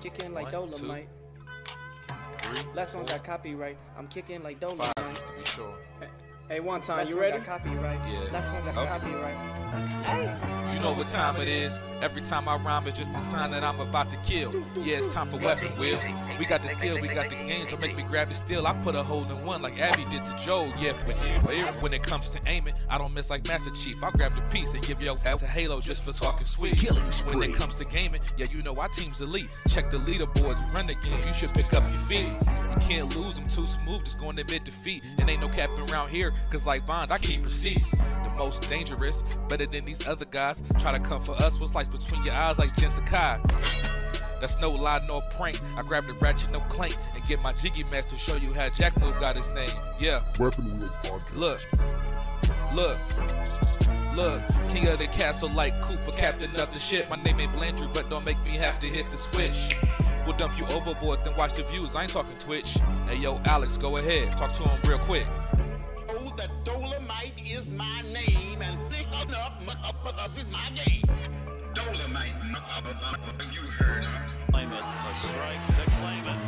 Kicking like One, Dolomite. 2, 3, Last one 4, got copyright. I'm kicking like Dolomite. 5 just to be sure. Hey, one time, Last you one ready? got Copyright. Yeah. Last one got Okay. copyright. You know what time it is. Every time I rhyme, it's just a sign that I'm about to kill. Yeah, it's time for weapon wheel. We got the skill, we got the games. Don't make me grab it still. I put a hole in one like Abby did to Joe. Yeah, when it comes to aiming, I don't miss like Master Chief. I'll grab the piece and give your ass a halo just for talking sweet. When it comes to gaming, yeah, you know our team's elite. Check the leaderboards, we run the game. You should pick up your feet. You can't lose them too smooth, just going to admit defeat. And ain't no capping around here, cause like Bond, I keep receipts. The most dangerous, better than these other guys. Try to come for us, what's like between your eyes like Jen Sakai. That's no lie, no prank. I grab the ratchet, no clank, and get my jiggy mask to show you how Jack Move got his name. Yeah. Weapon Wheel Podcast. Look, king of the castle like Cooper, captain of the ship. My name ain't Blandry, but don't make me have to hit the switch. We'll dump you overboard, then watch the views. I ain't talking Twitch. Hey yo, Alex, go ahead, talk to him real quick. Oh, the Dolomite is my name, and thick up is my game. Dolomite, you heard her. Claim it, a strike to claim it.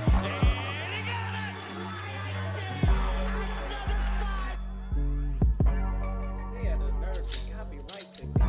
They had the nerve to copyright the game.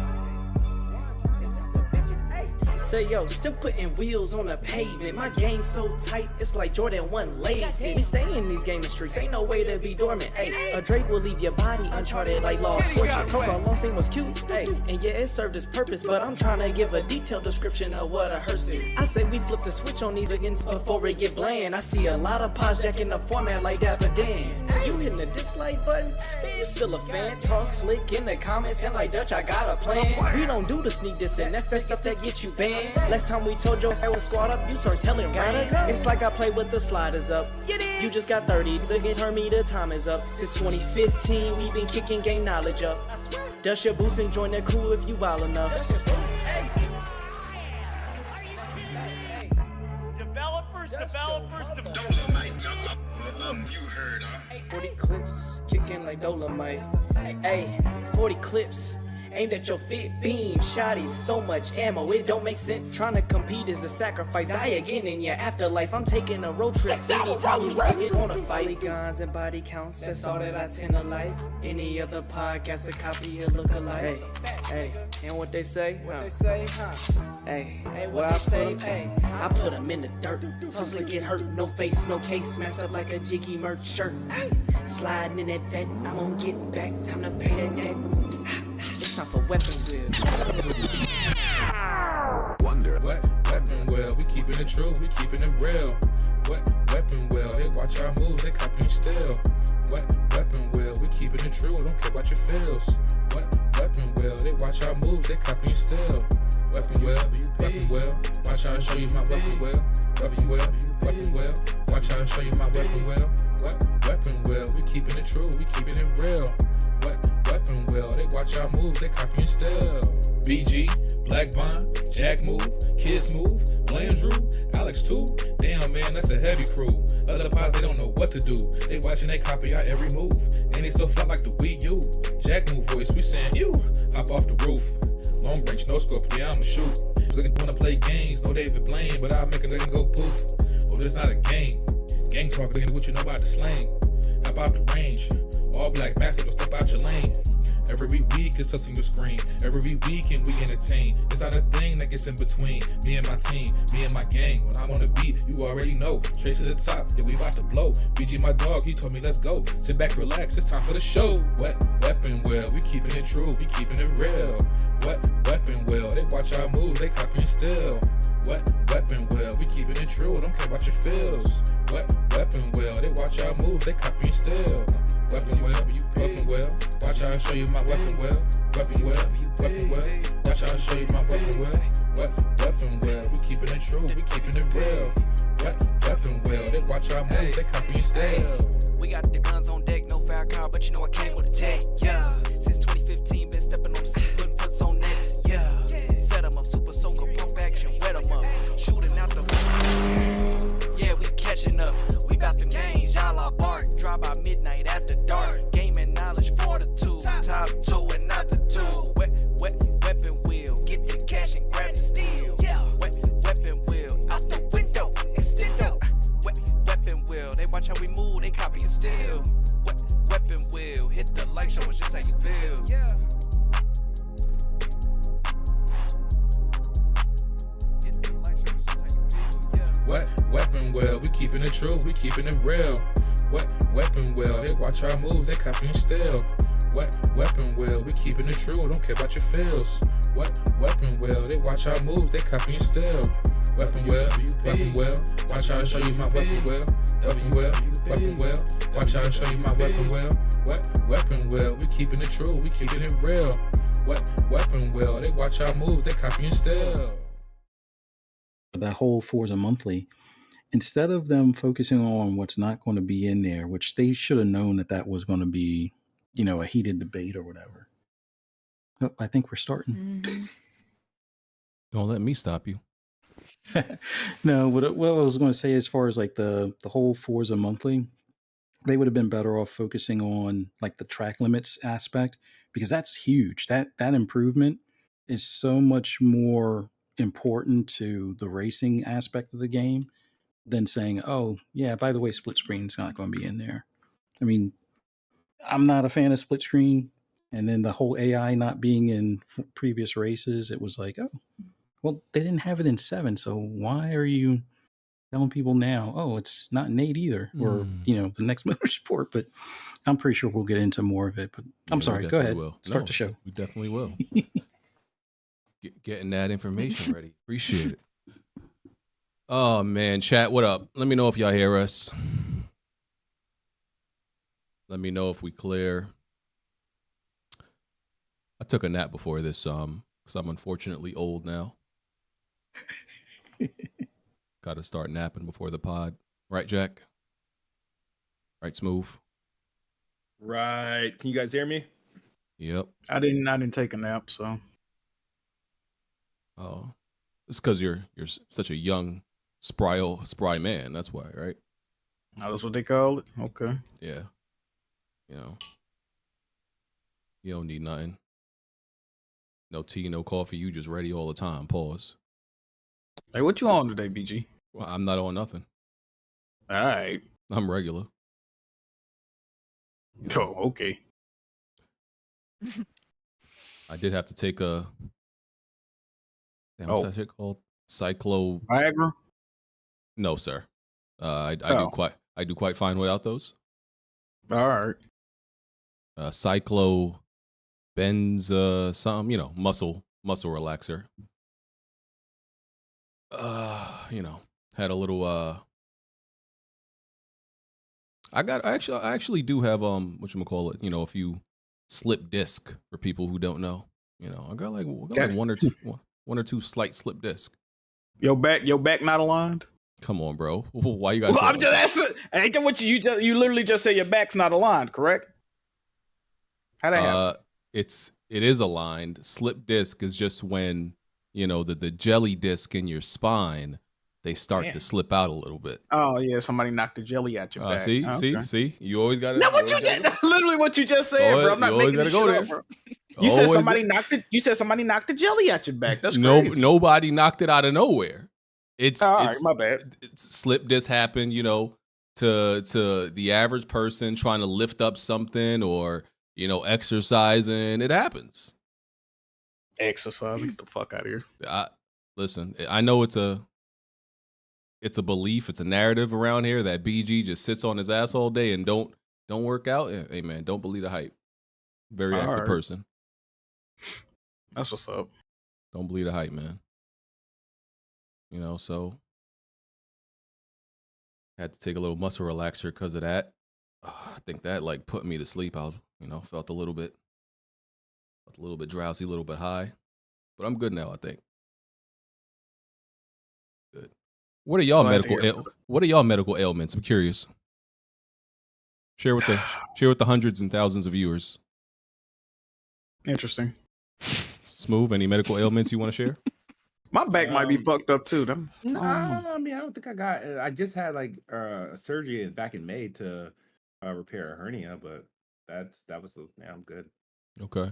One time, it's just the bitches. Hey. Say yo, still putting wheels on the pavement. My game so tight, it's like Jordan 1 lazy. We stay in these gaming streets, ain't no way to be dormant. Hey, a Drake will leave your body uncharted like Lost Fortune. Coco long thing was cute, hey, and yeah, it served its purpose. But I'm trying to give a detailed description of what a hearse is. I say we flip the switch on these again before it get bland. I see a lot of pods jacking the format like Dapper Dan. You hitting the dislike button? You still a fan? Talk slick in the comments and like Dutch, I got a plan. We don't do the sneak diss and that's that stuff that get you banned. Last time we told you I was squad up, you turn telling gotta go. It's like I play with the sliders up. You just got 30, again turn me, the time is up. Since 2015, we been kicking game knowledge up. Dust your boots and join the crew if you wild enough. Developers. Dolomite, you heard her. 40 clips, kicking like Dolomite. Hey, 40 clips. Aimed at your fit beam, shotties, so much ammo, it don't make sense. Trying to compete is a sacrifice, die again in your afterlife. I'm taking a road trip, anytime you get on a fight. Guns and body counts, that's all that I tend to like. Any other podcast, a copy, a look-alike. Hey, and what they say? Hey, what I say? Hey, I put them in the dirt, tussle get hurt, no face, no case, smashed up like a jiggy merch shirt. Sliding in that vet, I'm gonna get back, time to pay that debt. It's time for weapon wheel. Wonder. What weapon wheel? We keeping it true, we keeping it real. What weapon wheel? They watch our moves, they copying still. What weapon wheel? We keeping it true, don't care about your feels. What weapon wheel? They watch our moves, they copying still. Weapon wheel, watch how I show you my weapon wheel. Weapon wheel, watch how I show you my weapon wheel. What weapon wheel? We keeping it true, we keeping it real. What weapon wheel? They watch our moves, they copying still. BG, Black Bond, Jack Move, Kids Move, Blandrew, Alex too. Damn man, that's a heavy crew. Other pods, they don't know what to do. They watching, they copy our every move. And they still fly like the Wii U. Jack Move voice, we saying you. Hop off the roof. Long range, no scope, yeah, I'ma shoot. Looking wanna play games, no David Blaine, but I'll make a nigga go poof. Oh, this not a game. Gang talk, nigga, what you know about the slang. Hop out the range. All black master, don't step out your lane. Every week it's us on your screen. Every weekend we entertain. It's not a thing that gets in between me and my team, me and my gang. When I'm on the beat, you already know. Straight to the top, yeah, we about to blow. BG my dog, he told me let's go. Sit back, relax, it's time for the show. What weapon wheel? We keeping it true, we keeping it real. What weapon wheel? They watch our moves, they copying still. What weapon wheel? We keeping it true, don't care about your feels. What weapon wheel? They watch our moves, they copying still. Weapon wheel, watch how I show you my weapon wheel. Weapon wheel, watch how I show you my weapon wheel. What weapon wheel? We keeping it true, we keeping it real. What weapon wheel? They watch our moves, they copying still. We got the guns on deck, no fire car, but you know I came with the tech. Yeah, since 2015, been stepping on the scene, putting foots on necks. Yeah, set 'em up, super soaker, pump action, wet 'em up, shooting out the. Yeah, we catching up. We got them games, y'all are bark. Drive by midnight after dark. Gaming knowledge, fortitude. Top two and not the two. Weapon wheel, get the cash and grab the steel. Yeah, weapon wheel, out the window. well, we keeping it true, we keeping it real. What weapon well, they watch our moves, they copying still. What weapon well, we keeping it true, don't care about your feels. What weapon well, they watch our moves, they copying still. Weapon well, watch how I show you my weapon well. Weapon well, watch how I show you my weapon well. What weapon well, we keeping it true, we keeping it real. What weapon well, they watch our moves, they copying still. That whole Forza monthly, instead of them focusing on what's not going to be in there, which they should have known that that was going to be, you know, a heated debate or whatever. Oh, I think we're starting. Don't let me stop you. No, what I was going to say, as far as like the whole Forza monthly, they would have been better off focusing on like the track limits aspect, because that's huge. That improvement is so much more important to the racing aspect of the game than saying, oh yeah, by the way, split screen's not going to be in there. I mean, I'm not a fan of split screen, and then the whole AI not being in previous races, it was like, oh, well, they didn't have it in 7, so why are you telling people now, oh, it's not in 8 either, or you know, the next Motorsport? But I'm pretty sure we'll get into more of it. But I'm sorry, go ahead, start the show. We definitely will. Getting that information ready. Appreciate it. Oh man, chat, what up? Let me know if y'all hear us. Let me know if we clear. I took a nap before this, because I'm unfortunately old now. Got to start napping before the pod. Right, Jack? Right, Smoove? Right. Can you guys hear me? Yep. I didn't take a nap, so. Oh, it's because you're such a young, spry man. That's why, right? Oh, that's what they call it? Okay. Yeah. You know, you don't need nothing. No tea, no coffee. You just ready all the time. Pause. Hey, what you on today, BG? Well, I'm not on nothing. All right. I'm regular. Oh, okay. I did have to take a. Damn, what's that shit called? Cyclo. Viagra? No, sir. I do quite fine without those. All right. Cyclo, Benz, some, you know, muscle relaxer. You know, had a little. I actually do have whatchamacallit, you know, a few slip disc for people who don't know. You know, I got like one or two slight slip disc. Your back not aligned? Come on, bro. Why you got? Well, I'm just asking. Ain't that what you literally just said? Your back's not aligned, correct? How that happen? It is aligned. Slip disc is just when, you know, the jelly disc in your spine, they start to slip out a little bit. Oh yeah, somebody knocked the jelly out your back. See, you always got to. That's what you just literally what you just said, bro. I'm not making this shit up, bro. You said somebody knocked it. You said somebody knocked the jelly out your back. That's crazy. Nobody knocked it out of nowhere. It's my bad. Slip disc happen, you know, to the average person trying to lift up something or, you know, exercising. It happens. Exercising, get the fuck out of here. Listen, I know it's a belief, it's a narrative around here that BG just sits on his ass all day and don't work out. Hey man, don't believe the hype. Very active person. That's what's up. Don't believe the hype, man. You know, so I had to take a little muscle relaxer because of that. I think that like put me to sleep. I was, you know, felt a little bit drowsy, a little bit high, but I'm good now, I think. Good. What are y'all medical ailments? I'm curious. Share with the hundreds and thousands of viewers. Interesting. Smoove, any medical ailments you want to share? My back might be fucked up too. No, I mean, I don't think I got. I just had like a surgery back in May to repair a hernia, but I'm good. Okay.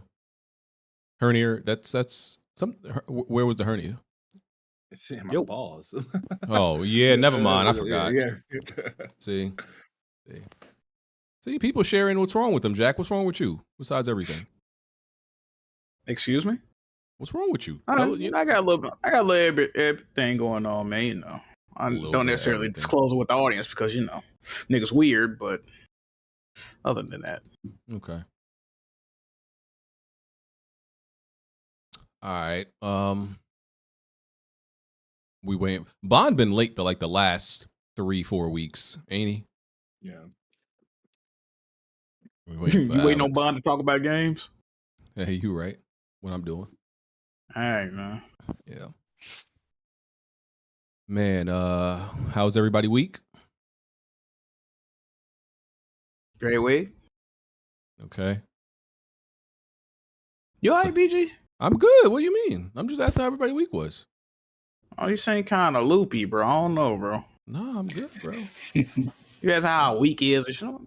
Hernia. That's some. Where was the hernia? It's in my balls. Oh yeah, never mind. I forgot. Yeah. See, people sharing what's wrong with them. Jack, what's wrong with you? Besides everything. Excuse me. What's wrong with you? I got a little everything going on, man. You know, I don't necessarily disclose it with the audience because niggas weird, but other than that, okay. All right. We wait. Bond been late to like the last 3-4 weeks, ain't he? Yeah. you waiting on Bond to talk about games? Hey, you right. What I'm doing. All right, man. Yeah. Man, how's everybody week? Great week. Okay. You all right, BG? I'm good. What do you mean? I'm just asking how everybody week was. Oh, you seem kind of loopy, bro. I don't know, bro. No, I'm good, bro. You ask how a week is. Yo,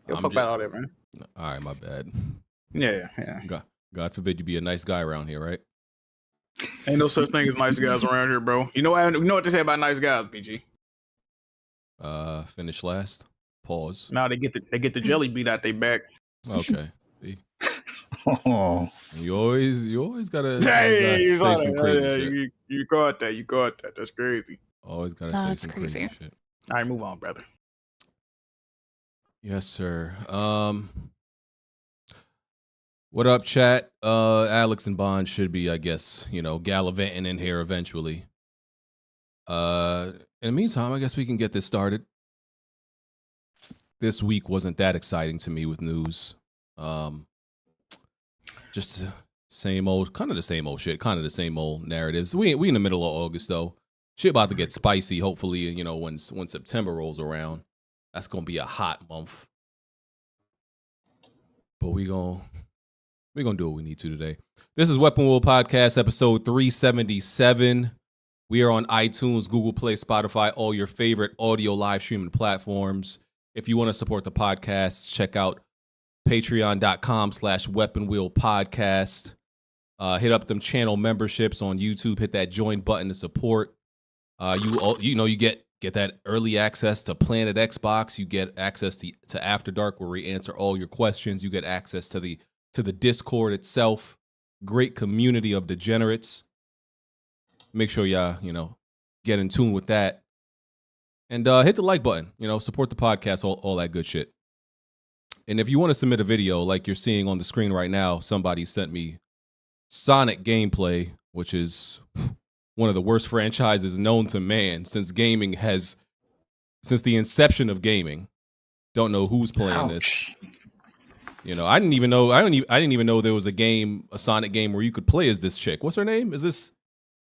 fuck about all that, man. All right, my bad. Yeah. God forbid you be a nice guy around here, right? Ain't no such thing as nice guys around here, bro. You know what they say about nice guys, BG? Finish last. Pause. Now they get the jelly beat out they back. Okay. See? Oh, You always gotta say some crazy shit. You got that. That's crazy. Always gotta say some crazy shit. All right, move on, brother. Yes, sir. What up, chat? Alex and Bond should be, I guess, gallivanting in here eventually. In the meantime, I guess we can get this started. This week wasn't that exciting to me with news. Just same old, kind of the same old shit, kind of the same old narratives. We in the middle of August though. Shit about to get spicy. Hopefully, when September rolls around, that's gonna be a hot month. But we gonna do what we need to today. This is Weapon Wheel Podcast, episode 377. We are on iTunes, Google Play, Spotify, all your favorite audio live streaming platforms. If you want to support the podcast, check out patreon.com/Weapon Wheel Podcast. Hit up them channel memberships on YouTube. Hit that join button to support. You get that early access to Planet Xbox. You get access to After Dark, where we answer all your questions. You get access to the Discord itself. Great community of degenerates. Make sure y'all get in tune with that. And hit the like button. Support the podcast. All that good shit. And if you want to submit a video like you're seeing on the screen right now, somebody sent me Sonic gameplay, which is one of the worst franchises known to man since the inception of gaming. Don't know who's playing this. I didn't even know there was a Sonic game where you could play as this chick. What's her name? Is this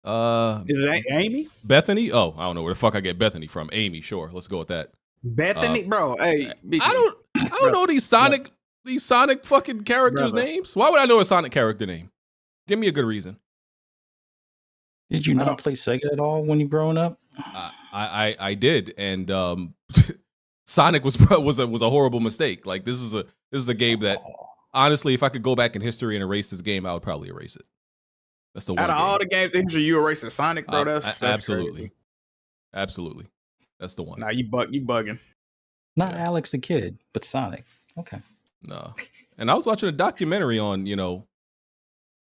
is it Amy? Bethany? Oh, I don't know where the fuck I get Bethany from. Amy, sure. Let's go with that. Bethany, bro. Hey, I don't know these Sonic fucking characters' names. Why would I know a Sonic character name? Give me a good reason. Did you not play Sega at all when you growing up? I did, and Sonic was a horrible mistake. Like this is a game that honestly, if I could go back in history and erase this game, I would probably erase it. That's the one. Out of all the games in history, you erasing Sonic, bro. That's absolutely, crazy. Absolutely. That's the one. Nah, you bugging. Not Alex the Kid, but Sonic. Okay. No. And I was watching a documentary on,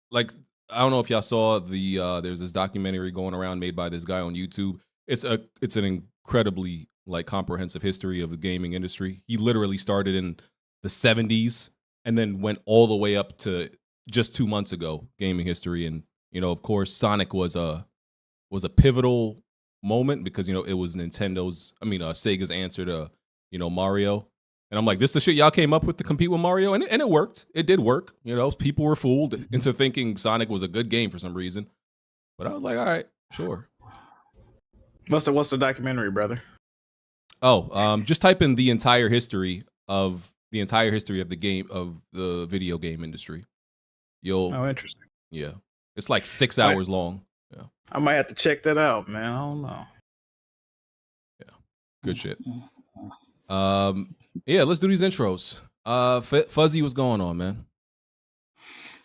like I don't know if y'all saw there's this documentary going around made by this guy on YouTube. It's an incredibly comprehensive history of the gaming industry. He literally started in the 70s and then went all the way up to just 2 months ago, gaming history. And of course, Sonic was a pivotal moment because it was Sega's answer to Mario. And I'm like, this is the shit y'all came up with to compete with Mario, and it worked. It did work. People were fooled into thinking Sonic was a good game for some reason. But I was like, all right, sure. What's the documentary, brother? Oh, just type in the entire history of the game of the video game industry. Oh, interesting. Yeah, it's like 6 hours long. Yeah, I might have to check that out, man. I don't know. Yeah, good shit. Yeah, let's do these intros. Fuzzy, what's going on, man?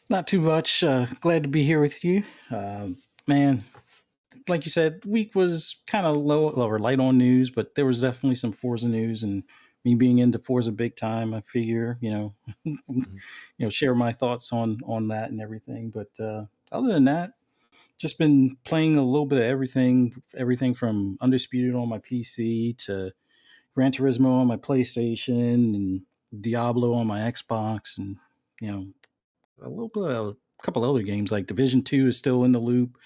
Not too much. Glad to be here with you, man. Like you said, week was kind of low or light on news, but there was definitely some Forza news, and me being into Forza big time, I figure share my thoughts on that and everything. But other than that, just been playing a little bit of everything from Undisputed on my PC to Gran Turismo on my PlayStation and Diablo on my Xbox, and you know, a little bit of a couple other games like Division 2 is still in the loop.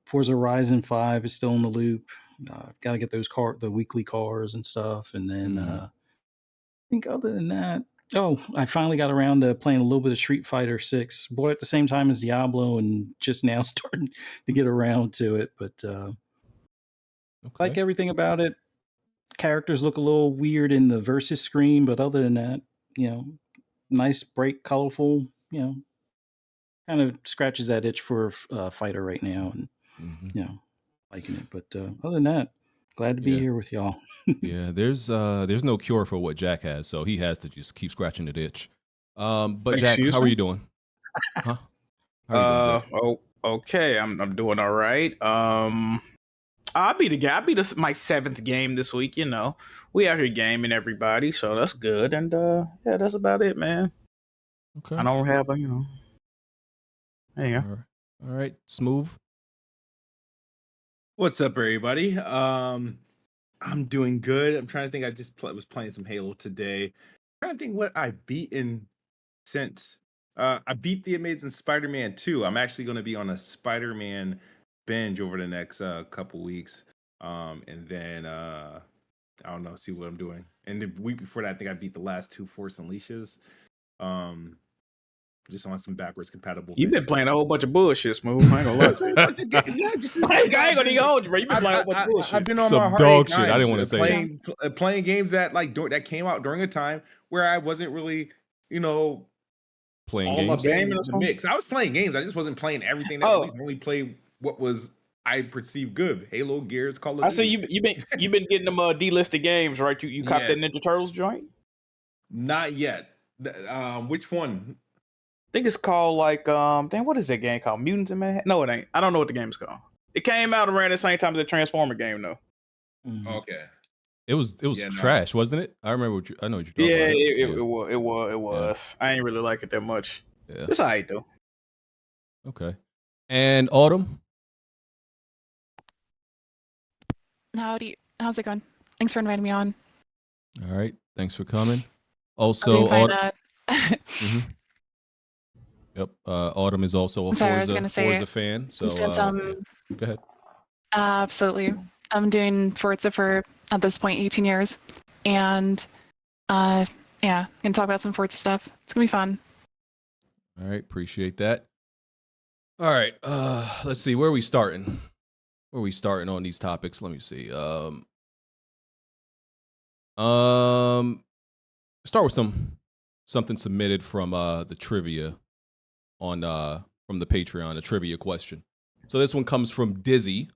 Forza Horizon 5 is still in the loop. Got to get the weekly cars and stuff, and then I think other than that, I finally got around to playing a little bit of Street Fighter 6. Bought it at the same time as Diablo, and just now starting to get around to it. But like everything about it, characters look a little weird in the versus screen, but other than that, nice, bright, colorful, kind of scratches that itch for a fighter right now, and liking it. But other than that, glad to be here with y'all. Yeah, there's no cure for what Jack has, so he has to just keep scratching the itch. But Jack, how are you doing? Huh? How are you doing, okay, I'm doing all right. I beat a game. I beat my 7th game this week. We out here gaming everybody, so that's good. And yeah, that's about it, man. Okay, I don't have there you go. All right, Smoove. What's up, everybody? I'm doing good. I'm trying to think. I just was playing some Halo today. I'm trying to think what I've beaten since. I beat the Amazing Spider-Man 2. I'm actually going to be on a Spider-Man binge over the next couple weeks. And then I don't know, see what I'm doing. And the week before that, I think I beat the last 2 Force Unleashes. Just on some backwards compatible. You've been playing a whole bunch of bullshit, Smoove. I ain't gonna lie. I ain't gonna even hold you, bro. You've been playing a whole bunch of bullshit. I've been on some my hard dog shit. I didn't want to say playing games that that came out during a time where I wasn't really, playing all games. The mix. I was playing games. I just wasn't playing everything that released. I only played what was I perceived good. Halo, Gears, Call of Duty. I see you've been getting them delisted games, right? You copped that Ninja Turtles joint? Not yet. Which one? I think it's called what is that game called? Mutants in Manhattan? No, it ain't. I don't know what the game's called. It came out around the same time as the Transformer game, though. Okay. It was trash, wasn't it? I remember I know what you're talking about. It was. Yeah. I ain't really like it that much. Yeah. It's alright though. Okay. And Autumn? Howdy. How's it going? Thanks for inviting me on. All right. Thanks for coming. Also, Autumn. Yep. Autumn is also a Forza fan. So go ahead. Absolutely. I'm doing Forza for, at this point, 18 years. And gonna talk about some Forza stuff. It's gonna be fun. All right, appreciate that. All right, let's see, where are we starting? Where are we starting on these topics? Let me see. Start with something submitted from the trivia on from the Patreon, a trivia question. So this one comes from Dizzy.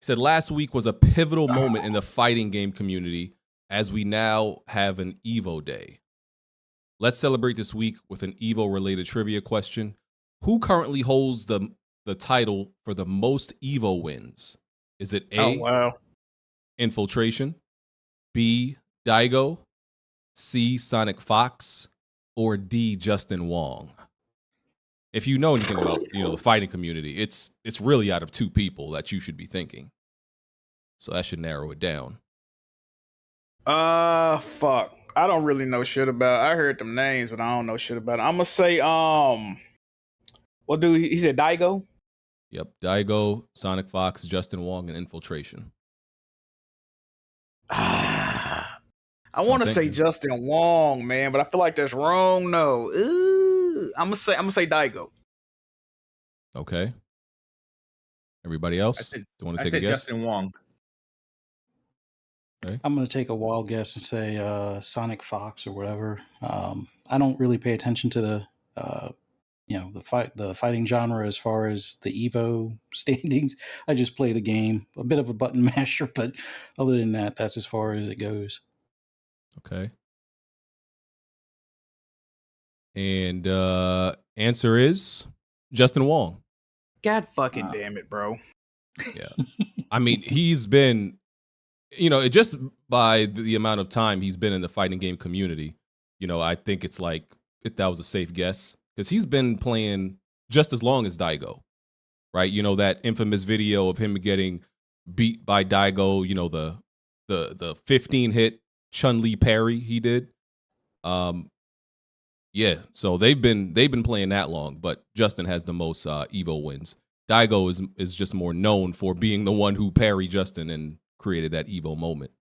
He said, last week was a pivotal moment in the fighting game community as we now have an Evo Day. Let's celebrate this week with an Evo-related trivia question. Who currently holds the title for the most Evo wins? Is it A, Infiltration, B, Daigo, C, Sonic Fox, or D, Justin Wong? If you know anything about the fighting community, it's really out of 2 people that you should be thinking. So that should narrow it down. Fuck. I don't really know shit about. I heard them names, but I don't know shit about it. I'm gonna say what dude? He said Daigo. Yep, Daigo, Sonic Fox, Justin Wong, and Infiltration. I want to say Justin Wong, man, but I feel like that's wrong. No, I'm gonna say Daigo. Okay. Everybody else? Do you want to take a guess? Justin Wong. Okay. I'm going to take a wild guess and say Sonic Fox or whatever. I don't really pay attention to the fighting genre as far as the Evo standings. I just play the game, a bit of a button masher, but other than that, that's as far as it goes. Okay. And answer is Justin Wong. God fucking damn it, bro. Yeah. I mean, he's been, just by the amount of time he's been in the fighting game community, I think it's like that was a safe guess because he's been playing just as long as Daigo. right? You know, that infamous video of him getting beat by Daigo, you know, the 15 hit Chun-Li parry he did. Yeah, so they've been playing that long, but Justin has the most Evo wins. Daigo is just more known for being the one who parried Justin and created that Evo moment.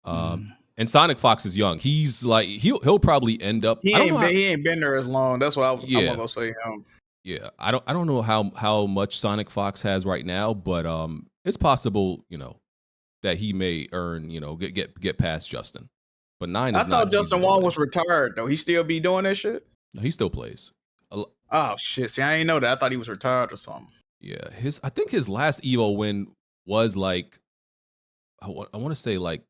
And Sonic Fox is young. He's like he'll probably end up. He ain't been there as long. That's what I'm gonna say. Yeah, I don't know how much Sonic Fox has right now, but it's possible, you know, that he may earn, you know, get past Justin. But 9 is I thought Justin Wong was retired though. He still be doing that shit? No, he still plays. Oh shit! See, I didn't know that. I thought he was retired or something. Yeah, I think his last Evo win was like I want to say like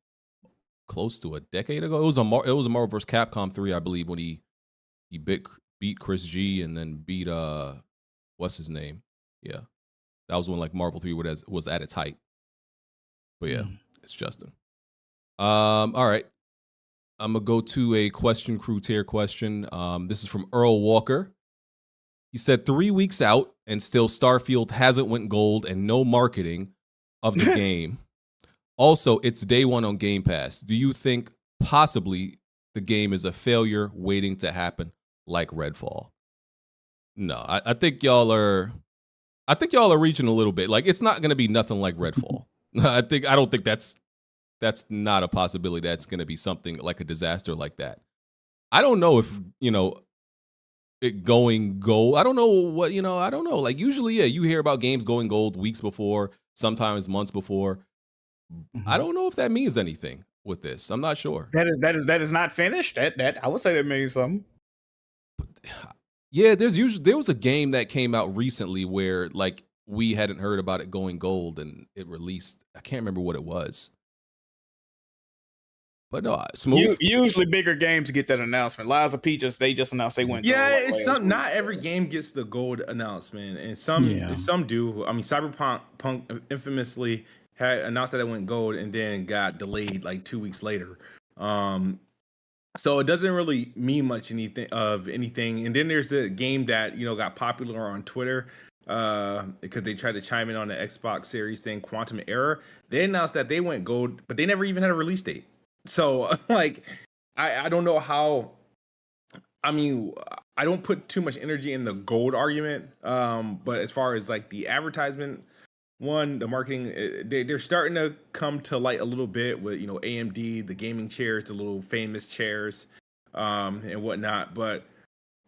close to a decade ago. It was a Marvel vs. Capcom 3, I believe, when he beat Chris G and then beat what's his name? Yeah, that was when like Marvel 3 was at its height. But yeah, it's Justin. All right. I'm going to go to a question crew tier question. This is from Earl Walker. He said 3 weeks out and still Starfield hasn't went gold and no marketing of the game. Also, it's day one on Game Pass. Do you think possibly the game is a failure waiting to happen like Redfall? No, I think y'all are reaching a little bit. Like, it's not going to be nothing like Redfall. I don't think that's not a possibility. That's going to be something like a disaster like that. I don't know if, you know, it going gold. I don't know what, you know, I don't know. Like usually, yeah, you hear about games going gold weeks before, sometimes months before. I don't know if that means anything with this. I'm not sure. That is not finished. That I would say that means something. Yeah, there was a game that came out recently where like we hadn't heard about it going gold and it released. I can't remember what it was. But no, Smoove. Usually bigger games get that announcement. Lies of Peaches, they just announced they went. Yeah, it's some. Not every game gets the gold announcement, and some do. I mean, Cyberpunk infamously had announced that it went gold and then got delayed like 2 weeks later. So it doesn't really mean much anything. And then there's the game that, you know, got popular on Twitter because they tried to chime in on the Xbox Series thing, Quantum Error. They announced that they went gold, but they never even had a release date. So like, I don't know how. I mean, I don't put too much energy in the gold argument. But as far as like the advertisement one, the marketing, they're starting to come to light a little bit with, you know, AMD, the gaming chairs, the little famous chairs, and whatnot. But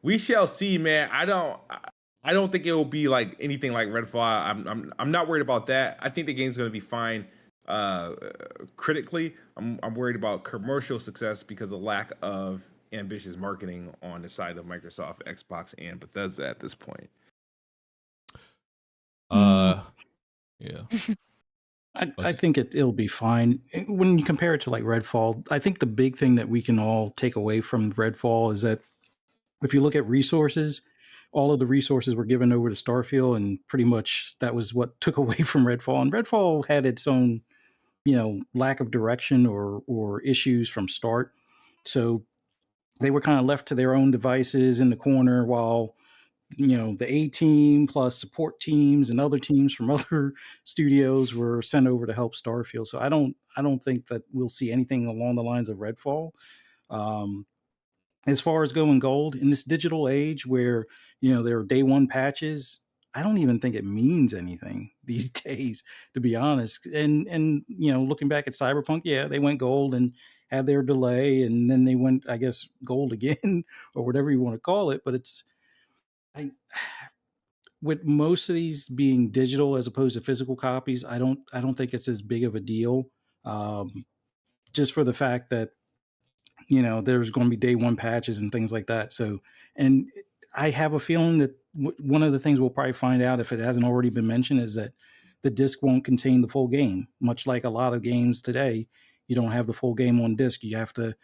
we shall see, man. I don't think it will be like anything like Redfall. I'm not worried about that. I think the game's going to be fine. Critically, I'm worried about commercial success because of lack of ambitious marketing on the side of Microsoft, Xbox, and Bethesda at this point. Yeah. I think it'll be fine. When you compare it to like Redfall, I think the big thing that we can all take away from Redfall is that if you look at resources, all of the resources were given over to Starfield, and pretty much that was what took away from Redfall. And Redfall had its own, you know, lack of direction or issues from start. So they were kind of left to their own devices in the corner while, you know, the A team plus support teams and other teams from other studios were sent over to help Starfield. So I don't think that we'll see anything along the lines of Redfall. As far as going gold in this digital age where, you know, there are day one patches, I don't even think it means anything these days, to be honest. And you know, looking back at Cyberpunk, yeah, they went gold and had their delay, and then they went, I guess, gold again or whatever you want to call it. But with most of these being digital as opposed to physical copies, I don't think it's as big of a deal. Just for the fact that, you know, there's going to be day one patches and things like that. So, and I have a feeling that one of the things we'll probably find out, if it hasn't already been mentioned, is that the disc won't contain the full game. Much like a lot of games today, you don't have the full game on disc. You have to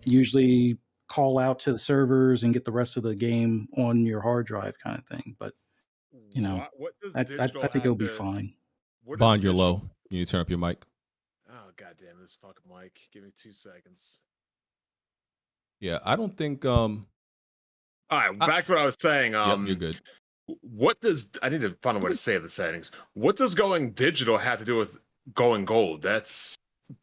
usually call out to the servers and get the rest of the game on your hard drive, kind of thing. But you know, I think it'll be fine. Bond, you're low. You need to turn up your mic. Oh, goddamn this fucking mic. Give me 2 seconds. Yeah, I don't think. All right, back to what I was saying. Yep, you're good. What does I need to find a way to say the settings? What does going digital have to do with going gold? That's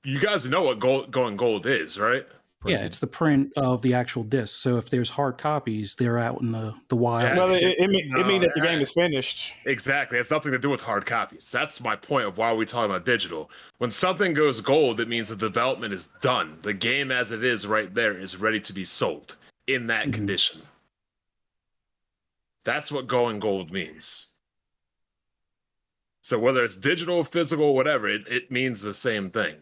you guys know what going gold is, right? Yeah, it's the print of the actual disc. So if there's hard copies, they're out in the wild. Well, it means that the game is finished. Exactly. It has nothing to do with hard copies. That's my point of why we talk about digital. When something goes gold, it means the development is done. The game as it is right there is ready to be sold in that condition. That's what going gold means. So whether it's digital, physical, whatever, it means the same thing.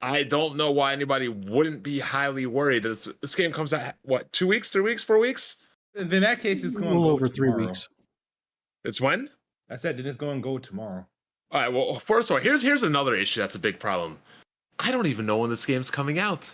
I don't know why anybody wouldn't be highly worried that this game comes out, what, 2 weeks, 3 weeks, 4 weeks? And in that case, it's going A little over tomorrow. 3 weeks. It's when? I said that it's going to go tomorrow. All right, well, first of all, here's another issue that's a big problem. I don't even know when this game's coming out.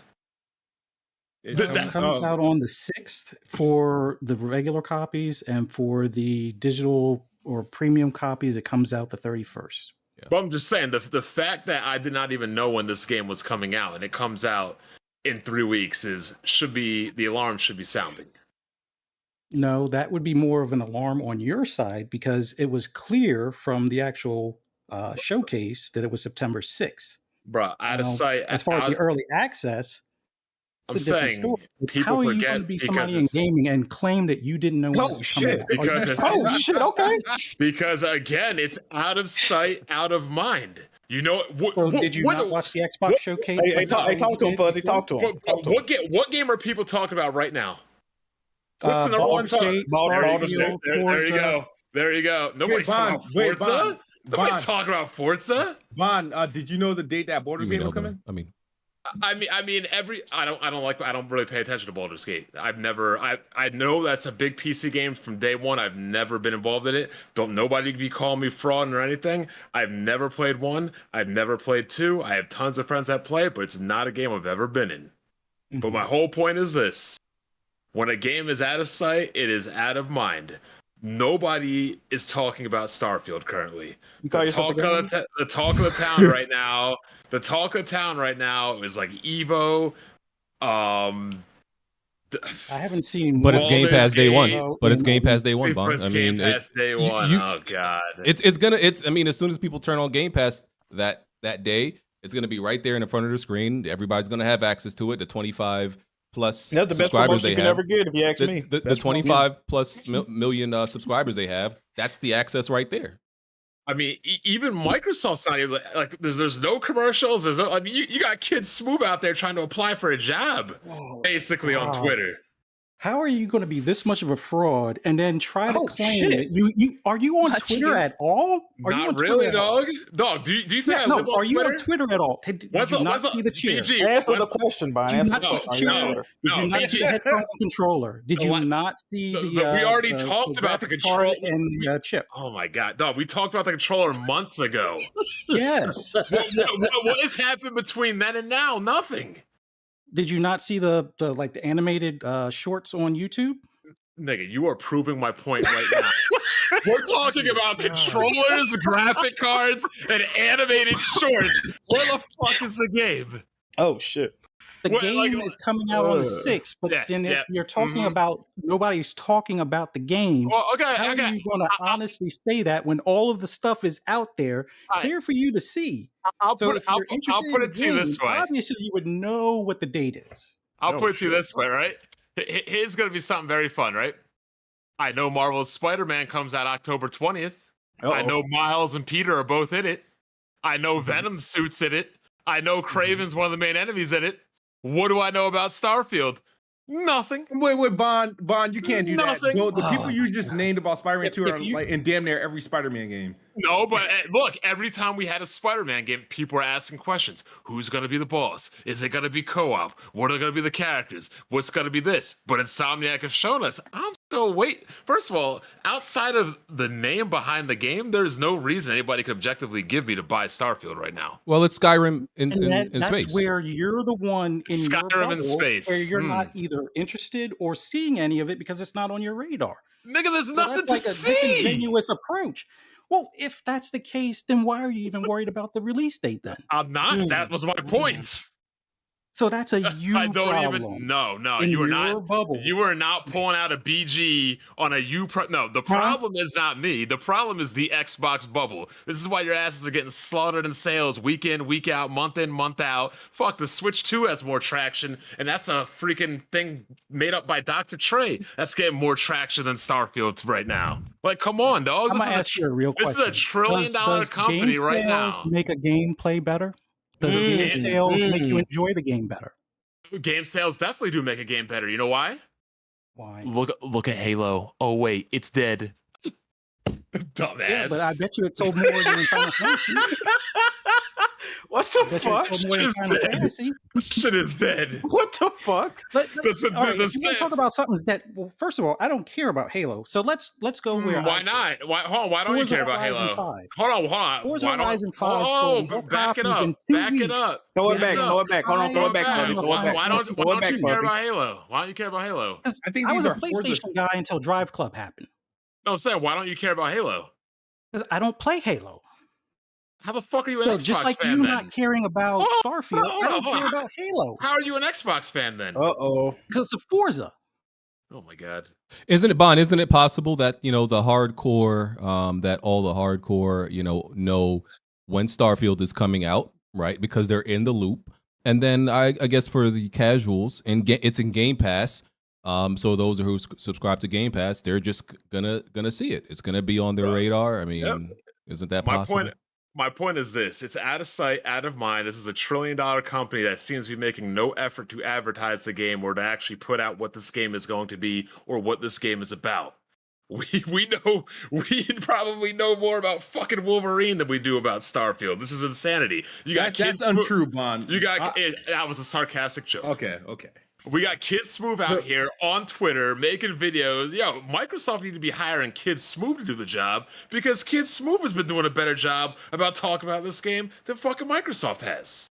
It comes out on the 6th for the regular copies, and for the digital or premium copies, it comes out the 31st. But I'm just saying, the fact that I did not even know when this game was coming out and it comes out in 3 weeks the alarm should be sounding. No, that would be more of an alarm on your side, because it was clear from the actual showcase that it was September 6th. Bro, out of sight. As far as the early access, I'm saying how are you going to be somebody in gaming and claim that you didn't know when this was coming out? Okay. Because again, it's out of sight, out of mind. You know, did you not watch the Xbox showcase? Hey, talk to him, Fuzzy. Talk to him. What game are people talking about right now? What's the number one talk? There you go. There you go. Nobody's talking about Forza. Nobody's talking about Forza. Bond, did you know the date that Baldur's Gate was coming? I mean, I don't really pay attention to Baldur's Gate. I know that's a big PC game from day one. I've never been involved in it. Don't nobody be calling me fraud or anything. I've never played 1. I've never played 2. I have tons of friends that play it, but it's not a game I've ever been in. But my whole point is this. When a game is out of sight, it is out of mind. Nobody is talking about Starfield currently. The talk of the town right now. The talk of town right now is like Evo. I haven't seen. But it's Game Pass day one. But it's Game Pass day one, Bond. I mean, Game Pass day one. Oh god. I mean, as soon as people turn on Game Pass that day, it's gonna be right there in the front of the screen. Everybody's gonna have access to it. The 25 plus subscribers they have. Ever get, if you ask me. The 25 plus million subscribers they have. That's the access right there. I mean, even Microsoft's not even like there's no commercials. There's no, I mean, you got kids Smoove out there trying to apply for a job, basically on Twitter. How are you going to be this much of a fraud and then try to claim that you are you on Twitter at all? Are you on Not really, Twitter at all? dog. Do you think I live on are you Twitter? on Twitter at all? Did you not see the chair? Answer the question, Brian. Did you not see the chair? Did you not see the headphone controller? Did you not see the? We already talked about the controller and the chip. Oh my god, dog! We talked about the controller months ago. Yes. What has happened between then and now? Nothing. Did you not see the animated shorts on YouTube? Nigga, you are proving my point right now. We're talking about controllers, graphic cards, and animated shorts. Where the fuck is the game? Oh shit. The game is coming out on the 6th, but then if you're talking about nobody's talking about the game, how are you going to honestly say that when all of the stuff is out there, clear for you to see? I'll put it to you this way. Obviously, you would know what the date is. I'll put it to you this way, right? Here's going to be something very fun, right? I know Marvel's Spider-Man comes out October 20th. I know Miles and Peter are both in it. I know Venom suit's in it. I know Kraven's one of the main enemies in it. What do I know about Starfield? Nothing. Wait, Bond, you can't do Nothing. that. The people you just named about Spider-Man 2 are like in damn near every Spider-Man game. No, but look, every time we had a Spider-Man game, people were asking questions. Who's going to be the boss? Is it going to be co-op? What are going to be the characters? What's going to be this? But Insomniac has shown us. I'm still waiting. First of all, outside of the name behind the game, there's no reason anybody could objectively give me to buy Starfield right now. Well, it's Skyrim in that's space. Where you're the one in Skyrim in space. Where you're not either interested or seeing any of it because it's not on your radar. Nigga, there's nothing that's to a see. disingenuous approach. Well, if that's the case, then why are you even worried about the release date then? I'm not. That was my point. So that's a you I don't problem. even. No, in you are your not. bubble. You are not pulling out a BG on a you. No, the problem is not me. The problem is the Xbox bubble. This is why your asses are getting slaughtered in sales week in, week out, month in, month out. Fuck, the Switch 2 has more traction, and that's a freaking thing made up by Dr. Trey. That's getting more traction than Starfield right now. Like, come on, dog. I'm gonna ask you a real question. This is a trillion-dollar Does company game right sales now. make a game play better? Does game sales make you enjoy the game better? Game sales definitely do make a game better. You know why? Why? Look at Halo. Oh wait, it's dead. Dumbass. Yeah, but I bet you it sold more than Final Fantasy. What the I bet you it fuck? sold more than Final Fantasy. Shit is dead. What the fuck? All right, if you want to talk about something that, well, first of all, I don't care about Halo. So let's go where. Why not? Why don't you care about Halo? Hold on. Forza Why don't? Horizon 5 Oh, sold more back it copies up. in 2 Back it weeks. up. Throw it back. Back Throw it back. Hold on. Throw it back, Bobby. Throw it back. Why don't Throw it you back, care Bobby. about Halo? Why don't you care about Halo? I think I these was a are Forza. PlayStation guy until Drive Club happened. No, I'm saying, why don't you care about Halo? Because I don't play Halo. How the fuck are you an So Xbox just like fan you then? not caring about Starfield, I don't care about Halo. How are you an Xbox fan then? Because of Forza. Oh my god. Isn't it possible that, the hardcore, that all the hardcore, know when Starfield is coming out, right? Because they're in the loop. And then I guess for the casuals, it's in Game Pass. So those who subscribe to Game Pass, they're just gonna see it. It's gonna be on their radar. I mean, isn't that possible? My point is this: it's out of sight, out of mind. This is a $1 trillion company that seems to be making no effort to advertise the game or to actually put out what this game is going to be or what this game is about. We probably know more about fucking Wolverine than we do about Starfield. This is insanity. You got That's untrue, Bond. You got that was a sarcastic joke. Okay. We got Kid Smoove out here on Twitter making videos. Yo, Microsoft need to be hiring Kid Smoove to do the job because Kid Smoove has been doing a better job about talking about this game than fucking Microsoft has.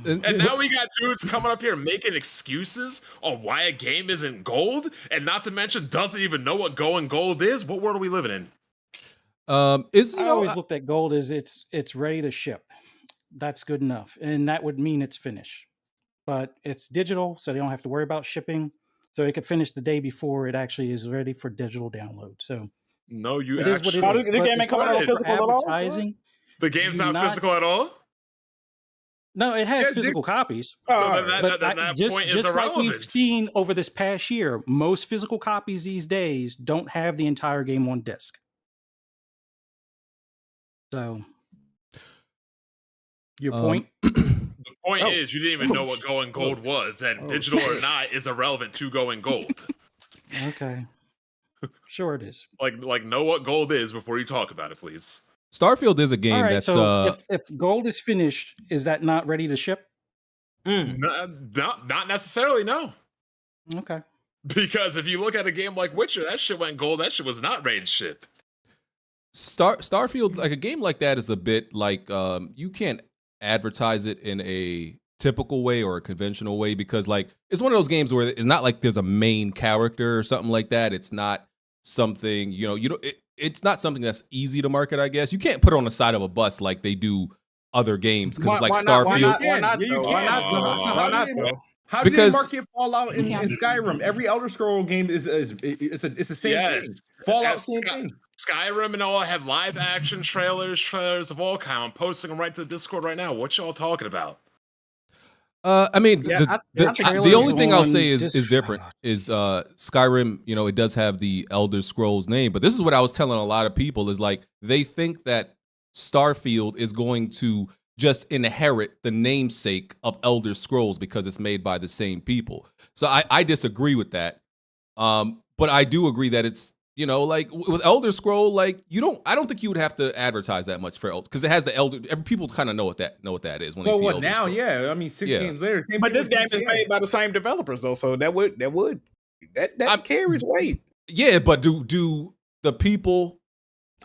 And now we got dudes coming up here making excuses on why a game isn't gold, and not to mention doesn't even know what going gold is. What world are we living in? I always looked at gold as it's ready to ship. That's good enough, and that would mean it's finished. But it's digital, so they don't have to worry about shipping. So it could finish the day before it actually is ready for digital download. So no, you it actually. is what it is. The game ain't coming out physical at all? Advertising. The game's not physical at all? No, it has physical copies. So that point is just like irrelevant. we've seen over this past year, most physical copies these days don't have the entire game on disc. So, your point? The point is, you didn't even know what going gold was, and digital or not is irrelevant to going gold. Okay. Sure it is. Like know what gold is before you talk about it, please. Starfield is a game that's so if gold is finished, is that not ready to ship? Not necessarily, no. Okay. Because if you look at a game like Witcher, that shit went gold. That shit was not ready to ship. Starfield, like a game like that, is a bit like you can't advertise it in a typical way or a conventional way because like it's one of those games where it's not like there's a main character or something like that. It's not something it's not something that's easy to market. I guess you can't put it on the side of a bus like they do other games because like Starfield. Why not? How did they market Fallout in Skyrim? Every Elder Scroll game is it's the same thing. Fallout, same thing. Skyrim and all have live action trailers of all kind. I'm posting them right to the Discord right now. What y'all talking about? I mean, the only thing I'll say is different is Skyrim. It does have the Elder Scrolls name, but this is what I was telling a lot of people is like they think that Starfield is going to just inherit the namesake of Elder Scrolls because it's made by the same people. So I disagree with that. But I do agree that it's, like with Elder Scroll, like I don't think you would have to advertise that much for Elder because it has the Elder. People kind of know what that is when they see Elder now? Scroll. Yeah, I mean 6 games later. But this game is made by the same developers though, so that carries weight. Yeah, but do the people?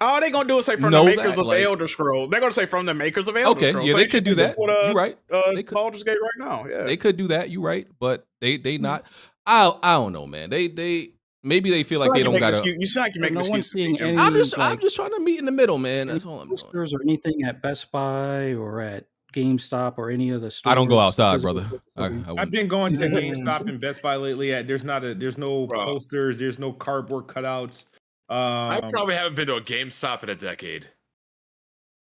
All they're gonna do is say from the makers of Elder Scroll. They're gonna say from the makers of Elder Scroll. Yeah, they could do that. You're right. They could Baldur's Gate right now. Yeah, they could do that. You're right, but they not. I don't know, man. They maybe they feel like they don't gotta. You sound like you make no one's seeing any. I'm just trying to meet in the middle, man. That's all I'm doing. Posters or anything at Best Buy or at GameStop or any of the stores. I don't go the outside, physical brother. stores I that we- I've wouldn't. been going to GameStop and Best Buy lately. There's no Bro. posters, there's no cardboard cutouts. I probably haven't been to a GameStop in a decade.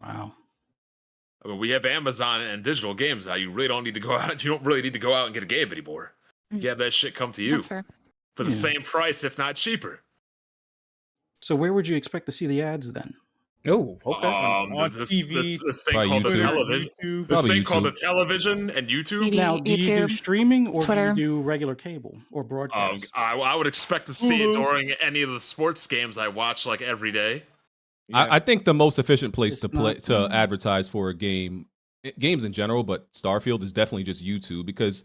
Wow. I mean, we have Amazon and digital games now. You really don't need to go out. You don't really need to go out and get a game anymore. You have that shit come to you That's fair. for the same price, if not cheaper. So where would you expect to see the ads then? Oh, okay. On This TV, thing Probably called the YouTube. television. YouTube. This Probably thing called the YouTube. television and YouTube. TV, Now, do you do YouTube, streaming or Twitter. do you do regular cable or broadcast? I would expect to see it Hulu. during any of the sports games I watch like every day. I think the most efficient place It's to advertise for a game, games in general, but Starfield is definitely just YouTube because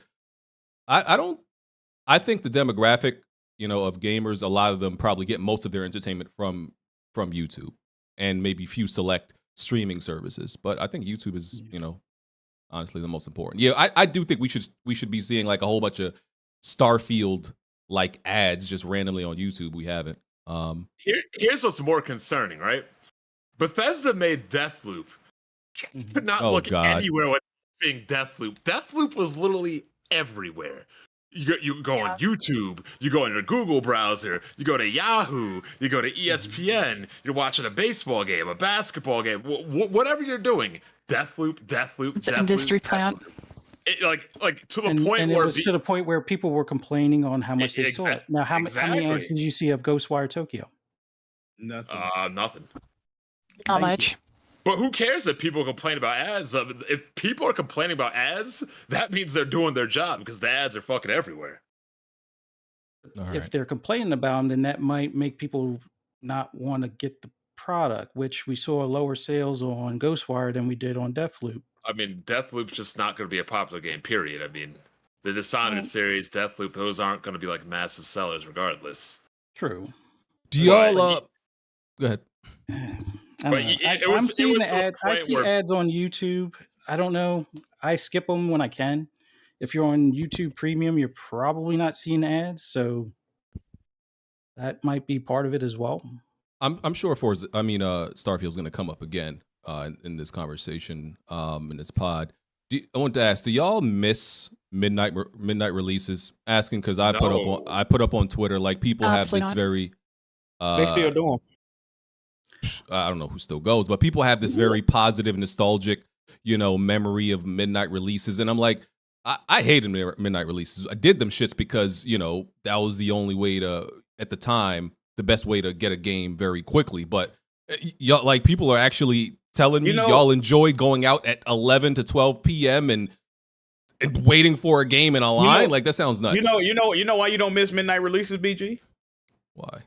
I think the demographic, of gamers, a lot of them probably get most of their entertainment from YouTube and maybe few select streaming services. But I think YouTube is, honestly the most important. Yeah, I do think we should be seeing like a whole bunch of Starfield like ads just randomly on YouTube. We haven't. Here's what's more concerning, right? Bethesda made Deathloop. Could not Oh, look God. anywhere without seeing Deathloop. Deathloop was literally everywhere. You go on YouTube, you go in your Google browser, you go to Yahoo, you go to ESPN, you're watching a baseball game, a basketball game, whatever you're doing. Deathloop. It's an industry plant. It, like to the and, point and where it was to the point where people were complaining on how much they saw it. Now, how many exactly. ads did you see of Ghostwire Tokyo? Nothing. Nothing. Not much. But who cares if people complain about ads? If people are complaining about ads, that means they're doing their job because the ads are fucking everywhere. All If right. they're complaining about them, then that might make people not want to get the product, which we saw lower sales on Ghostwire than we did on Deathloop. I mean, Deathloop's just not going to be a popular game, period. I mean, the Dishonored series, Deathloop, those aren't going to be like massive sellers regardless. True. Do y'all go ahead. I don't know. I'm seeing the ad. I see ads on YouTube. I don't know. I skip them when I can. If you're on YouTube Premium, you're probably not seeing ads, so that might be part of it as well. I'm sure Starfield's going to come up again in this conversation, in this pod. I want to ask: do y'all miss midnight releases? Asking because I put up on Twitter like people Absolutely have this not. very. They still do them. I don't know who still goes, but people have this very positive, nostalgic, memory of midnight releases, and I'm like, I hated midnight releases. I did them shits because that was the only way to, at the time, the best way to get a game very quickly. But y'all, like, people are actually telling me y'all enjoy going out at 11 to 12 p.m. and waiting for a game in a line. Like, that sounds nuts. You know why you don't miss midnight releases, BG? Why?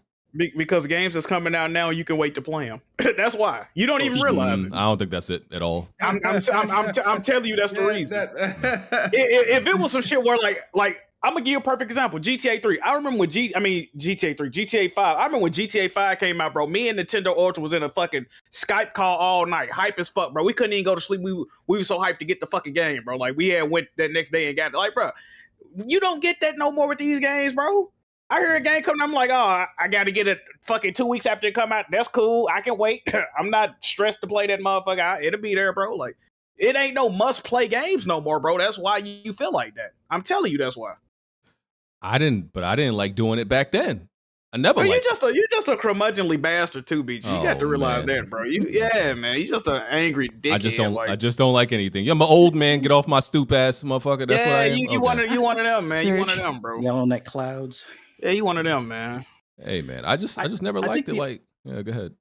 Because games that's coming out now, you can wait to play them. That's why. You don't even realize it. I don't think that's it at all. I'm telling you, that's the reason. If it was some shit where like I'm gonna give you a perfect example. GTA 3. I remember when GTA 3, GTA 5. I remember when GTA 5 came out, bro. Me and Nintendo Ultra was in a fucking Skype call all night, hype as fuck, bro. We couldn't even go to sleep. We were so hyped to get the fucking game, bro. Like we had went that next day and got it. Like, bro, you don't get that no more with these games, bro. I hear a game coming, I'm like, oh, I got to get it fucking 2 weeks after it come out. That's cool. I can wait. I'm not stressed to play that motherfucker. It'll be there, bro. Like, it ain't no must-play games no more, bro. That's why you feel like that. I'm telling you, that's why. I didn't like doing it back then. I never. Bro, you're just a curmudgeonly bastard too, BG. You got to realize that, bro. Man. You just an angry dickhead. I just don't like anything. I'm an old man. Get off my stoop ass, motherfucker. That's what I am. You one of them, man. You one of them, bro. Yelling at clouds. Yeah, you one of them, man. Hey, man. I just never liked it. Like, yeah, go ahead.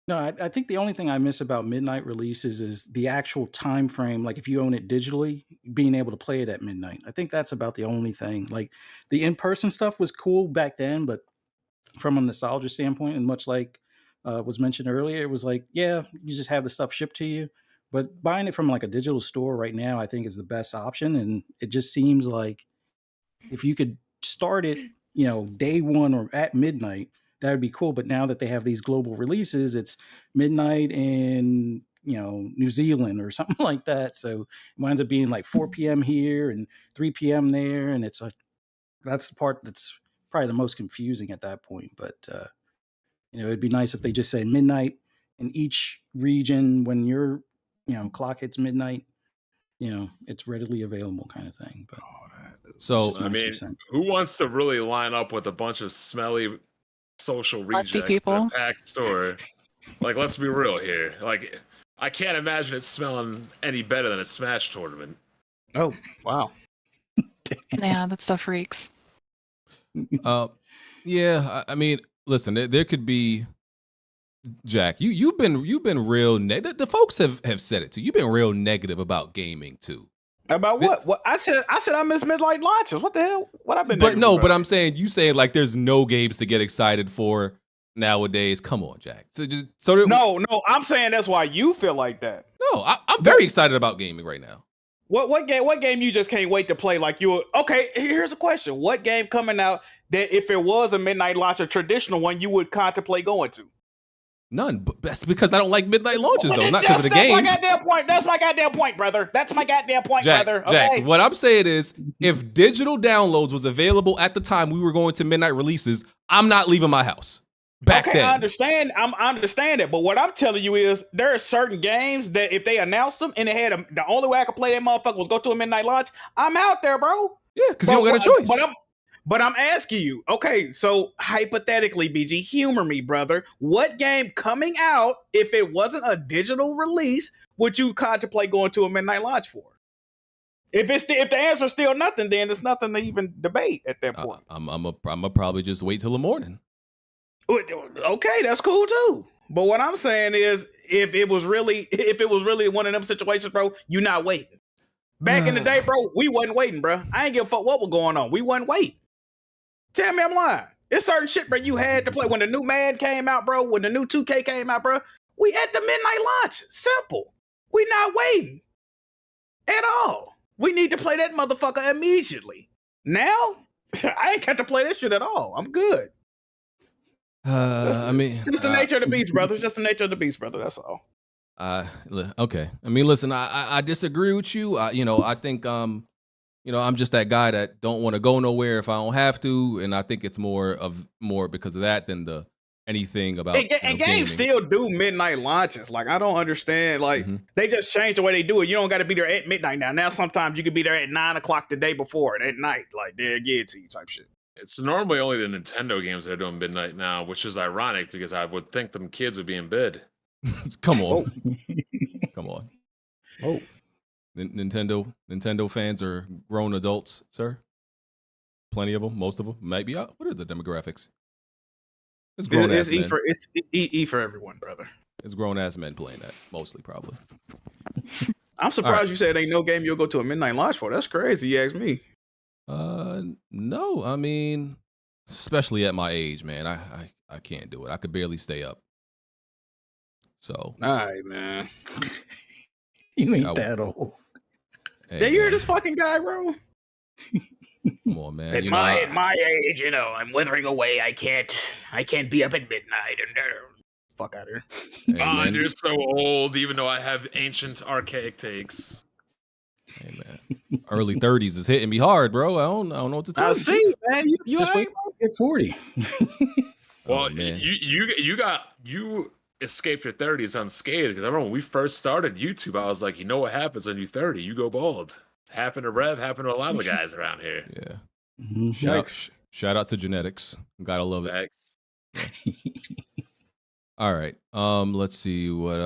No, I think the only thing I miss about midnight releases is the actual time frame. Like if you own it digitally, being able to play it at midnight. I think that's about the only thing. Like the in-person stuff was cool back then, but from a nostalgia standpoint, and much like was mentioned earlier, it was like, yeah, you just have the stuff shipped to you. But buying it from like a digital store right now, I think is the best option. And it just seems like if you could start it, day one or at midnight, that would be cool. But now that they have these global releases, it's midnight in, New Zealand or something like that. So it winds up being like 4 p.m. here and 3 p.m. there. And it's like, that's the part that's probably the most confusing at that point. But, it'd be nice if they just say midnight in each region when you're, clock hits midnight, it's readily available kind of thing. But so I mean, who wants to really line up with a bunch of smelly social Musty rejects in people. a packed store? Like, let's be real here. Like, I can't imagine it smelling any better than a Smash tournament. Oh, wow. Yeah, that stuff reeks. Yeah, I mean, listen, there could be Jack. You've been real the folks have said it too. You've been real negative about gaming too. About what? What I said I miss midnight launches. What the hell? What I've been? But no, but I'm saying you saying like there's no games to get excited for nowadays. Come on, Jack. No, I'm saying that's why you feel like that. No, I'm very excited about gaming right now. What game you just can't wait to play? Like okay. Here's a question: what game coming out that if it was a midnight launch, a traditional one, you would contemplate going to? None, but that's because I don't like midnight launches, though. Not because of the games. That's my goddamn point, brother. That's my goddamn point, Jack, brother. Okay? Jack, what I'm saying is, if digital downloads was available at the time we were going to midnight releases, I'm not leaving my house. Back then. I understand. I understand it. But what I'm telling you is there are certain games that if they announced them and they had the only way I could play that motherfucker was go to a midnight launch, I'm out there, bro. Yeah, because you don't got a choice. But I'm asking you, okay, so hypothetically, BG, humor me, brother. What game coming out, if it wasn't a digital release, would you contemplate going to a midnight launch for? If the answer's still nothing, then it's nothing to even debate at that point. I'm probably just wait till the morning. Okay, that's cool too. But what I'm saying is, if it was really one of them situations, bro, you're not waiting. Back in the day, bro, we wasn't waiting, bro. I ain't give a fuck what was going on. We wasn't waiting. Tell me I'm lying. It's certain shit, bro, you had to play. When the new Madden came out, bro, when the new 2K came out, bro, we at the midnight launch. Simple. We not waiting at all. We need to play that motherfucker immediately. Now, I ain't got to play this shit at all. I'm good. Just the nature of the beast, brother. Just the nature of the beast, brother. That's all. Okay. I mean, listen, I disagree with you. I think I'm just that guy that don't want to go nowhere if I don't have to, and I think it's more because of that than anything about. And games still do midnight launches. Like, I don't understand. Like, they just changed the way they do it. You don't got to be there at midnight now. Now sometimes you can be there at 9 o'clock the day before and at night. Like, they'll get it to you type shit. It's normally only the Nintendo games that are doing midnight now, which is ironic because I would think them kids would be in bed. Come on. Come on. Oh. Nintendo fans are grown adults, sir. Plenty of them, most of them. Might be out. What are the demographics? It's grown ass men. It's E for everyone, brother. It's grown ass men playing that, mostly probably. I'm surprised you said ain't no game you'll go to a midnight launch for. That's crazy, you ask me. No, I mean, especially at my age, man, I can't do it. I could barely stay up. So, all right, man. You ain't that old. Hey, you hear this fucking guy, bro? Come on, man. At my age, I'm withering away. I can't be up at midnight and fuck out of here. Hey, you're so old, even though I have ancient archaic takes. Hey, man. Early 30s is hitting me hard, bro. I don't know what to tell you. I see, man. You just wait till 40. Well, man. You escaped your 30s unscathed, because I remember when we first started YouTube, I was like, you know what happens when you're 30? You go bald. Happened to Rev, happened to a lot of the guys around here. Yeah. Shout out to genetics. Gotta love it. Yeah. All right. Let's see what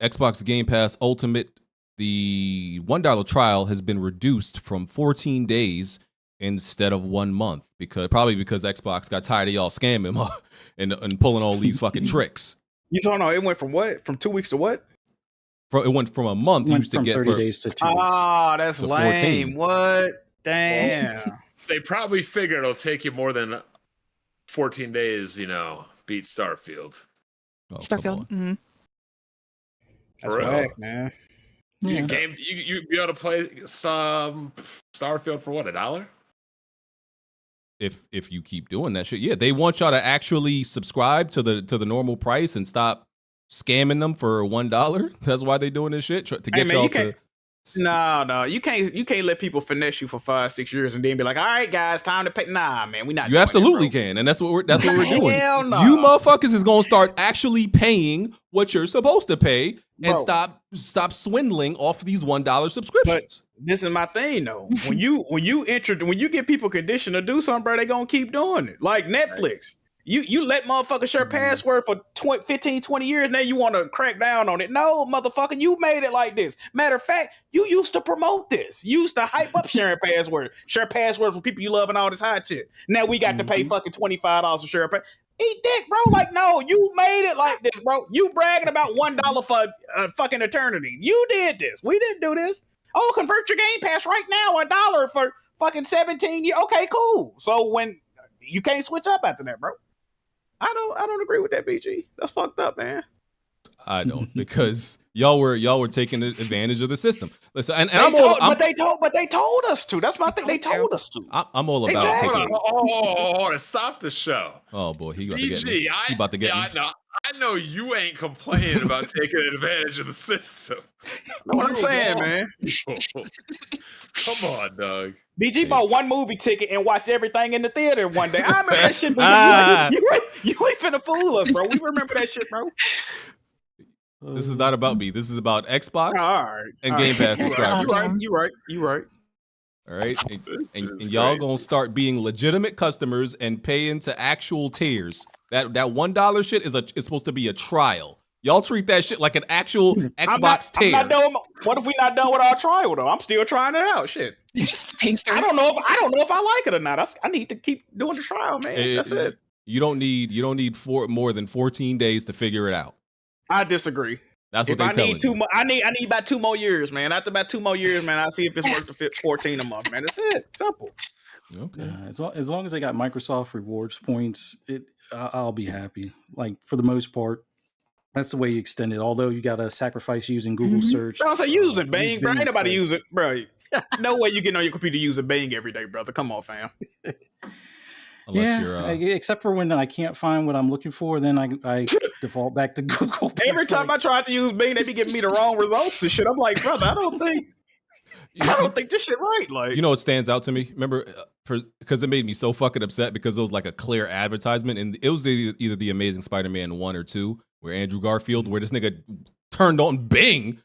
Xbox Game Pass Ultimate, the $1 trial has been reduced from 14 days instead of 1 month because Xbox got tired of y'all scamming and pulling all these fucking tricks. You don't know it went from what? From 2 weeks to what? It went from a month you used to get 30 days to 2 weeks. Oh, that's lame. 14. What? Damn. Well, they probably figure it'll take you more than 14 days, beat Starfield. Oh, Starfield. Mm-hmm. That's whack, man. You be able to play some Starfield for what, $1? If you keep doing that shit, yeah, they want y'all to actually subscribe to the normal price and stop scamming them for $1. That's why they're doing this shit to get y'all to. No, you can't let people finesse you for 5-6 years and then be like, all right, guys, time to pay. Nah, man, we not. You absolutely can, and that's what we're doing. Hell no. You motherfuckers is gonna start actually paying what you're supposed to pay, and stop swindling off these $1 subscriptions. But this is my thing though. When you get people conditioned to do something, bro, they gonna keep doing it. Like Netflix. You let motherfuckers share password for 15, 20 years. Now you want to crack down on it. No, motherfucker, you made it like this. Matter of fact, you used to promote this. You used to hype up sharing password. Share passwords for people you love and all this hot shit. Now we got to pay fucking $25 to share a password. Eat dick, bro. Like, no, you made it like this, bro. You bragging about $1 for fucking eternity. You did this. We didn't do this. Oh, convert your Game Pass right now, $1 for fucking 17 years. Okay, cool. So when you can't switch up after that, bro. I don't agree with that, BG. That's fucked up, man. I don't, because y'all were taking advantage of the system. Listen, but they told us to. That's my thing. They told us to. I'm all about taking. Hold on, stop the show. Oh boy, he about BG, to get me. He about to get me. I know you ain't complaining about taking advantage of the system. Know what I'm saying, man? Come on, Doug. BG bought one movie ticket and watched everything in the theater one day. I remember that shit. You ain't finna fool us, bro. We remember that shit, bro. This is not about me. This is about Xbox and Game Pass subscribers. You right. All right, and y'all gonna start being legitimate customers and pay into actual tiers. That $1 shit is supposed to be a trial. Y'all treat that shit like an actual Xbox tier. What if we not done with our trial though? I'm still trying it out. Shit. I don't know if I like it or not. I need to keep doing the trial, man. That's it. You don't need more than 14 days to figure it out. I disagree. That's what they tell you. I need about 2 more years, man. After about 2 more years, man, I'll see if it's worth the 14 a month, man. That's it. Simple. Okay. As long as they got Microsoft rewards points, I'll be happy. Like for the most part, that's the way you extend it. Although you got to sacrifice using Google search. I say use it, Bing. Bro, ain't nobody use it, bro. No way you get on your computer using Bing every day, brother. Come on, fam. Except for when I can't find what I'm looking for, then I default back to Google. Every time I try to use Bing, they be giving me the wrong results and shit. I'm like, brother, I don't think this shit right. Like, you know what stands out to me? Remember, because it made me so fucking upset because it was like a clear advertisement, and it was either the Amazing Spider-Man 1 or 2, where Andrew Garfield, where this nigga turned on Bing.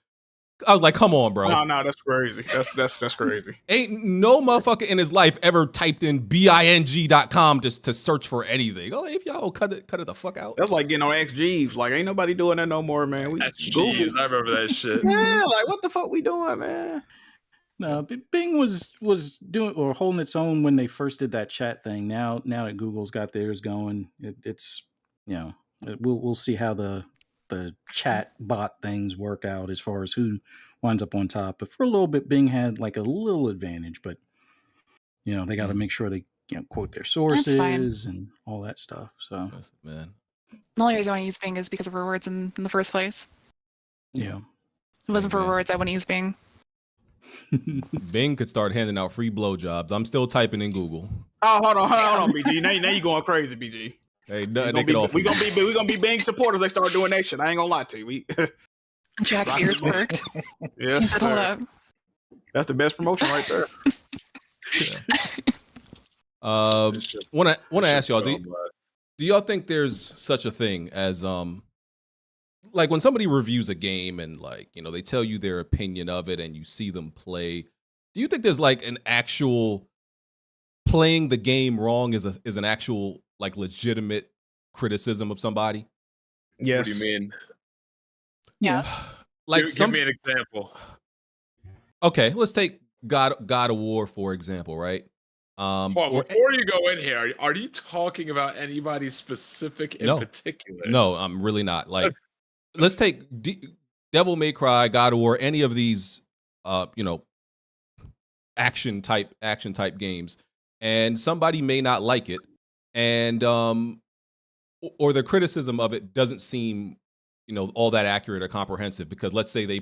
I was like, come on, bro. No, that's crazy. That's crazy. Ain't no motherfucker in his life ever typed in Bing.com just to search for anything. Oh, if y'all cut it the fuck out. That's like getting on XGs. Like, ain't nobody doing that no more, man. XGs, I remember that shit. Yeah, like what the fuck we doing, man? No, Bing was doing or holding its own when they first did that chat thing. Now that Google's got theirs going, it's we'll see how the chat bot things work out as far as who winds up on top. But for a little bit, Bing had like a little advantage, but they got to make sure they quote their sources and all that stuff. So man, the only reason I use Bing is because of rewards in the first place. Yeah, if it wasn't for rewards, I wouldn't use Bing. Bing could start handing out free blowjobs. I'm still typing in Google. Oh, hold on, BG. Now you going crazy, BG. Hey, we gonna be Bing supporters. They start doing that shit. I ain't gonna lie to you. Jack's ears worked. Yes, said, hold up. That's the best promotion right there. Want to ask y'all? Do y'all think there's such a thing as like when somebody reviews a game and they tell you their opinion of it and you see them play? Do you think there's like an actual playing the game wrong is an actual like legitimate criticism of somebody? Yes. What do you mean? Yes. Like give me an example. Okay, let's take God of War for example, right? Before you go in here, are you talking about anybody specific in particular? No, I'm really not. Like, let's take Devil May Cry, God of War, any of these, action type games, and somebody may not like it, and or the criticism of it doesn't seem, all that accurate or comprehensive because let's say they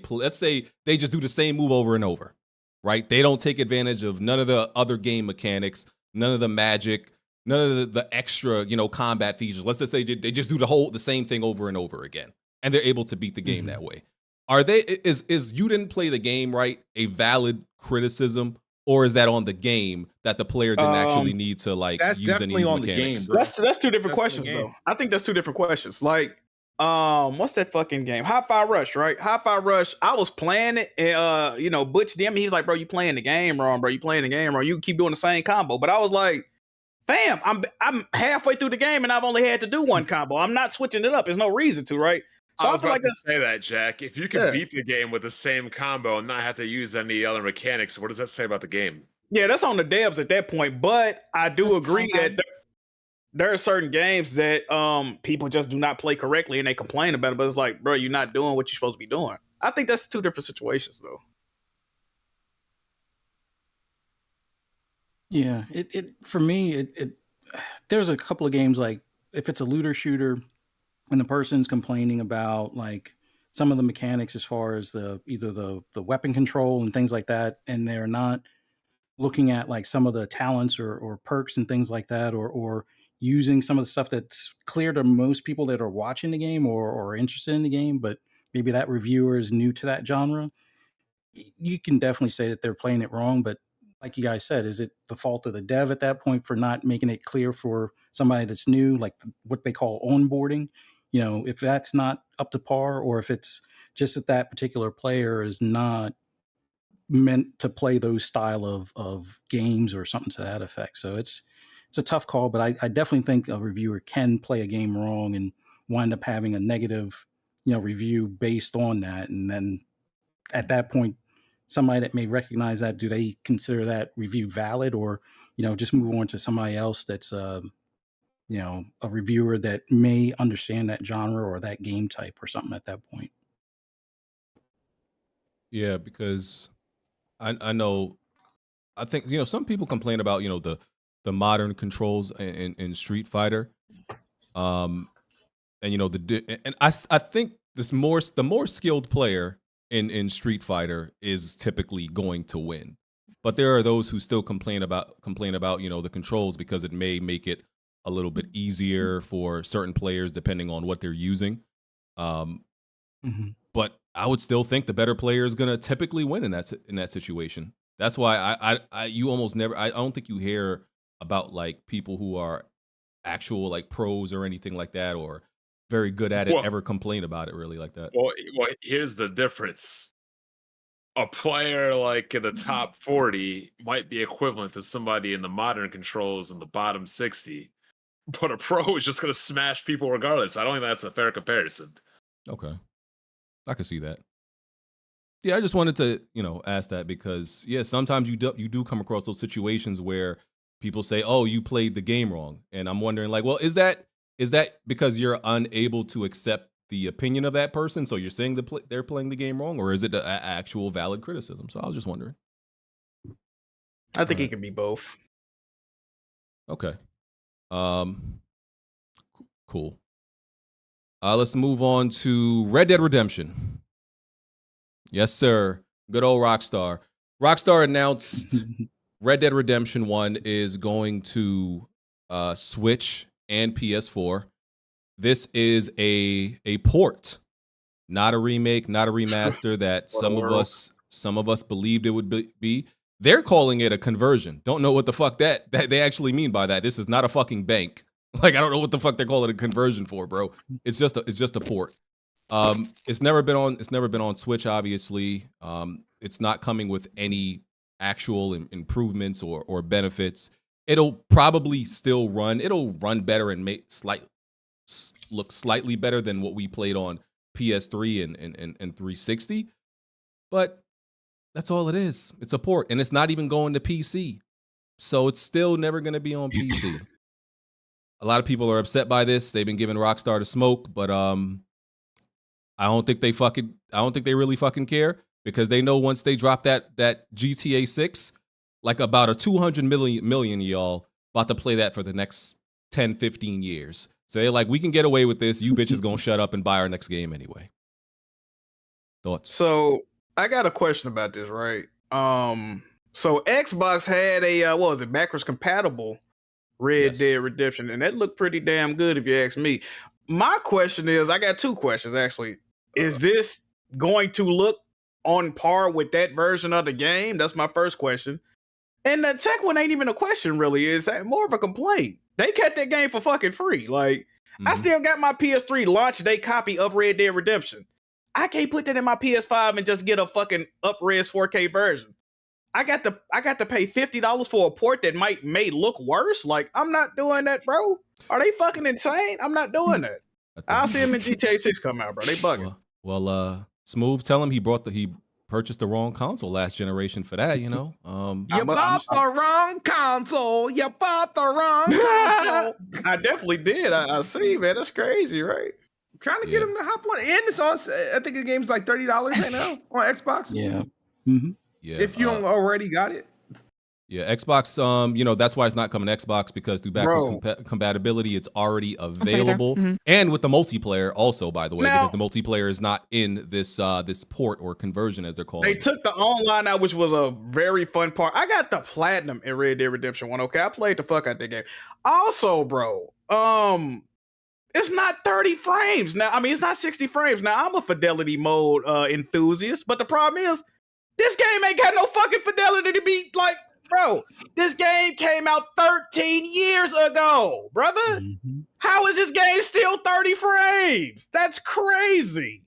just do the same move over and over, right? They don't take advantage of none of the other game mechanics, none of the magic, none of the extra, combat features. Let's just say they just do the same thing over and over again, and they're able to beat the game that way. Is you didn't play the game right a valid criticism, or is that on the game that the player didn't actually need to like That's use any of definitely these on mechanics? the game, bro. That's two different That's questions the game. though. I think that's two different questions. Like, what's that fucking game? Hi-Fi Rush, right? Hi-Fi Rush. I was playing it, and you know, Butch DM me. He's like, "Bro, you playing the game wrong, bro. You playing the game wrong. You keep doing the same combo." But I was like, "Fam, I'm halfway through the game, and I've only had to do one combo. I'm not switching it up. There's no reason to, right?" So I was feel about like to that's say that, Jack. If you can Yeah. beat the game with the same combo and not have to use any other mechanics, what does that say about the game? yeah, that's on the devs at that point. But I do agree that there are certain games that people just do not play correctly and they complain about it. But it's like, bro, you're not doing what you're supposed to be doing. I think that's two different situations, though. Yeah, it for me, it there's a couple of games like if it's a looter shooter and the person's complaining about like some of the mechanics as far as either the weapon control and things like that, and they're not looking at like some of the talents or perks and things like that, or using some of the stuff that's clear to most people that are watching the game or interested in the game, but maybe that reviewer is new to that genre. You can definitely say that they're playing it wrong, but like you guys said, is it the fault of the dev at that point for not making it clear for somebody that's new, like what they call onboarding? You know, if that's not up to par, or if it's just that that particular player is not meant to play those style of games or something to that effect. So it's a tough call, but I definitely think a reviewer can play a game wrong and wind up having a negative, review based on that. And then at that point, somebody that may recognize that, do they consider that review valid, or just move on to somebody else that's a reviewer that may understand that genre or that game type or something at that point. Yeah, because I know, I think some people complain about the modern controls in Street Fighter, and I think the more skilled player in Street Fighter is typically going to win, but there are those who still complain about the controls because it may make it a little bit easier for certain players depending on what they're using. But I would still think the better player is going to typically win in that situation. That's why you almost never, I don't think you hear about like people who are actual like pros or anything like that, or very good at it, ever complain about it really like that. Well, here's the difference. A player like in the top 40 might be equivalent to somebody in the modern controls in the bottom 60, but a pro is just going to smash people regardless. I don't think that's a fair comparison. Okay. I can see that. Yeah, I just wanted to, ask that because sometimes you do come across those situations where people say, "Oh, you played the game wrong," and I'm wondering, like, well, is that because you're unable to accept the opinion of that person, so you're saying they're playing the game wrong, or is it an actual valid criticism? So I was just wondering. I think it could be both. Okay. Cool. Let's move on to Red Dead Redemption. Yes, sir. Good old Rockstar. Rockstar announced Red Dead Redemption 1 is going to Switch and PS4. This is a port, not a remake, not a remaster that some of us believed it would be. They're calling it a conversion. Don't know what the fuck that they actually mean by that. This is not a fucking bank. Like, I don't know what the fuck they're calling it a conversion for, bro. It's just a port. It's never been on Switch, obviously. It's not coming with any actual improvements or benefits. It'll probably still run. It'll run better and look slightly better than what we played on PS3 and 360. But that's all it is. It's a port, and it's not even going to PC. So it's still never going to be on PC. A lot of people are upset by this. They've been giving Rockstar the smoke, but I don't think they really fucking care, because they know once they drop that GTA 6, like about a 200 million y'all about to play that for the next 10, 15 years. So they're like, we can get away with this. You bitches gonna shut up and buy our next game anyway. Thoughts? So I got a question about this, right? So Xbox had a backwards compatible Red Dead Redemption, and that looked pretty damn good if you ask me. My question is, I got two questions actually. Is this going to look on par with that version of the game? That's my first question. And the second one ain't even a question, really. Is more of a complaint. They kept that game for fucking free. Like, I still got my PS3 launch day copy of Red Dead Redemption. I can't put that in my PS5 and just get a fucking up-res 4K version. I got to pay $50 for a port that may look worse. Like, I'm not doing that, bro. Are they fucking insane? I'm not doing that. I'll see them in GTA 6 come out, bro. They bugging. Well, Smoove, tell him he purchased the wrong console last generation for that, you know. You bought the wrong console. You bought the wrong console. I definitely did. I see, man. That's crazy, right? I'm trying to get him to hop on. And it's on, I think the game's like $30 right now on Xbox. Yeah. Mm-hmm. Yeah. If you don't already got it. Yeah, Xbox, you know, that's why it's not coming to Xbox, because through backwards compatibility, it's already available. And with the multiplayer also, by the way, because the multiplayer is not in this this port or conversion, as they're calling it. They took the online out, which was a very fun part. I got the platinum in Red Dead Redemption 1. Okay, I played the fuck out that game. Also, bro, it's not 30 frames. Now, I mean, it's not 60 frames. Now, I'm a fidelity mode enthusiast, but the problem is, this game ain't got no fucking fidelity to be like, bro, this game came out 13 years ago, brother. How is this game still 30 frames? That's crazy.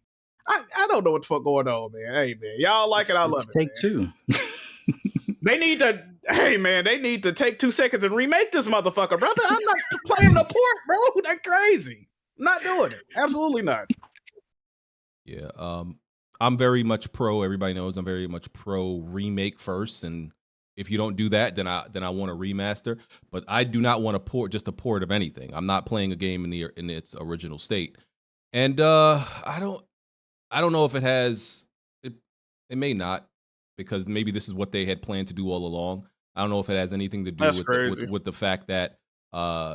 I don't know what the fuck going on, man. Hey, man, y'all like it, I love it. Take two. They need to, hey, man, they need to take 2 seconds and remake this motherfucker, brother. I'm not playing the port, bro. That's crazy. I'm not doing it. Absolutely not. Yeah, I'm very much pro. Everybody knows I'm very much pro remake first, and if you don't do that, then I want a remaster. But I do not want a port of anything. I'm not playing a game in its original state, and I don't know if it has. It may not, because maybe this is what they had planned to do all along. I don't know if it has anything to do with the fact that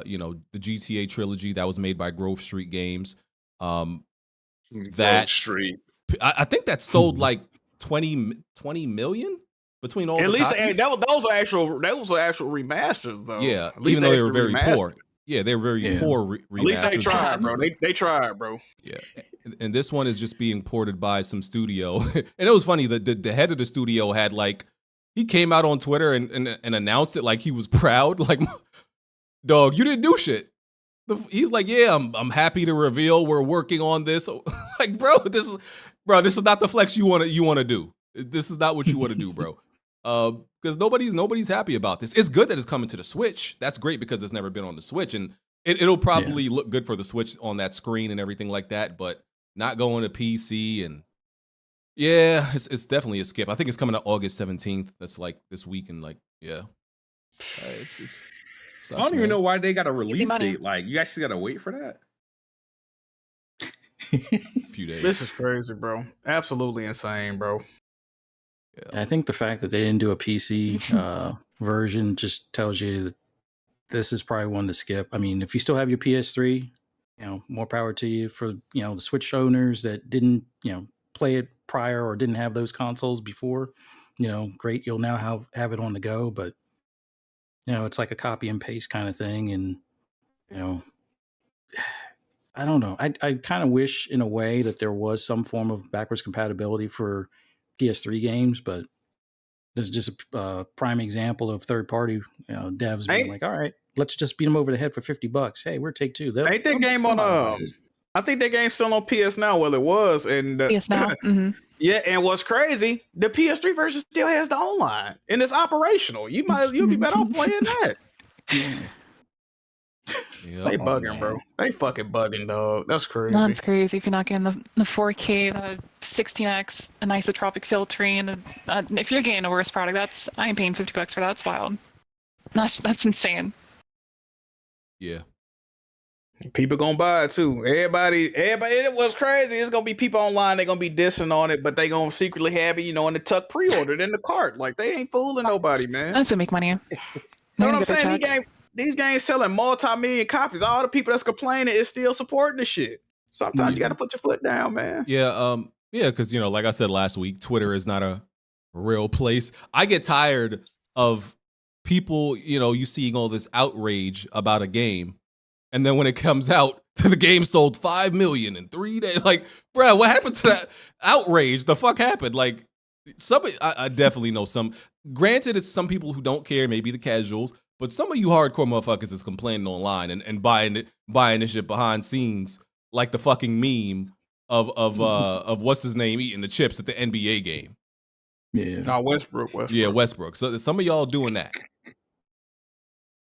you know, the GTA trilogy that was made by Grove Street Games. That Street. I think that sold like 20 million between all. At the least copies. those are actual remasters though. Yeah, at least even though they were very remastered. poor. Yeah, they were very poor remasters. At least they tried, bro. They tried, bro. Yeah, and this one is just being ported by some studio. And it was funny that the head of the studio had like, he came out on Twitter and announced it like he was proud. Like, dog, you didn't do shit. He's like, yeah, I'm happy to reveal we're working on this. Like, bro, this is not the flex you want to do. This is not what you want to do, bro. Because nobody's happy about this. It's good that it's coming to the Switch. That's great, because it's never been on the Switch, and it'll probably look good for the Switch on that screen and everything like that. But not going to PC, and yeah, it's definitely a skip. I think it's coming out August 17th. That's like this week, and like, yeah, it's. Sucks, I don't even know why they got a release money. date. Like, you actually got to wait for that. A few days. This is crazy, bro. Absolutely insane, bro. I think the fact that they didn't do a PC version just tells you that this is probably one to skip. I mean, if you still have your PS3, you know, more power to you. For, you know, the Switch owners that didn't, you know, play it prior or didn't have those consoles before, you know, great. You'll now have it on the go, but you know, it's like a copy and paste kind of thing. And, you know, I don't know. I kind of wish in a way that there was some form of backwards compatibility for PS3 games, but this is just a prime example of third party, you know, devs being like, all right, let's just beat them over the head for $50. Hey, we're Take Two. Ain't that game on I think that game's still on PS Now. Well, it was, and PS Now. Yeah, and what's crazy, the PS3 version still has the online and it's operational. You'll be better off playing that. They bugging, bro. They fucking bugging, dog. That's crazy. That's crazy. If you're not getting the 4K, the 16x, an isotropic filtering, and if you're getting a worse product, I ain't paying $50 for that. That's wild. That's insane. Yeah. People gonna buy it too. Everybody. It was crazy. It's gonna be people online. They're gonna be dissing on it, but they gonna secretly have it, you know, in the tuck pre-ordered in the cart. Like, they ain't fooling nobody, man. That's to make money. You know what I'm saying? These games selling multi-million copies. All the people that's complaining is still supporting the shit. Sometimes you got to put your foot down, man. Yeah, because, you know, like I said last week, Twitter is not a real place. I get tired of people, you know, you seeing all this outrage about a game, And then when it comes out, the game sold 5 million in 3 days. Like, bro, what happened to that outrage? The fuck happened? Like, I definitely know some. Granted, it's some people who don't care, maybe the casuals, but some of you hardcore motherfuckers is complaining online and buying this shit behind scenes, like the fucking meme of what's his name eating the chips at the NBA game. Yeah. No, Westbrook. Yeah, Westbrook. So some of y'all doing that.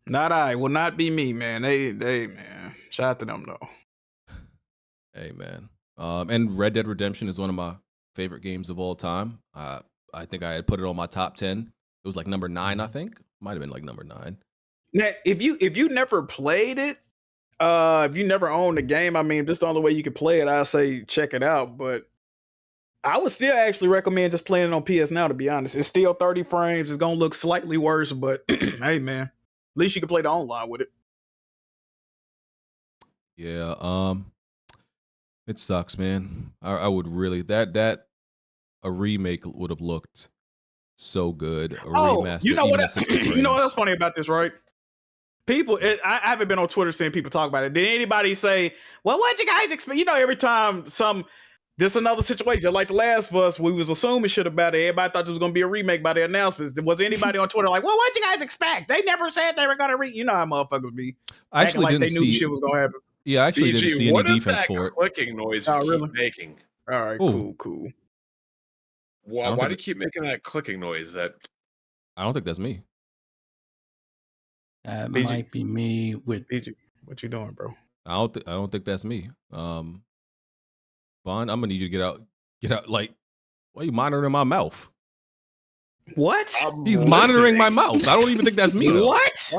Not I. Will not be me, man. They man. Shout out to them though. Hey, man. And Red Dead Redemption is one of my favorite games of all time. I think I had put it on my top 10. It was like number 9, I think. Might have been like number 9. Now, if you never played it, if you never owned the game, I mean, just the only way you could play it, I say check it out. But I would still actually recommend just playing it on PS Now, to be honest. It's still 30 frames. It's gonna look slightly worse, but hey, man, at least you can play the online with it. Yeah, it sucks, man. I would really that a remake would have looked so good. A remaster, you know even what? at 60 You know frames. what's funny about this, right? People, I haven't been on Twitter seeing people talk about it. Did anybody say, "Well, what you guys expect?" You know, every time this another situation like The Last of Us, we was assuming shit about it. Everybody thought there was gonna be a remake by the announcements. Was anybody on Twitter like, "Well, what you guys expect?" They never said they were gonna You know how motherfuckers be. I actually acting like didn't they knew see. shit was gonna happen. Yeah, I actually didn't BG, see any what is defense that for it. clicking noise you Oh, keep really? making? All right, Ooh. cool. Why, don't why think do you keep making that clicking noise? That I don't think that's me. That BG. might be me with. BG, what you doing, bro? I don't think that's me. Bond, I'm gonna need you to get out. Like, why are you monitoring my mouth? What? He's monitoring my mouth. I don't even think that's me though. What?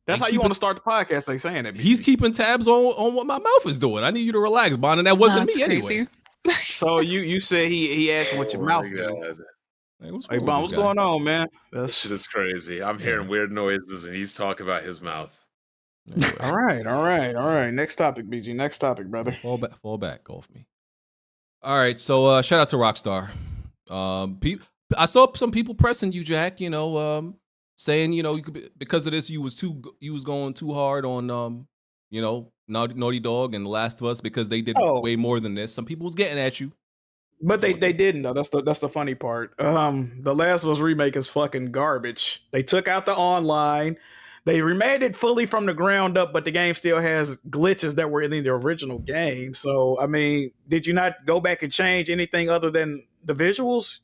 That's how you want to start the podcast, like saying it. He's keeping tabs on what my mouth is doing. I need you to relax, Bond, and that wasn't That's me anyway. crazy. So you said he asked what your mouth do. Hey, what's Hey, wrong Bon, with what's this guy? going on, man? this shit is crazy. I'm hearing weird noises, and he's talking about his mouth. Anyway, All right. Next topic, BG. Next topic, brother. fall back, golf me. All right, so shout out to Rockstar. I saw some people pressing you, Jack. You know, saying you could because of this you was going too hard on Naughty Dog and The Last of Us because they did way more than this. Some people was getting at you. But they didn't though. That's the funny part. The Last of Us remake is fucking garbage. They took out the online. They remade it fully from the ground up, but the game still has glitches that were in the original game. So, I mean, did you not go back and change anything other than the visuals?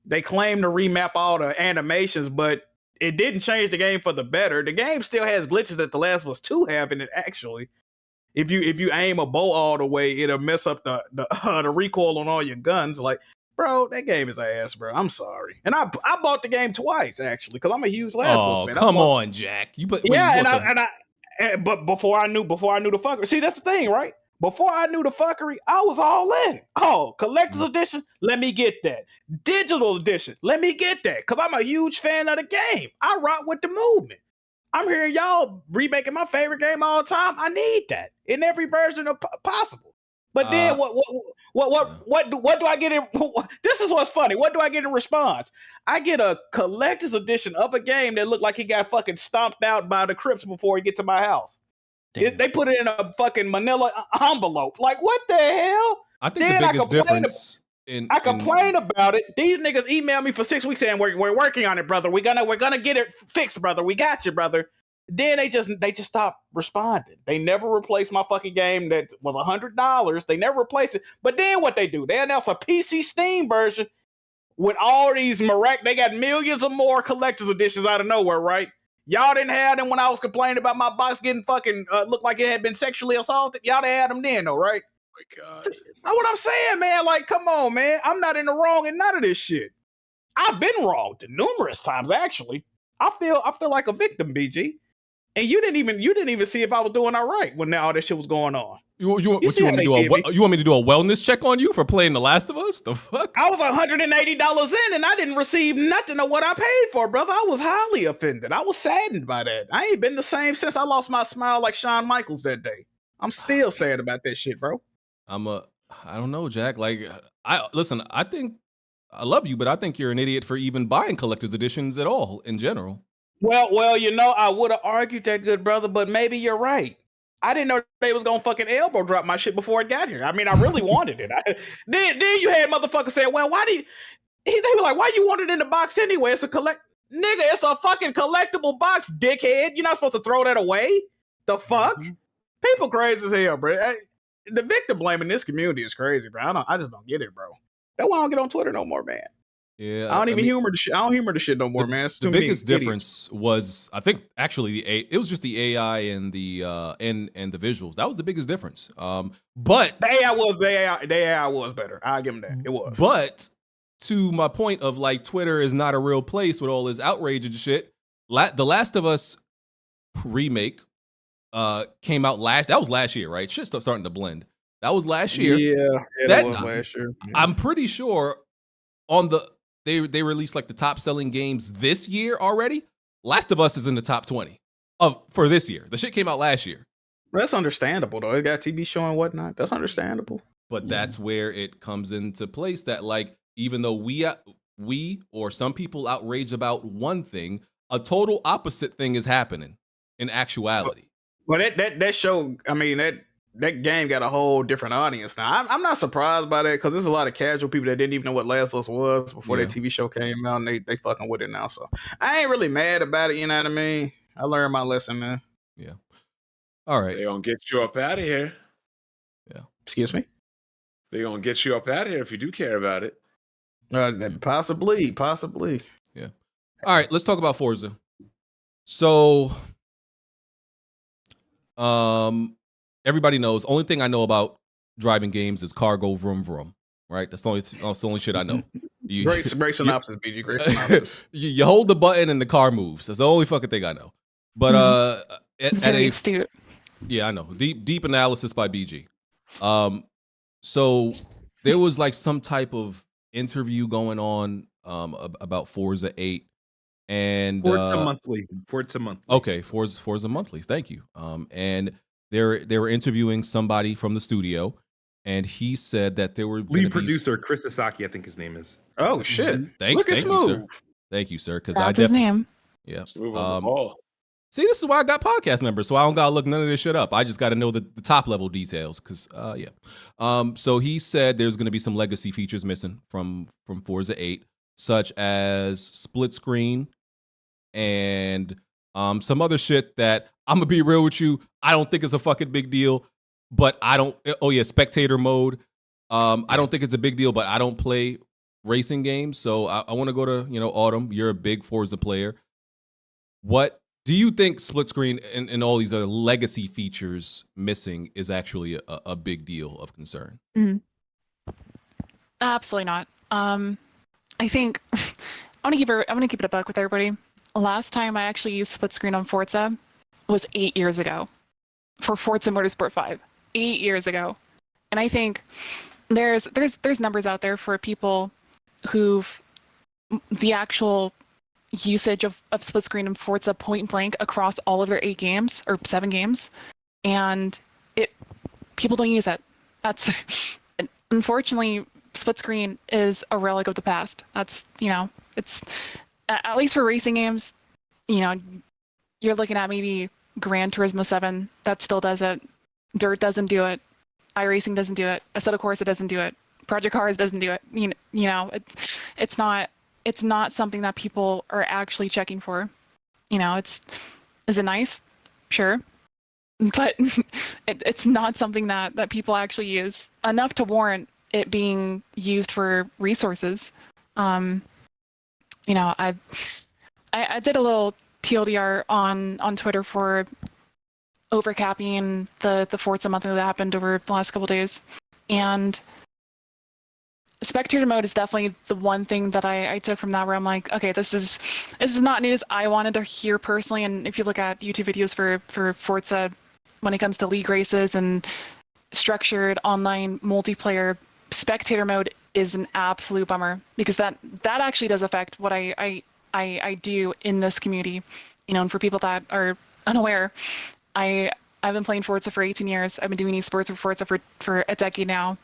They claim to remap all the animations, but it didn't change the game for the better. The game still has glitches that The Last of Us 2 have in it, actually. If you aim a bow all the way, it'll mess up the recoil on all your guns. Like, bro, that game is ass, bro. I'm sorry. And I bought the game twice, actually, because I'm a huge Last of Us fan. Come on, Jack. But before I knew the fuckery. See, that's the thing, right? Before I knew the fuckery, I was all in. Oh, collector's edition, let me get that. Digital edition, let me get that. Because I'm a huge fan of the game. I rock with the movement. I'm hearing y'all remaking my favorite game all the time. I need that in every version of possible. But then what do I get in? This is what's funny. What do I get in response? I get a collector's edition of a game that looked like he got fucking stomped out by the Crips before he get to my house. They put it in a fucking manila envelope. Like, what the hell? I think the biggest difference I complain about it. These niggas emailed me for 6 weeks saying we're working on it, brother. We're gonna get it fixed, brother. We got you, brother. Then they just stopped responding. They never replaced my fucking game that was $100. They never replaced it. But then what they do? They announce a PC Steam version with all these they got millions of more collector's editions out of nowhere, right? Y'all didn't have them when I was complaining about my box getting fucking looked like it had been sexually assaulted. Y'all didn't have them then, though, right? Oh my God. See, that's what I'm saying, man. Like, come on, man. I'm not in the wrong in none of this shit. I've been wronged numerous times, actually. I feel like a victim, BG. And you didn't even see if I was doing all right when all this shit was going on. You want me to do a wellness check on you for playing The Last of Us? The fuck? I was $180 in and I didn't receive nothing of what I paid for, brother. I was highly offended. I was saddened by that. I ain't been the same since I lost my smile like Shawn Michaels that day. I'm still sad about that shit, bro. I don't know, Jack. Like, I think I love you, but I think you're an idiot for even buying collector's editions at all in general. Well, you know, I would have argued that, good brother, but maybe you're right. I didn't know they was gonna fucking elbow drop my shit before it got here. I mean, I really wanted it. Then you had motherfuckers saying, "Well, why do you?" They were like, "Why you want it in the box anyway? It's a nigga. It's a fucking collectible box, dickhead. You're not supposed to throw that away. The fuck? People crazy as hell, bro. The victim blaming this community is crazy, bro. I just don't get it, bro. That's why I don't get on Twitter no more, man. Yeah, I don't even humor the shit. I don't humor the shit no more, man. It's The too many biggest idiots. difference was, I think, actually it was just the AI and the and the visuals. That was the biggest difference. But the AI was better. I'll give them that. It was. But to my point of like Twitter is not a real place with all this outrage and shit. The Last of Us remake came out that was last year, right? Shit's starting to blend. That was last year. Yeah, that was last year. Yeah. I'm pretty sure on they released like the top selling games this year already. Last of Us is in the top 20 for this year. The shit came out last year. That's understandable though. It got TV show and whatnot. That's understandable. But that's where it comes into place that like even though we or some people outrage about one thing, a total opposite thing is happening in actuality. Well, that show, I mean, that game got a whole different audience now. I'm not surprised by that because there's a lot of casual people that didn't even know what Last of Us was before that TV show came out, and they fucking with it now. So I ain't really mad about it. You know what I mean? I learned my lesson, man. Yeah. All right. They gonna get you up out of here. Yeah. Excuse me. They gonna get you up out of here if you do care about it. Possibly. Yeah. All right. Let's talk about Forza. So, everybody knows. Only thing I know about driving games is car go vroom vroom. Right. That's the only shit I know. Great synopsis, BG. Great synopsis. You hold the button and the car moves. That's the only fucking thing I know. But astute. Yeah, I know. Deep analysis by BG. So there was like some type of interview going on about Forza 8 and Forza Monthly. Okay, Forza Monthly. Thank you. And they were interviewing somebody from the studio, and he said that there were lead producer Chris Sasaki, I think his name is. Oh shit! Thank you, sir. Thank you, sir. Because That's his name. Yeah. See, this is why I got podcast members, so I don't gotta look none of this shit up. I just gotta know the top level details. Because so he said there's gonna be some legacy features missing from Forza 8, such as split screen and some other shit that I'm gonna be real with you. I don't think it's a fucking big deal, but I don't. Oh yeah, spectator mode. I don't think it's a big deal, but I don't play racing games, so I want to go to Autumn. You're a big Forza player. What do you think split screen and all these other legacy features missing is actually a big deal of concern? Absolutely not. I think I'm gonna keep it a buck with everybody. Last time I actually used split screen on Forza was 8 years ago for Forza Motorsport 5. 8 years ago, and I think there's numbers out there for people who've the actual usage of split screen and Forza point blank across all of their 8 games or 7 games, and people don't use it. That's unfortunately split screen is a relic of the past. That's it's at least for racing games. You're looking at maybe Gran Turismo 7 that still does it. Dirt doesn't do it. iRacing doesn't do it. Assetto Corsa doesn't do it. Project Cars doesn't do it. It's not something that people are actually checking for. Is it nice? Sure, but it's not something that people actually use enough to warrant it being used for resources. I did a little TLDR on Twitter for overcapping the Forza Monthly that happened over the last couple days, and spectator mode is definitely the one thing that I took from that, where I'm like, okay, this is not news I wanted to hear personally. And if you look at YouTube videos for Forza, when it comes to league races and structured online multiplayer, spectator mode is an absolute bummer, because that actually does affect what I do in this community. And for people that are unaware, I've been playing Forza for 18 years. I've been doing esports for Forza for a decade now.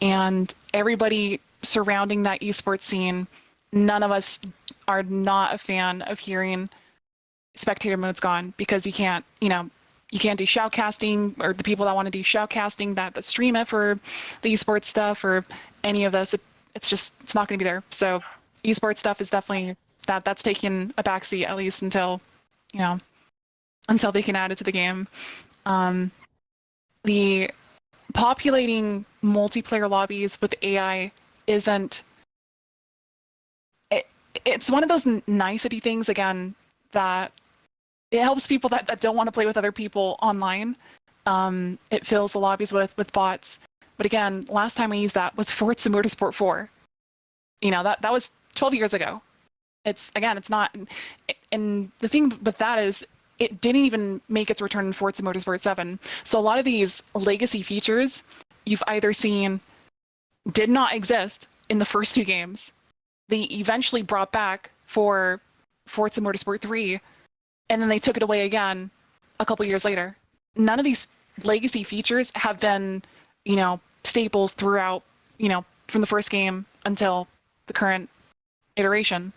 And everybody surrounding that esports scene, none of us are not a fan of hearing spectator mode's gone because you can't do shoutcasting, or the people that want to do shoutcasting that stream it for the esports stuff or any of this. It's not going to be there. So esports stuff is definitely that's taking a backseat, at least until they can add it to the game. The populating multiplayer lobbies with AI isn't. It's one of those nicety things, again, that it helps people that don't want to play with other people online. It fills the lobbies with bots. But again, last time I used that was Forza Motorsport 4. That was 12 years ago. It's not. And the thing with that is it didn't even make its return in Forza Motorsport 7. So a lot of these legacy features you've either seen did not exist in the first two games. They eventually brought back for Forza Motorsport 3, and then they took it away again a couple years later. None of these legacy features have been, staples throughout, from the first game until the current iteration.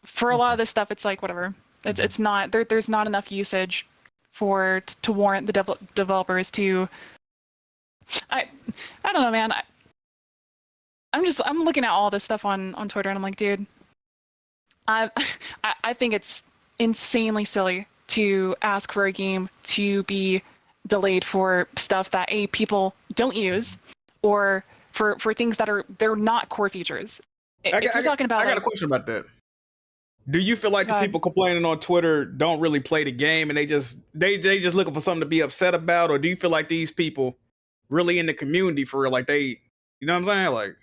For a lot of this stuff, it's like whatever. It's not there's not enough usage to warrant the developers to. I don't know, man. I'm looking at all this stuff on Twitter, and I'm like, dude, I think it's insanely silly to ask for a game to be delayed for stuff that people don't use, or for things that they're not core features. I got a question about that. Do you feel like the people complaining on Twitter don't really play the game and they just looking for something to be upset about, or do you feel like these people really in the community for real, like they, you know what I'm saying, like?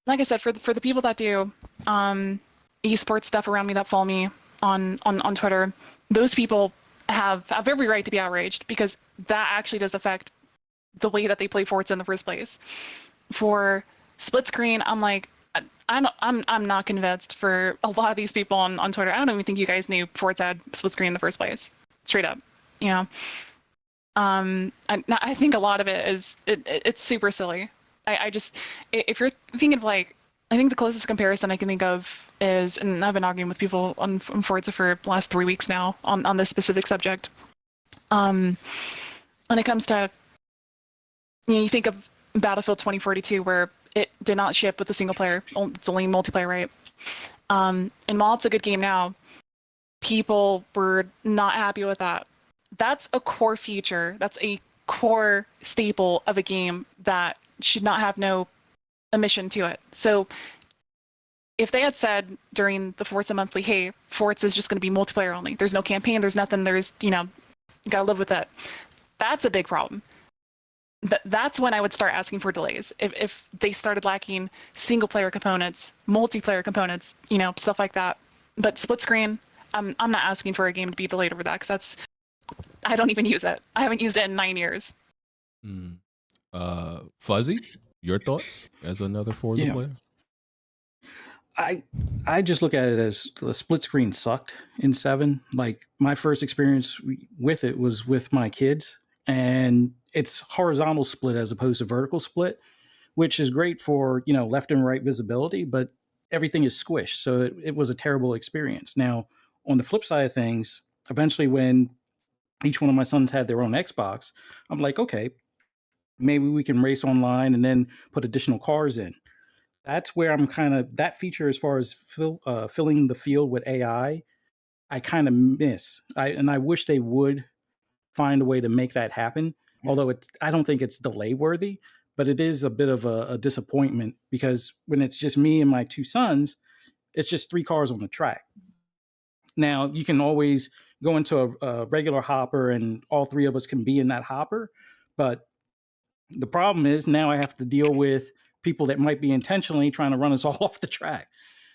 Like I said, for the people that do esports stuff around me, that follow me on Twitter, those people have every right to be outraged, because that actually does affect the way that they play Forza in the first place. For split screen, I'm like, I'm not convinced. For a lot of these people on Twitter, I don't even think you guys knew Forza had split screen in the first place. Straight up, I think a lot of it is it's super silly. I just, if you're thinking of I think the closest comparison I can think of is, and I've been arguing with people on Forza for the last 3 weeks now on this specific subject. When it comes to, you think of Battlefield 2042, where it did not ship with a single player, it's only multiplayer, right? And while it's a good game now, people were not happy with that. That's a core feature. That's a core staple of a game that should not have no omission to it. So if they had said during the Forza monthly, hey, Forza is just going to be multiplayer only, there's no campaign, there's nothing, there's, you gotta live with it, that's a big problem. That's when I would start asking for delays. If they started lacking single player components, multiplayer components, stuff like that. But split screen, I'm not asking for a game to be delayed over that, because I don't even use it. I haven't used it in 9 years. Fuzzy, your thoughts as another Forza player? I just look at it as the split screen sucked in 7. Like, my first experience with it was with my kids, and it's horizontal split as opposed to vertical split, which is great for, left and right visibility, but everything is squished. So it was a terrible experience. Now, on the flip side of things, eventually when each one of my sons had their own Xbox, I'm like, okay, maybe we can race online and then put additional cars in. That's where I'm kind of, that feature as far as filling the field with AI, I kind of miss. I wish they would find a way to make that happen. Although I don't think it's delay worthy, but it is a bit of a disappointment, because when it's just me and my 2 sons, it's just 3 cars on the track. Now, you can always go into a regular hopper and all 3 of us can be in that hopper. But the problem is now I have to deal with people that might be intentionally trying to run us all off the track.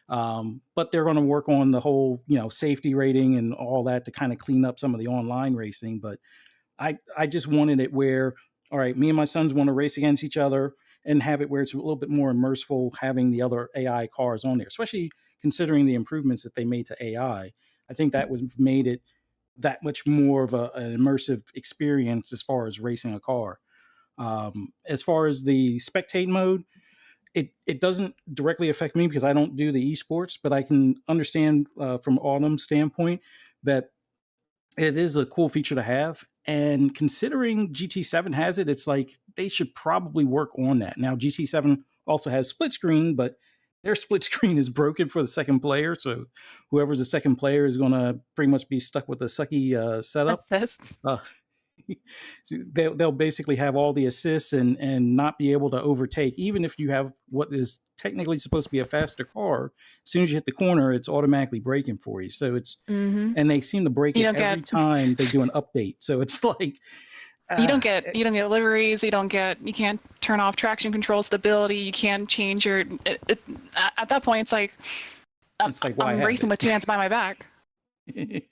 But they're going to work on the whole, safety rating and all that to kind of clean up some of the online racing. But I just wanted it where, all right, me and my sons want to race against each other and have it where it's a little bit more immersive having the other AI cars on there, especially considering the improvements that they made to AI. I think that would have made it that much more of an immersive experience as far as racing a car. As far as the spectate mode, it doesn't directly affect me because I don't do the esports, but I can understand from Autumn's standpoint that it is a cool feature to have. And considering GT7 has it, it's like they should probably work on that. Now, GT7 also has split screen, but their split screen is broken for the second player. So whoever's the second player is going to pretty much be stuck with a sucky setup. Uh, so they'll basically have all the assists and not be able to overtake, even if you have what is technically supposed to be a faster car. As soon as you hit the corner, it's automatically braking for you. So it's and they seem to break it every time they do an update. So it's like you don't get liveries. You can't turn off traction control stability. You can't change your. At that point, it's like I'm racing with two hands by my back.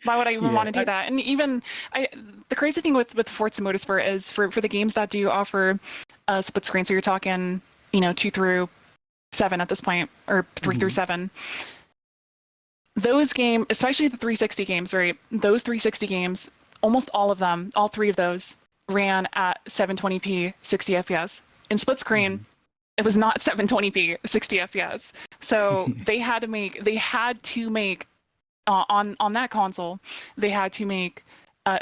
Why would I even want to do that? And even the crazy thing with Forza Motorsport is for the games that do offer a split screen. So you're talking 2 through 7 at this point, or 3 through 7. Those games, especially the 360 games, right? Those 360 games, almost all of them, all 3 of those ran at 720p 60 fps. In split screen, it was not 720p 60 fps. So they had to make on that console, they had to make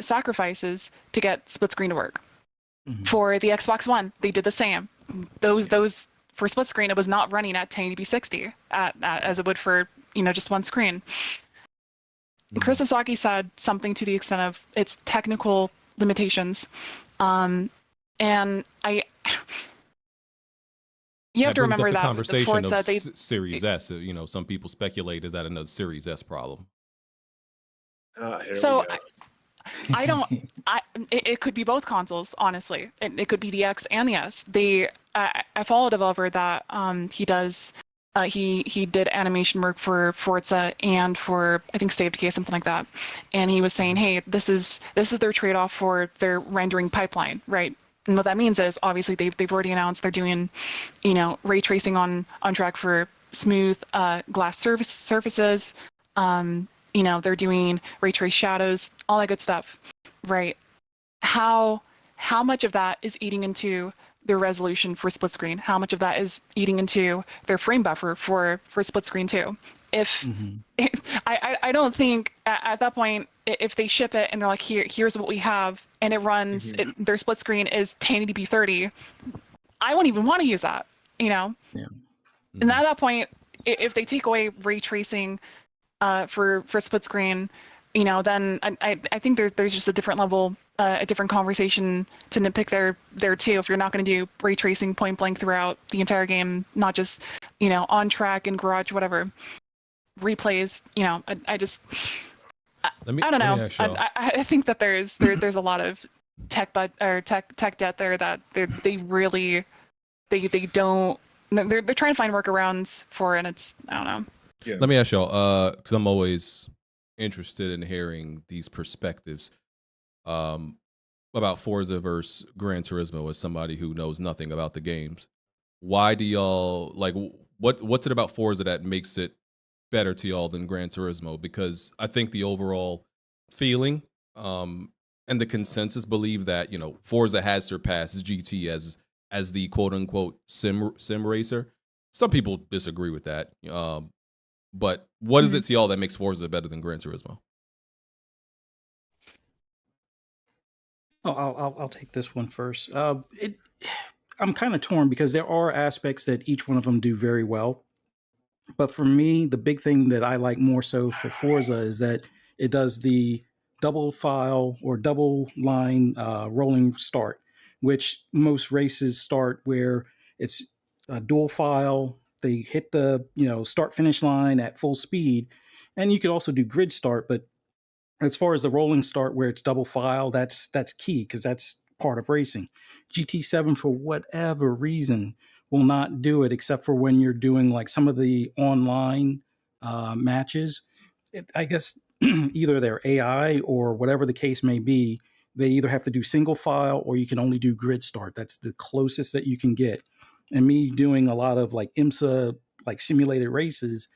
sacrifices to get split screen to work. For the Xbox One, they did the same. Those for split screen, it was not running at 1080p 60 as it would for just one screen. Chris Sasaki said something to the extent of its technical limitations, and you have to remember that the conversation Forza, of Series S. Some people speculate is that another Series S problem. So I don't. It could be both consoles, honestly. It could be the X and the S. I follow a developer that he does. He did animation work for Forza and for I think State of Decay, something like that. And he was saying, hey, this is their trade-off for their rendering pipeline, right? And what that means is obviously they've already announced they're doing, ray tracing on track for smooth glass surfaces. They're doing ray trace shadows, all that good stuff, right? How much of that is eating into their resolution for split screen? How much of that is eating into their frame buffer for split screen too? If I don't think at that point, if they ship it and they're like, here's what we have, and it runs, their split screen is 1080p 30, I won't even want to use that, And at that point, if they take away ray tracing for split screen, then I think there's just a different level, a different conversation to nitpick there too. If you're not going to do ray tracing point blank throughout the entire game, not just on track and garage, whatever replays, I don't know. I think that there's a lot of tech debt there that they really don't. They're trying to find workarounds for, and it's I don't know. Yeah. Let me ask y'all, because I'm always interested in hearing these perspectives about Forza versus Gran Turismo as somebody who knows nothing about the games. Why do y'all like what's it about Forza that makes it better to y'all than Gran Turismo? Because I think the overall feeling and the consensus believe that Forza has surpassed GT as the quote unquote sim racer. Some people disagree with that. But what is it to y'all that makes Forza better than Gran Turismo? Oh, I'll take this one first. I'm kind of torn because there are aspects that each one of them do very well. But for me, the big thing that I like more so for Forza is that it does the double file or double line rolling start, which most races start where it's a dual file. They hit the start finish line at full speed, and you could also do grid start. But as far as the rolling start where it's double file, that's key because that's part of racing. GT7 for whatever reason will not do it except for when you're doing like some of the online matches. I guess either their AI or whatever the case may be, they either have to do single file or you can only do grid start. That's the closest that you can get. And me doing a lot of like IMSA, like simulated races,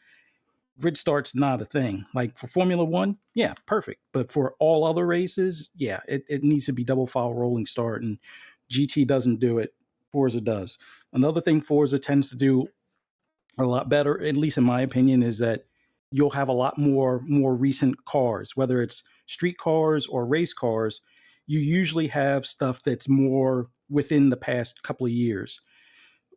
grid start's not a thing. Like for Formula One, yeah, perfect. But for all other races, yeah, it needs to be double file rolling start, and GT doesn't do it. Forza does. Another thing Forza tends to do a lot better, at least in my opinion, is that you'll have a lot more recent cars, whether it's street cars or race cars. You usually have stuff that's more within the past couple of years.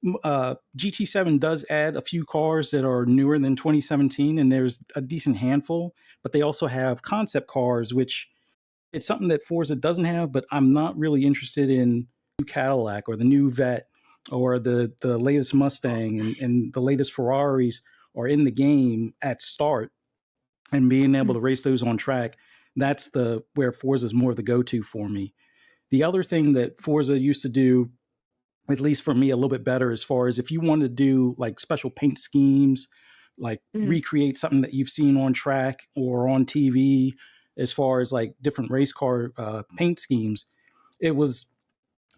GT7 does add a few cars that are newer than 2017, and there's a decent handful, but they also have concept cars, which it's something that Forza doesn't have, but I'm not really interested in new Cadillac or the new Vet or the latest Mustang and the latest Ferraris are in the game at start, and being able to race those on track. That's where Forza is more the go-to for me. The other thing that Forza used to do, at least for me, a little bit better, as far as if you want to do like special paint schemes, like recreate something that you've seen on track or on TV, as far as like different race car paint schemes, it was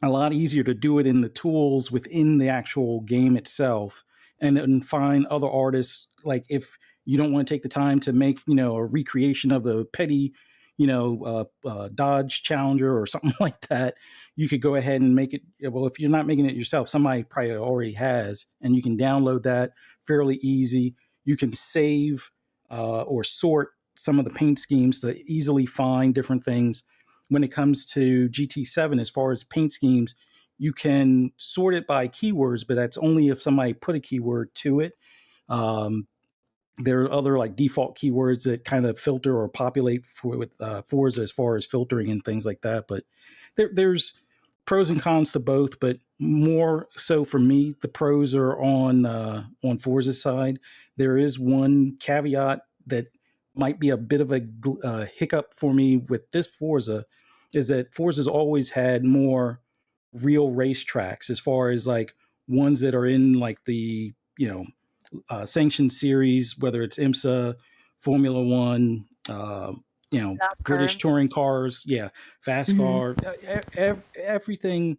a lot easier to do it in the tools within the actual game itself, and then find other artists. Like if you don't want to take the time to make, a recreation of the petty, Dodge Challenger or something like that, you could go ahead and make it. Well, if you're not making it yourself, somebody probably already has, and you can download that fairly easy. You can save or sort some of the paint schemes to easily find different things. When it comes to GT7, as far as paint schemes, you can sort it by keywords, but that's only if somebody put a keyword to it. There are other like default keywords that kind of filter or populate with Forza as far as filtering and things like that. But there's pros and cons to both, but more so for me, the pros are on Forza's side. There is one caveat that might be a bit of a hiccup for me with this Forza, is that Forza's always had more real racetracks, as far as like ones that are in like the sanctioned series, whether it's IMSA, Formula One, British touring cars, fast car, everything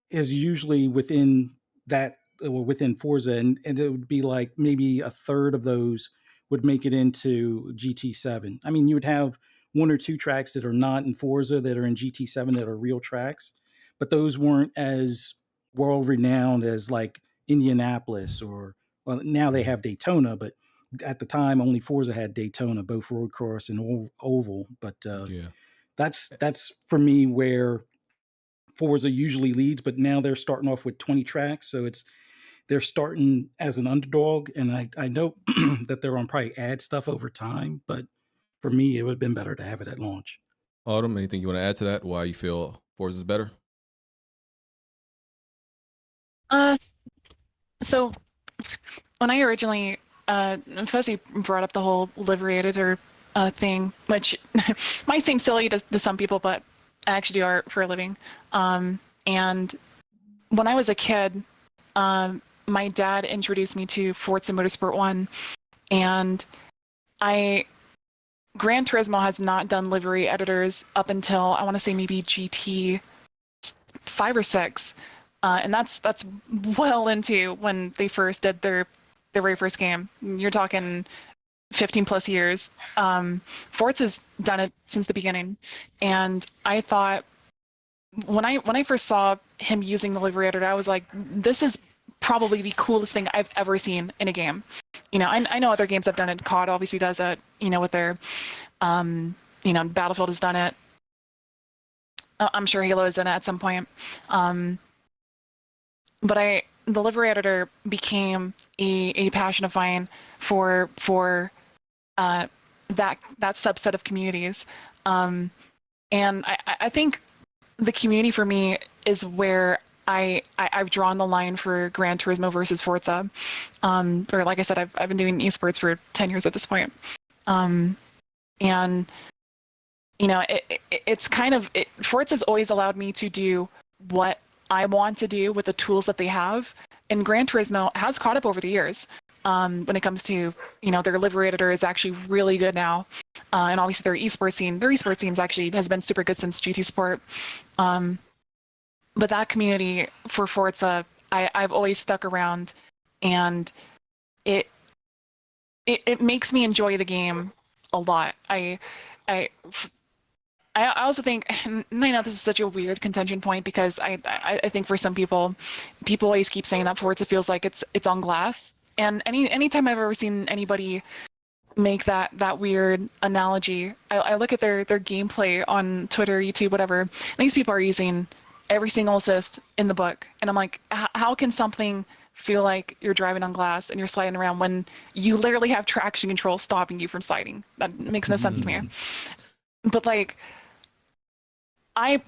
is usually within that, or within Forza, and it would be like maybe a third of those would make it into GT7. I mean, you would have one or two tracks that are not in Forza that are in GT7 that are real tracks, but those weren't as world renowned as like Indianapolis, or, well, now they have Daytona, but at the time only Forza had Daytona, both road course and oval. But that's for me where Forza usually leads, but now they're starting off with 20 tracks, so they're starting as an underdog, and I know that they're on probably add stuff over time, but for me, it would have been better to have it at launch. Autumn, anything you want to add to that? Why you feel Forza is better? So when I originally, Fuzzy brought up the whole livery editor thing, which might seem silly to some people, but I actually do art for a living. And when I was a kid, my dad introduced me to Forza Motorsport 1, and Gran Turismo has not done livery editors up until, I want to say, maybe GT 5 or 6, and that's well into when they first did their very first game. You're talking 15 plus years. Forza's done it since the beginning, and I thought when I first saw him using the livery editor, I was like, this is probably the coolest thing I've ever seen in a game. I know other games have done it. COD obviously does it, with their, Battlefield has done it. I'm sure Halo has done it at some point. But the livery editor became a passion of mine for that subset of communities. And I think the community for me is where I've drawn the line for Gran Turismo versus Forza. Or like I said, I've been doing esports for 10 years at this point. And it's kind of Forza's always allowed me to do what I want to do with the tools that they have, and Gran Turismo has caught up over the years. When it comes to, their livery editor is actually really good now, and obviously their esports scene actually has been super good since GT Sport. But that community for Forza, I've always stuck around, and it makes me enjoy the game a lot. I I also think, and I know this is such a weird contention point because I think for some people always keep saying that Forza feels like it's on glass. And anytime I've ever seen anybody make that weird analogy, I look at their gameplay on Twitter, YouTube, whatever. And these people are using every single assist in the book, and I'm like, how can something feel like you're driving on glass and you're sliding around when you literally have traction control stopping you from sliding? That makes no sense to me. But like, I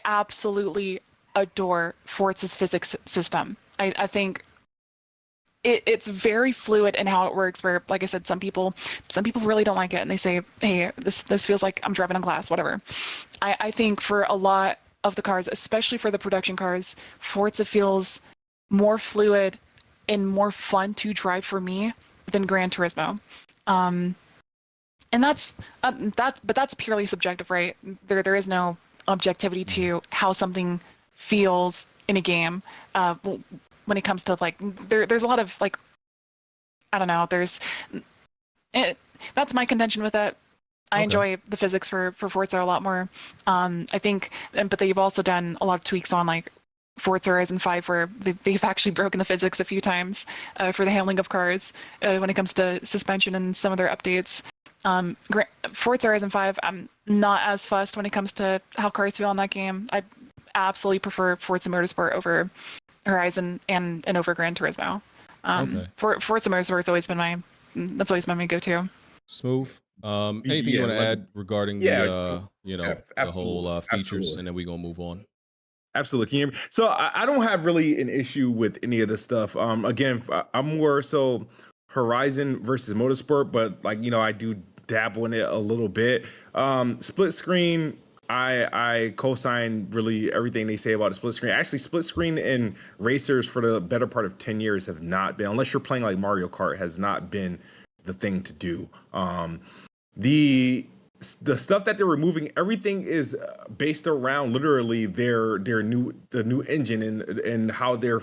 absolutely adore Forza's physics system. I think it's very fluid in how it works, where, like I said, some people really don't like it and they say, hey, this feels like I'm driving on glass, whatever. I think for a lot of the cars, especially for the production cars, Forza feels more fluid and more fun to drive for me than Gran Turismo. And that's purely subjective, right? There is no objectivity to how something feels in a game. When it comes to like, there's a lot of like, I don't know. That's my contention with it. I enjoy the physics for Forza a lot more. I think, but they've also done a lot of tweaks on like Forza Horizon 5, where they've actually broken the physics a few times for the handling of cars when it comes to suspension and some of their updates. Forza Horizon 5, I'm not as fussed when it comes to how cars feel in that game. I absolutely prefer Forza Motorsport over Horizon and over Gran Turismo. Forza Motorsport's always been my go-to. Smoove. Anything you want to add regarding the whole features, and then we're gonna move on. Absolutely. Can you hear me? So I don't have really an issue with any of this stuff. Again, I'm more so Horizon versus Motorsport, but like, I do dabble in it a little bit. Split screen, I co-sign really everything they say about a split screen. Actually, split screen in racers for the better part of 10 years have not been, unless you're playing like Mario Kart, has not been the thing to do. The stuff that they're removing, everything is based around literally the new engine and how they're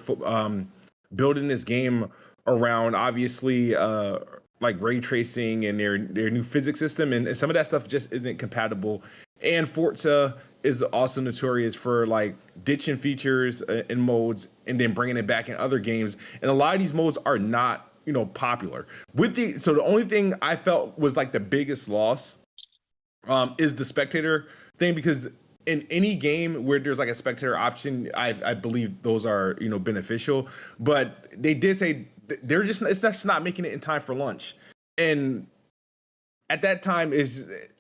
building this game around, obviously, like ray tracing and their new physics system, and some of that stuff just isn't compatible. And Forza is also notorious for like ditching features and modes and then bringing it back in other games. And a lot of these modes are not, popular. So the only thing I felt was like the biggest loss is the spectator thing, because in any game where there's like a spectator option, I believe those are, beneficial. But they did say it's just not making it in time for lunch. And at that time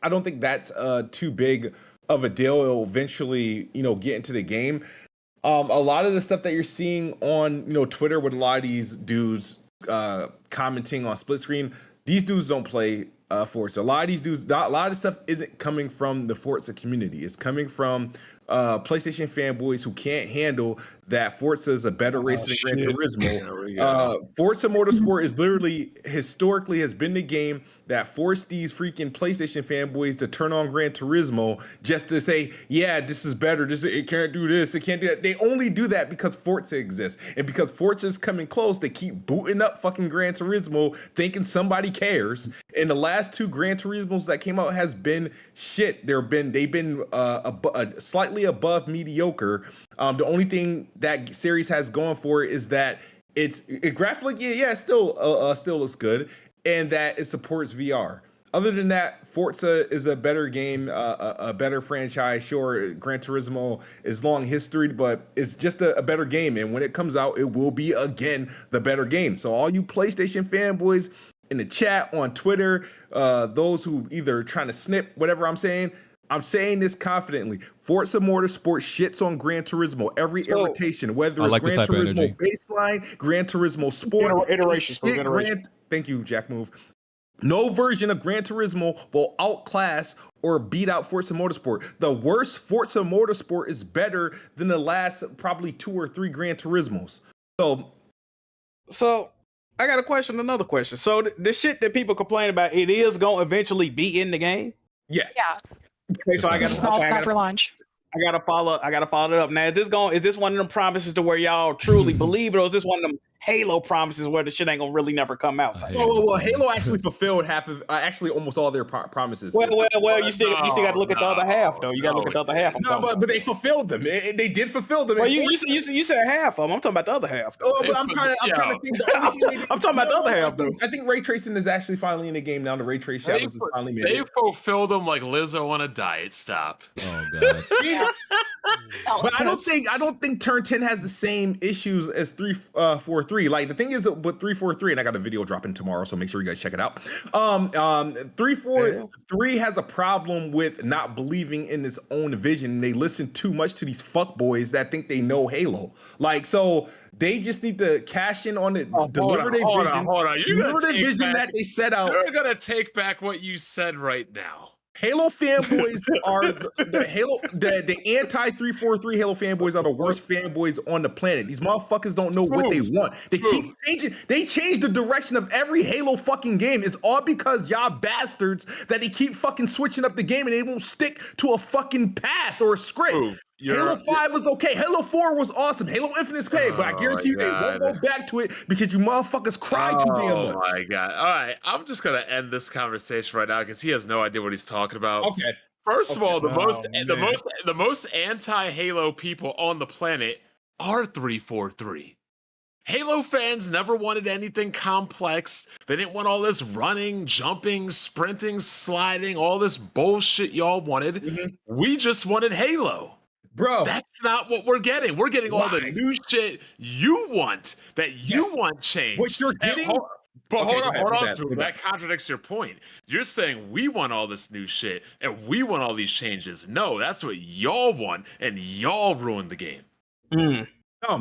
I don't think that's too big of a deal. It'll eventually, get into the game. A lot of the stuff that you're seeing on, Twitter with a lot of these dudes commenting on split screen, these dudes don't play Forza. A lot of these dudes, a lot of stuff isn't coming from the Forza community. It's coming from PlayStation fanboys who can't handle that Forza is a better race than Gran Turismo. Forza Motorsport is literally, historically, has been the game that forced these freaking PlayStation fanboys to turn on Gran Turismo just to say, yeah, this is better. It can't do this. It can't do that. They only do that because Forza exists. And because Forza is coming close, they keep booting up fucking Gran Turismo, thinking somebody cares. And the last two Gran Turismos that came out has been shit. They've been slightly above mediocre. The only thing that series has going for it is that it graphically, still looks good, and that it supports VR. Other than that, Forza is a better game, a better franchise. Sure, Gran Turismo is long history, but it's just a better game. And when it comes out, it will be, again, the better game. So all you PlayStation fanboys in the chat, on Twitter, those who either trying to snip whatever I'm saying this confidently. Forza Motorsport shits on Gran Turismo every iteration, whether it's Gran Turismo Baseline, Gran Turismo Sport, iterations. Thank you, Jack Move. No version of Gran Turismo will outclass or beat out Forza Motorsport. The worst Forza Motorsport is better than the last probably 2 or 3 Gran Turismos. So I got another question. So the shit that people complain about, it is going to eventually be in the game? Yeah. Okay, so I got for launch. I gotta follow it up. Now, is this one of them promises to where y'all truly believe it, or is this one of them Halo promises where the shit ain't gonna really never come out. Well, Halo actually fulfilled half of, actually almost all their promises. Well, you still got to look at the other half though. You got to look at the other half. But they fulfilled them. They did fulfill them. Well, you said half of them. I'm talking about the other half. Oh, but I'm trying to think. I'm talking about the other half though. I think ray tracing is actually finally in the game now. The ray trace shadows is finally made. They fulfilled them like Lizzo on a diet. Stop. Oh god. But I don't think Turn 10 has the same issues as 343. Like the thing is with 343, and I got a video dropping tomorrow, so make sure you guys check it out. 343 has a problem with not believing in its own vision. They listen too much to these fuckboys that think they know Halo. Like, so they just need to cash in on it, deliver their vision. Deliver the vision that they set out. You're gonna take back what you said right now. Halo fanboys are the anti 343 Halo fanboys are the worst fanboys on the planet. These motherfuckers don't know what they want. They keep changing. They change the direction of every Halo fucking game. It's all because y'all bastards that they keep fucking switching up the game and they won't stick to a fucking path or a script. Halo 5 was okay. Halo 4 was awesome. Halo Infinite's okay, but I guarantee you they won't go back to it because you motherfuckers cry too damn much. Oh my god! All right, I'm just gonna end this conversation right now because he has no idea what he's talking about. Okay. First of all, the most anti-Halo people on the planet are 343. Halo fans never wanted anything complex. They didn't want all this running, jumping, sprinting, sliding, all this bullshit y'all wanted. We just wanted Halo. Bro, that's not what we're getting. We're getting all the new shit you want, that you want changed. What you're getting? Hold on, Drew. That contradicts your point. You're saying we want all this new shit and we want all these changes. No, that's what y'all want, and y'all ruined the game.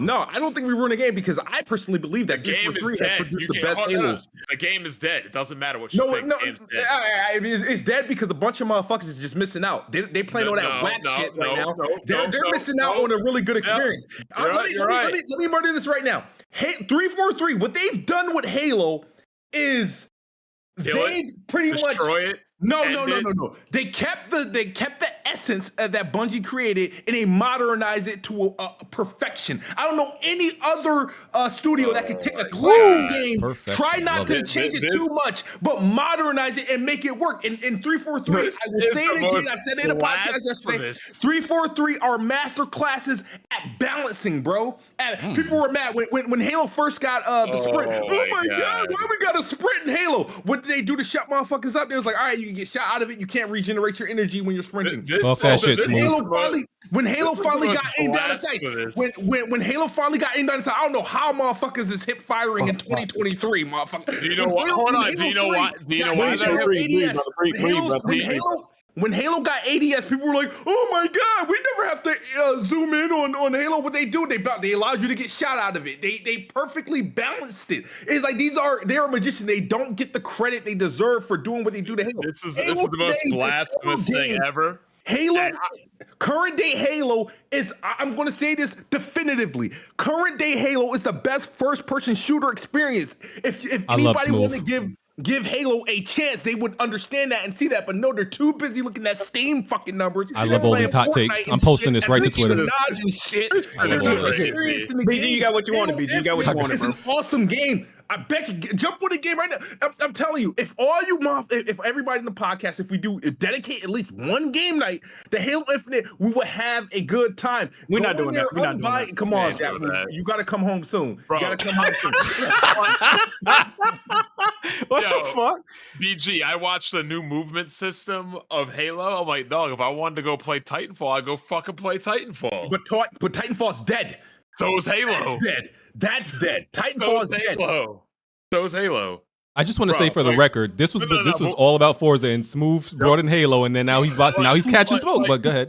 No, I don't think we ruined the game because I personally believe that the game is has dead. produced the best Halos. The game is dead. It doesn't matter what you think. It's dead because a bunch of motherfuckers is just missing out. They playing all that whack shit right now. They're missing out on a really good experience. Let me murder this right now. 343, what they've done with Halo is they pretty much destroy it. No. They kept the essence that Bungie created and they modernized it to a perfection. I don't know any other studio that can take a classic game, try not to change it too much, but modernize it and make it work. In 343, I will say it again. I said it in a podcast yesterday. 343 are master classes at balancing, bro. And people were mad when Halo first got the sprint. Oh my god, why we got a sprint in Halo? What did they do to shut motherfuckers up? They was like, all right, you can get shot out of it. You can't regenerate your energy when you're sprinting. Talk that shit, Smoove. When Halo finally got aimed down the sight, when Halo finally got aimed down the sight, I don't know how motherfuckers is hip firing in 2023, motherfucker. Do you know what? Hold on. Do you know why? Do you know why? When Halo got ADS, people were like, "Oh my god, we never have to zoom in on Halo." What they do, they allowed you to get shot out of it. They perfectly balanced it. It's like they're a magician. They don't get the credit they deserve for doing what they do to Halo. This is the most blasphemous thing ever. Halo, current day Halo is, I'm going to say this definitively, current day Halo is the best first person shooter experience. If anybody want to give Halo a chance, they would understand that and see that, but no, they're too busy looking at Steam fucking numbers. I love all these hot takes. I'm posting this right to Twitter. BG, you got what you wanted, BG. You got what you wanted, It's an awesome game. I bet you jump on the game right now. I'm telling you, if everybody in the podcast, if we do dedicate at least one game night to Halo Infinite, we will have a good time. We're not doing that. We're not doing that. Come on, Jack. You got to come home soon. Bro. You got to come home soon. What the fuck? BG, I watched the new movement system of Halo. I'm like, dog, if I wanted to go play Titanfall, I'd go fucking play Titanfall. But Titanfall's dead. So is Halo. That's dead. Titanfall's dead. So is Halo. I just want to say for the record, this was all about Forza, and Smoove brought in Halo, and then now he's catching smoke. But go ahead.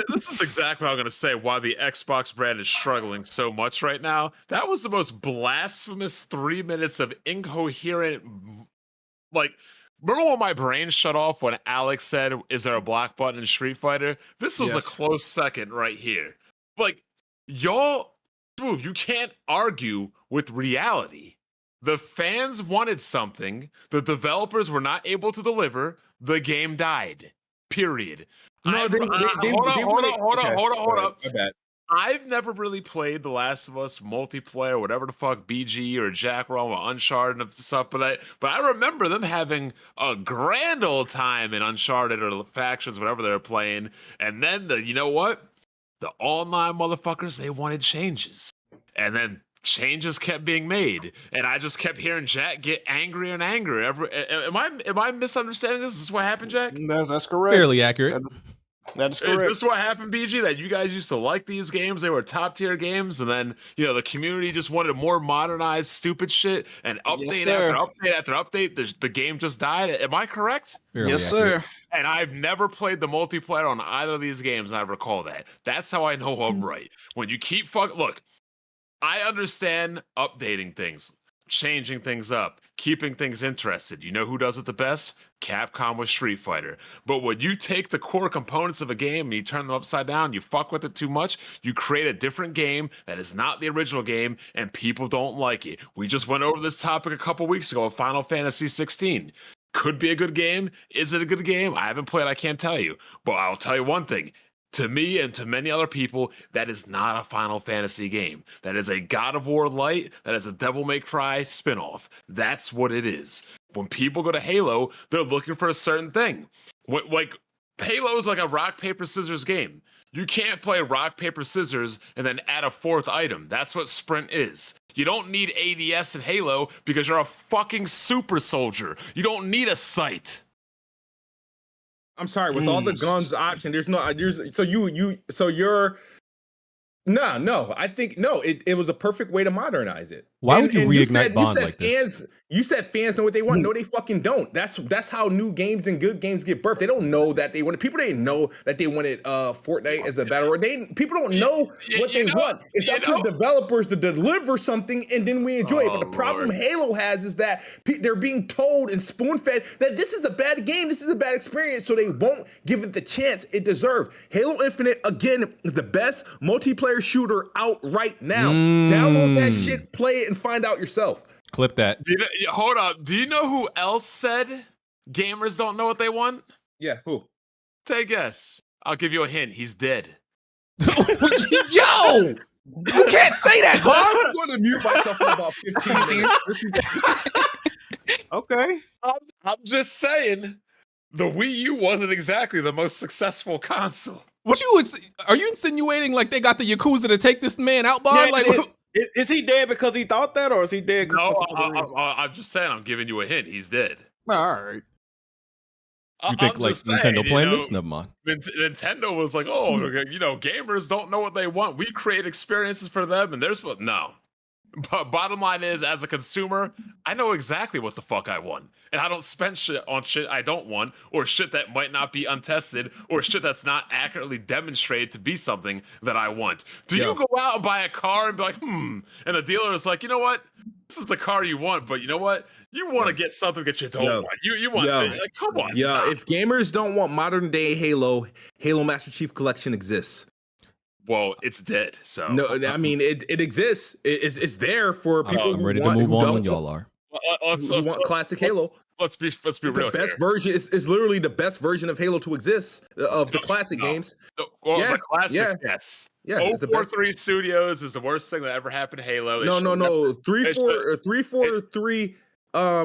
This is exactly what I'm going to say. Why the Xbox brand is struggling so much right now. That was the most blasphemous 3 minutes of incoherent. Remember when my brain shut off when Alex said, "Is there a black button in Street Fighter?" This was a close second right here. Y'all, Smoove, you can't argue with reality. The fans wanted something. The developers were not able to deliver. The game died. Period. No, hold on. I've never really played The Last of Us multiplayer, whatever the fuck, BG or Jack Realm or Uncharted and stuff, but I remember them having a grand old time in Uncharted or Factions, whatever they're playing. And then you know what? The online motherfuckers, they wanted changes. And then changes kept being made, and I just kept hearing Jack get angrier and angrier. Am I misunderstanding this? Is this what happened, Jack? That's correct. Fairly accurate. That is correct. Is this what happened, BG? That you guys used to like these games? They were top tier games, and then the community just wanted more modernized, stupid shit, and update after update after update. The game just died. Am I correct? Fairly yes, accurate. sir. And I've never played the multiplayer on either of these games, and I recall that. That's how I know I'm right. When you keep look, I understand updating things, changing things up, keeping things interested. You know who does it the best? Capcom with Street Fighter. But when you take the core components of a game and you turn them upside down, you fuck with it too much, you create a different game that is not the original game, and people don't like it. We just went over this topic a couple weeks ago with Final Fantasy 16. Could be a good game. Is it a good game? I haven't played, I can't tell you. But I'll tell you one thing. To me and to many other people, that is not a Final Fantasy game. That is a God of War Light. That is a Devil May Cry spinoff. That's what it is. When people go to Halo, they're looking for a certain thing. Like Halo is like a rock, paper, scissors game. You can't play rock, paper, scissors and then add a fourth item. That's what Sprint is. You don't need ADS in Halo because you're a fucking super soldier. You don't need a sight. I'm sorry, with all the guns option, there's no no, I think no, it was a perfect way to modernize it. Why would you reignite Bond like this? You said fans know what they want. No, they fucking don't. That's how new games and good games get birthed. They don't know that they wanted. People didn't know that they wanted Fortnite as a battle royale. People don't know what they want. It's up to the developers to deliver something, and then we enjoy it. But the problem Halo has is that they're being told and spoon-fed that this is a bad game, this is a bad experience, so they won't give it the chance it deserves. Halo Infinite, again, is the best multiplayer shooter out right now. Download that shit, play it, and find out yourself. Clip that. Hold up. Do you know who else said gamers don't know what they want? Yeah, who? Take a guess. I'll give you a hint. He's dead. Yo! You can't say that, Bob! I'm going to mute myself in about 15 minutes. This is... Okay. I'm just saying, the Wii U wasn't exactly the most successful console. Are you insinuating like they got the Yakuza to take this man out, Bob? Yeah, is he dead because he thought that, or is he dead? No, I'm just saying. I'm giving you a hint. He's dead. All right. You think like Nintendo playing this? Never mind. Nintendo was like, oh, gamers don't know what they want. We create experiences for them, and there's no. But bottom line is, as a consumer, I know exactly what the fuck I want. And I don't spend shit on shit I don't want, or shit that might not be untested, or shit that's not accurately demonstrated to be something that I want. Do you go out and buy a car and be like, and the dealer is like, you know what? This is the car you want, but you know what? You want to get something that you don't want. You want things. Like, come on. Yeah, stop. if gamers don't want modern day Halo Master Chief Collection exists. Well, it's dead. So no, I mean it exists. It's there for people. I'm ready to move on when y'all are. Let's want classic Halo. Let's be real. The best version is literally the best version of Halo to exist of the classic games. The classics, yes. Yeah, 043 Studios is the worst thing that ever happened to Halo. No. 343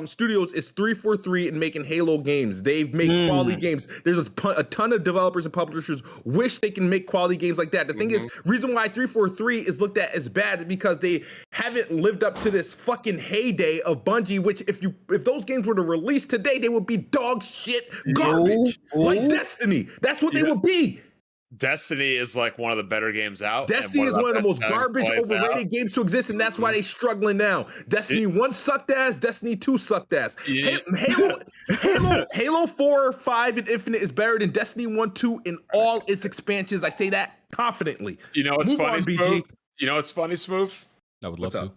Studios is 343 in making Halo games. They've made quality games. There's a ton of developers and publishers wish they can make quality games like that. The thing is, reason why 343 is looked at as bad is because they haven't lived up to this fucking heyday of Bungie, which if those games were to release today, they would be dog shit garbage. Like Destiny. That's what they would be. Destiny is like one of the better games out. Destiny is one of the most garbage, overrated games to exist, and that's why they're struggling now. Destiny 1 sucked ass, Destiny 2 sucked ass. Halo 4, 5, and Infinite is better than Destiny 1, 2 in all its expansions. I say that confidently. You know what's Move funny, on, Smoove? You know what's funny, Smoove? I would love to.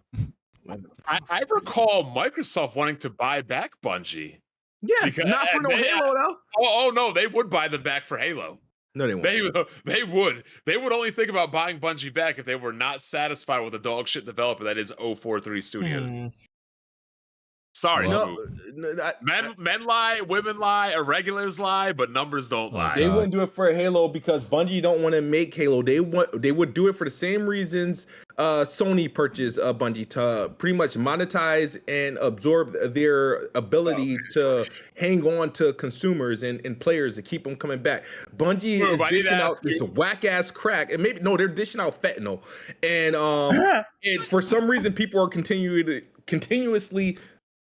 I recall Microsoft wanting to buy back Bungie. Yeah, not for no Halo, though. Oh, no, they would buy them back for Halo. No, they won't. They would. They would only think about buying Bungie back if they were not satisfied with the dog shit developer that is 043 Studios. Sorry, Well, Smoove. Men lie, women lie, irregulars lie, but numbers don't lie. They wouldn't do it for Halo because Bungie don't want to make Halo. They would do it for the same reasons Sony purchased Bungie, to pretty much monetize and absorb their ability to hang on to consumers and players to keep them coming back. Bungie Smoove, is I need to dishing out ask this you- whack ass crack, and maybe no, they're dishing out fentanyl, and for some reason people are continuously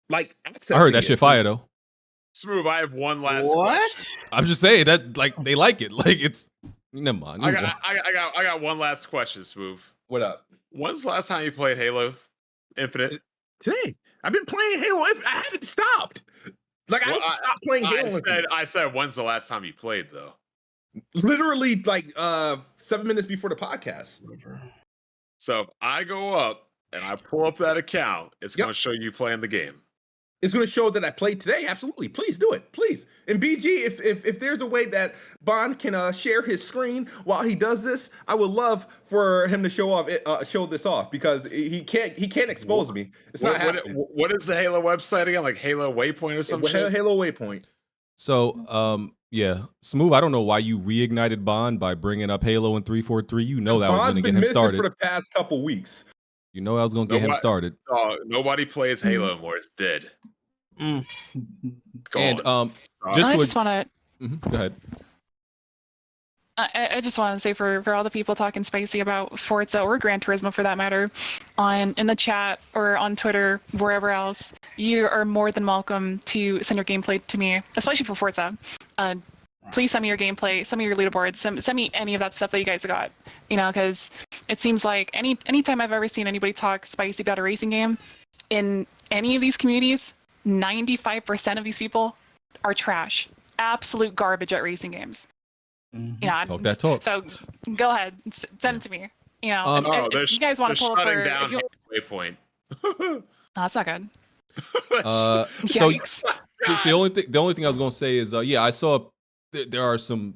like accessing I heard that it. shit fire though. Smoove, I have one last What? question. I'm just saying that like they like it. Like it's never mind. I got one last question, Smoove. What up? When's the last time you played Halo Infinite? Today. I've been playing Halo. I haven't stopped. Like I haven't stopped playing Halo. I said, when's the last time you played though? Literally like 7 minutes before the podcast. So if I go up and I pull up that account, it's going to show you playing the game. It's going to show that I played today. Absolutely. Please do it. Please. And BG, if there's a way that Bond can share his screen while he does this, I would love for him to show this off because he can't expose me. It's not happening. What is the Halo website again? Like Halo Waypoint or some shit? Halo Waypoint. So, yeah, Smoove. I don't know why you reignited Bond by bringing up Halo and 343. You know that was going to get him started for the past couple weeks. You know I was going to get him started. Nobody plays Halo anymore. It's dead. And I just want to. Go ahead. I just want to say for all the people talking spicy about Forza or Gran Turismo for that matter, in the chat or on Twitter, wherever else, you are more than welcome to send your gameplay to me, especially for Forza. Please send me your gameplay, send me your leaderboards, send me any of that stuff that you guys got. You know, because it seems like anytime I've ever seen anybody talk spicy about a racing game in any of these communities, 95% of these people are trash, absolute garbage at racing games. Yeah, talk that talk. So go ahead, send it to me. You know, if you guys want to pull up for down Waypoint. No, that's not good. So the only thing I was gonna say is I saw there are some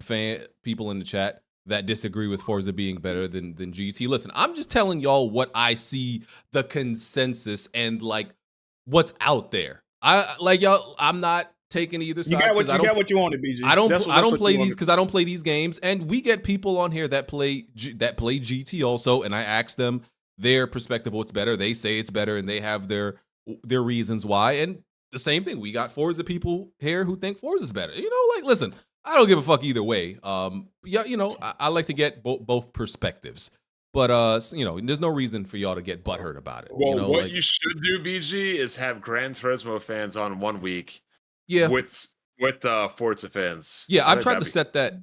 people in the chat that disagree with Forza being better than GT. Listen, I'm just telling y'all what I see, the consensus and like what's out there. I'm not taking either side. You got what you wanted, BG. I don't play these because I don't play these games, and we get people on here that play GT also, and I ask them their perspective what's better. They say it's better, and they have their reasons why. And the same thing, we got Forza people here who think Forza's better. You know, like listen, I don't give a fuck either way. I like to get both perspectives. But there's no reason for y'all to get butthurt about it. Well, what you should do, BG, is have Gran Turismo fans on 1 week. Yeah, with Forza fans. Yeah, I've tried to set that up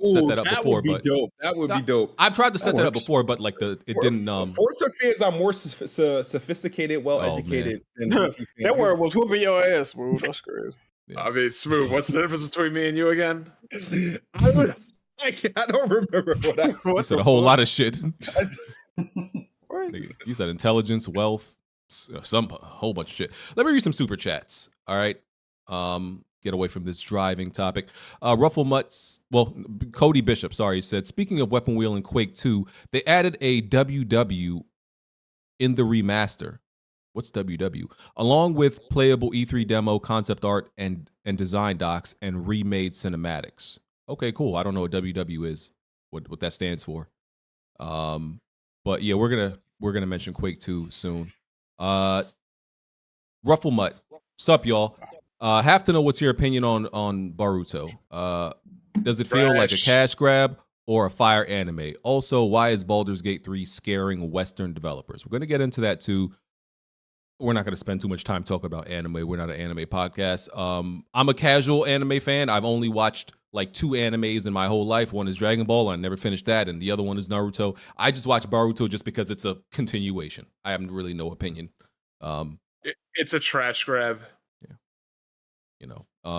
before, but dope. That would be dope. I've tried to set that up before, but like it didn't. Forza fans are more sophisticated, well-educated than GT fans. That word was whooping your ass, bro. That's crazy. Yeah. I mean, Smoove, what's the difference between me and you again? I don't remember what I said. You said a whole lot of shit. You said intelligence, wealth, a whole bunch of shit. Let me read some super chats. All right. Get away from this driving topic. Cody Bishop, said, speaking of weapon wheel in Quake 2, they added a WW in the remaster. What's WW? Along with playable E3 demo, concept art, and design docs, and remade cinematics. Okay, cool. I don't know what WW is, what that stands for. But yeah, we're gonna mention Quake 2 soon. Rufflemutt, sup y'all? Have to know what's your opinion on Boruto. Does it feel like a cash grab or a fire anime? Also, why is Baldur's Gate 3 scaring Western developers? We're going to get into that too. We're not going to spend too much time talking about anime. We're not an anime podcast. I'm a casual anime fan. I've only watched like 2 animes in my whole life. One is Dragon Ball. I never finished that. And the other one is Naruto. I just watch Boruto just because it's a continuation. I have really no opinion. It's a trash grab.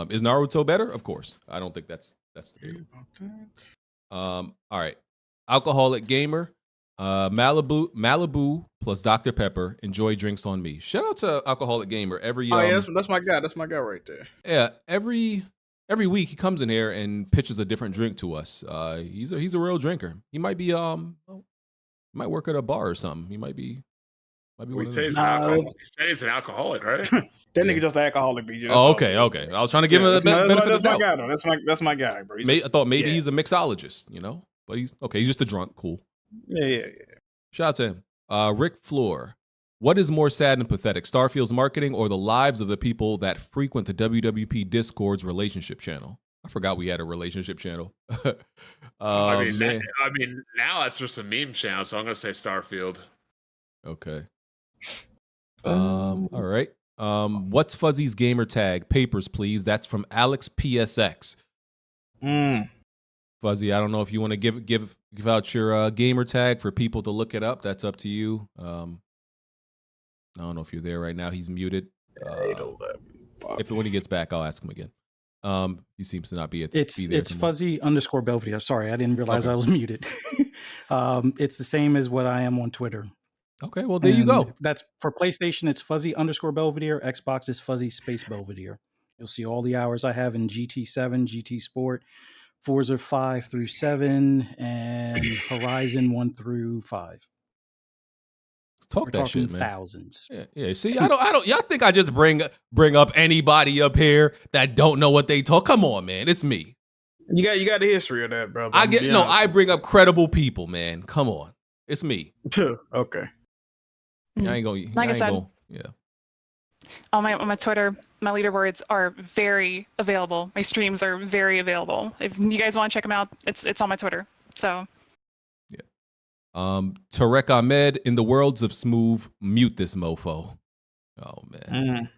Is Naruto better? Of course. I don't think that's the deal. All right. Alcoholic Gamer, Malibu plus Dr. Pepper. Enjoy drinks on me. Shout out to Alcoholic Gamer. That's my guy. That's my guy right there. Yeah, every week he comes in here and pitches a different drink to us. He's a real drinker. He might be might work at a bar or something. He might be Might be We one of say them. he's an alcoholic. He said he's an alcoholic, right? That nigga just an alcoholic, BG. That's Oh, all okay, it is. okay. I was trying to give him the that's my, benefit of that's the my doubt. guy, though. That's my guy, bro. He's I just- thought maybe yeah. he's a mixologist, you know? But he's okay. He's just a drunk. Cool. Yeah. Shout out to him. Rick Floor. What is more sad and pathetic, Starfield's marketing or the lives of the people that frequent the WWP Discord's relationship channel? I forgot we had a relationship channel. I mean, man. now it's just a meme channel, so I'm gonna say Starfield. Okay. All right. What's Fuzzy's gamer tag? Papers, please. That's from Alex PSX. Fuzzy, I don't know if you want to give out your gamer tag for people to look it up. That's up to you. I don't know if you're there right now. He's muted. When he gets back, I'll ask him again. He seems to not be there. It's Fuzzy_Belvedere. Sorry, I didn't realize I was muted. It's the same as what I am on Twitter. Okay, well there you go. That's for PlayStation. It's Fuzzy_Belvedere. Xbox is Fuzzy Space Belvedere. You'll see all the hours I have in GT7, GT Sport, Forza 5 through 7, and Horizon 1 through 5. Talk that shit, man. Thousands. Yeah. See, I don't. Y'all think I just bring up anybody up here that don't know what they talk? Come on, man. It's me. You got the history of that, brother. I bring up credible people, man. Come on, it's me. Okay. I ain't gonna. Like I said, yeah. On my Twitter, my leaderboards are very available. My streams are very available. If you guys want to check them out, it's on my Twitter. So. Tarek Ahmed, in the worlds of Smoove, mute this mofo. Oh man.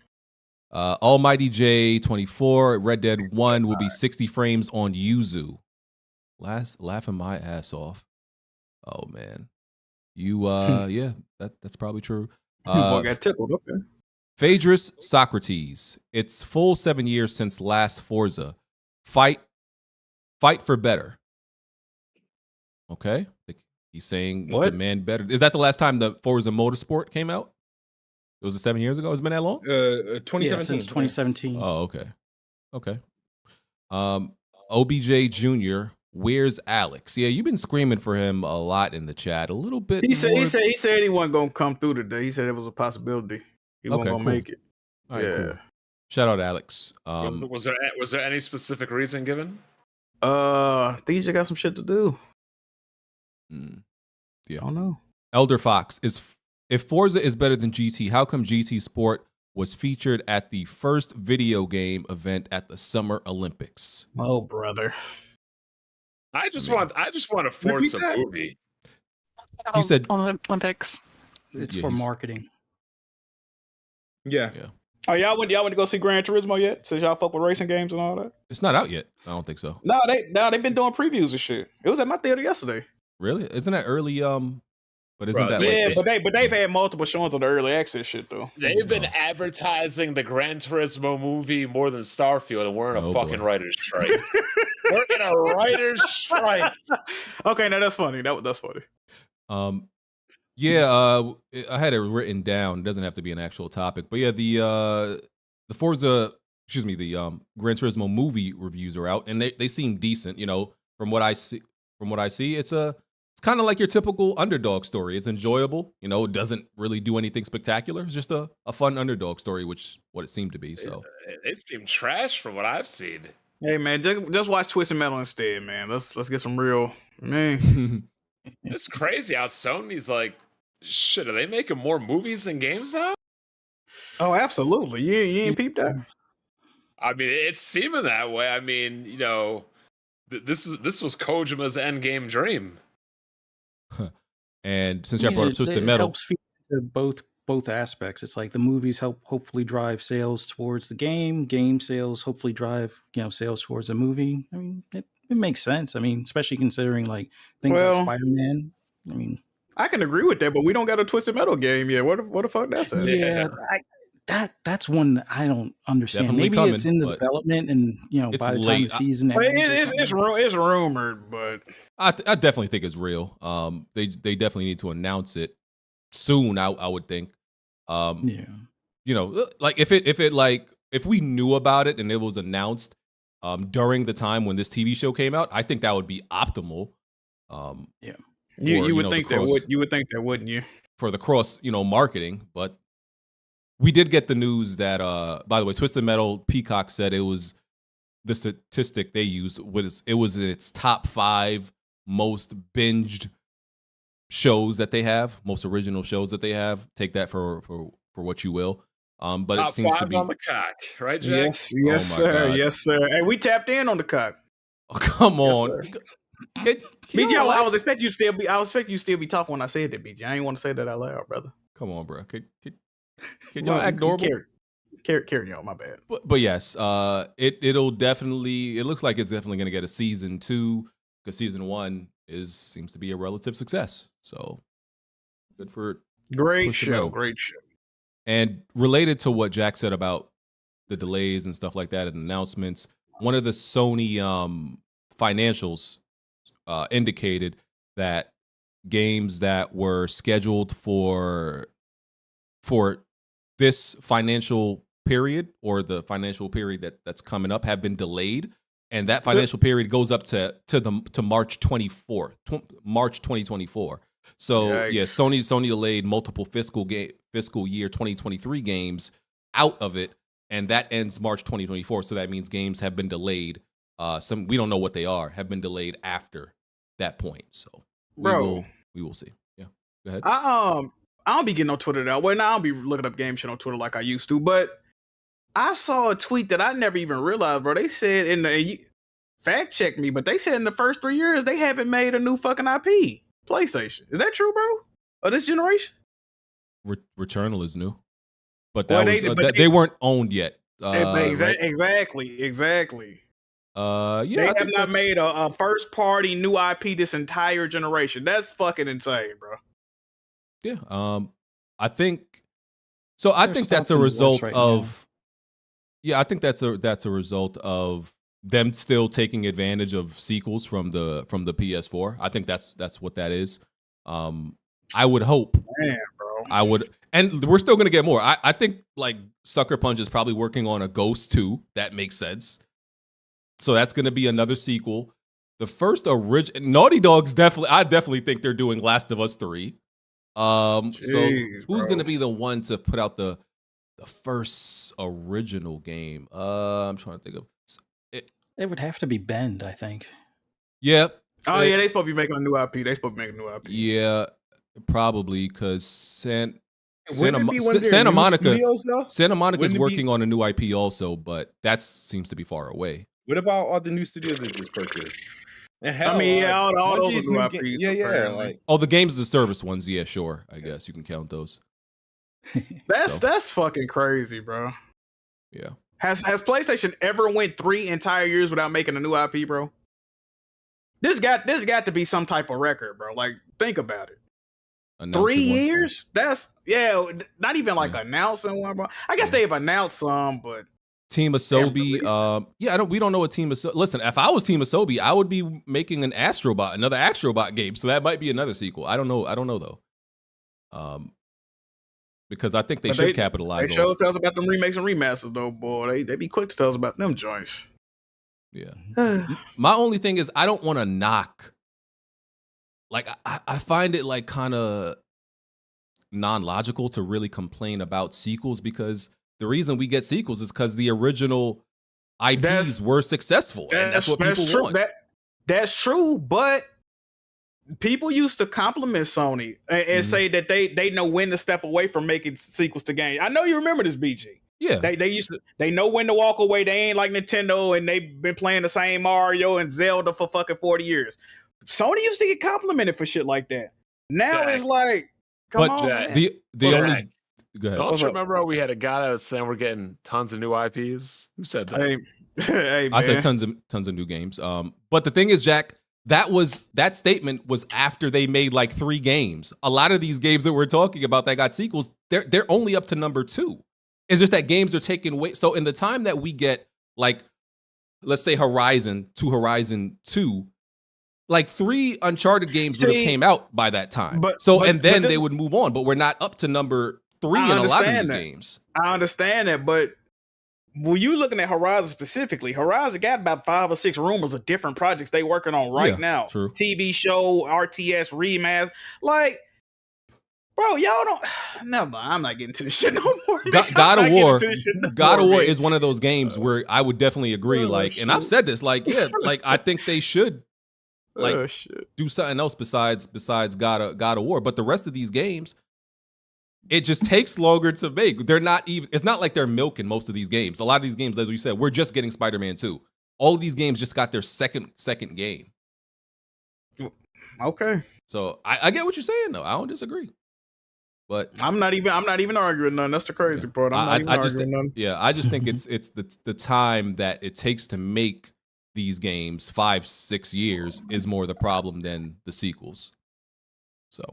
Almighty J24, Red Dead 1 will be 60 frames on Yuzu. Laughing my ass off. Oh man. Yeah, that's probably true. Got tickled. Okay. Phaedrus Socrates. It's full 7 years since last Forza. Fight for better. Okay. He's saying demand better. Is that the last time the Forza Motorsport came out? It was 7 years ago. Has it been that long? 2017. Yeah, since 2017. Oh, okay. OBJ Jr. Where's Alex? Yeah, you've been screaming for him a lot in the chat. A little bit. He said he wasn't gonna come through today. He said it was a possibility. He wasn't gonna make it. All right, cool. Shout out Alex. Was there any specific reason given? I think he just got some shit to do. Yeah. I don't know. Elder Fox if Forza is better than GT, how come GT Sport was featured at the first video game event at the Summer Olympics? Oh, brother. I just want a Forza movie. You said Olympics. It's for marketing. Yeah. Oh, y'all went to go see Gran Turismo yet? Since y'all fuck with racing games and all that? It's not out yet. I don't think so. No, they've been doing previews and shit. It was at my theater yesterday. Really? Isn't that early? But isn't that but they've had multiple showings of the early access shit though. They've been advertising the Gran Turismo movie more than Starfield, and we're in a fucking writer's strike. We're in a writer's strike. Okay, now that's funny. That's funny. I had it written down. It doesn't have to be an actual topic, but yeah, the Forza, the Gran Turismo movie reviews are out, and they seem decent. You know, from what I see, it's kind of like your typical underdog story. It's enjoyable. You know, it doesn't really do anything spectacular. It's just a fun underdog story, which what it seemed to be. So it seemed trash from what I've seen. Hey man, just watch Twisted Metal instead, man. Let's get some real man. It's crazy how Sony's like, shit. Are they making more movies than games now? Oh, absolutely. You ain't peeped that. I mean, it's seeming that way. I mean, you know, this was Kojima's endgame dream. And since I brought up Twisted Metal, helps feed into both aspects. It's like the movies help hopefully drive sales towards the game sales hopefully drive sales towards the movie. I mean, it makes sense. I mean, especially considering like things like Spider-Man. I mean, I can agree with that, but we don't got a Twisted Metal game yet. What the fuck that's at? Yeah, that's one I don't understand. Definitely Maybe it's in the development, and by the time the season ends, it's rumored, but I definitely think it's real. They definitely need to announce it soon. I would think. You know, like if we knew about it and it was announced during the time when this TV show came out, I think that would be optimal. You would think that, wouldn't you? for the cross, marketing. But we did get the news that, by the way, Twisted Metal Peacock said it was the statistic they used was it was in its top 5 most binged shows that they have, most original shows that they have. Take that for what you will. But Top it seems to 5 be on the cock, right, Jack? Yes, Oh my sir, God. yes, sir. And we tapped in on the cock. Oh, come on. Can BG, y'all I was relax? expecting you still be. I was expecting you still be talking when I said that, BG. I ain't want to say that out loud, brother. Come on, bro. Can y'all act you normal? Carry on, my bad. But yes, it'll definitely. It looks like it's definitely going to get a season 2 because season 1 seems to be a relative success. So good for Great Twisted show, Metal. great show. And related to what Jack said about the delays and stuff like that and announcements, one of the Sony financials indicated that games that were scheduled for this financial period or the financial period that's coming up have been delayed, and that financial period goes up to March 24th, March 2024. So Yikes. yeah, Sony delayed multiple fiscal year 2023 games out of it, and that ends March 2024. So that means games have been delayed. Some we don't know what they are, have been delayed after that point. So we will see. Yeah, go ahead. I don't be getting on Twitter now. Well, now I don't be looking up game shit on Twitter like I used to. But I saw a tweet that I never even realized, bro. They said fact check me, but they said in the first 3 years they haven't made a new fucking IP. PlayStation. Is that true, bro? Of this generation? Returnal is new, but Well, they weren't owned yet. Exactly. Yeah, They have not made a first party new IP this entire generation. That's fucking insane, bro. Yeah, I think so. I There's think that's a something worse result right of. Yeah, I think that's a result of them still taking advantage of sequels from the PS4. I think that's what that is. I would hope. Man, bro. I would, and we're still gonna get more. I think like Sucker Punch is probably working on a Ghost 2. That makes sense. So that's gonna be another sequel. The first Naughty Dog's I definitely think they're doing Last of Us 3. So who's gonna be the one to put out the first original game? I'm trying to think of It would have to be Bend, I think. Yeah. Oh yeah, they supposed to be making a new IP. Yeah, probably because Santa Wouldn't it be one of their new Monica studios, though? Santa Monica's Wouldn't it working be- on a new IP also, but that seems to be far away. What about all the new studios that just purchased? And hell, I mean, yeah, all Bungie's those are new ga- IPs. Yeah, apparently. like Oh, the games as a service ones, yeah, sure. I guess you can count those. That's fucking crazy, bro. Yeah. Has PlayStation ever went 3 entire years without making a new IP, bro? This got to be some type of record, bro. Like, think about it. 3 years? That's not even like announcing one, bro. I guess they've announced some, but Team Asobi, we don't know what Team Asobi. Listen, if I was Team Asobi, I would be making another Astrobot game. So that might be another sequel. I don't know though. Because I think they should capitalize. They show tell us about them remakes and remasters, though, boy. They be quick to tell us about them joints. Yeah. My only thing is I don't want to knock. Like I find it like kind of non-logical to really complain about sequels because the reason we get sequels is because the original IPs were successful, and that's what people want. That's true, but people used to compliment Sony and say that they know when to step away from making sequels to games. I know you remember this, BG. Yeah, they know when to walk away. They ain't like Nintendo, and they've been playing the same Mario and Zelda for fucking 40 years. Sony used to get complimented for shit like that. Now it's like, come on, man. The only. Go ahead. Don't you remember how we had a guy that was saying we're getting tons of new IPs? Who said that? Hey, I said tons of new games. But the thing is, Jack, that statement was after they made like 3 games. A lot of these games that we're talking about that got sequels, they're only up to number 2. It's just that games are taking away. So in the time that we get, like, let's say Horizon 2, like 3 Uncharted games would have came out by that time. Then they would move on. But we're not up to number 3 in a lot of these games. I understand that, but when you looking at Horizon specifically, Horizon got about 5 or 6 rumors of different projects they working on now. True. TV show, RTS, remaster. Like, bro, bro, y'all don't. Never mind. I'm not getting to this shit no more. God of War. God of War is one of those games where I would definitely agree. And I've said this, I think they should do something else besides God of War. But the rest of these games, it just takes longer to make. They're not even. It's not like they're milking most of these games. A lot of these games, as we said, we're just getting Spider-Man 2. All of these games just got their second game. Okay. So I get what you're saying though. I don't disagree. But I'm not even arguing none. That's the crazy part. I'm not arguing none. Yeah, I just think it's the time that it takes to make these games, 5-6 years, is more the problem than the sequels. So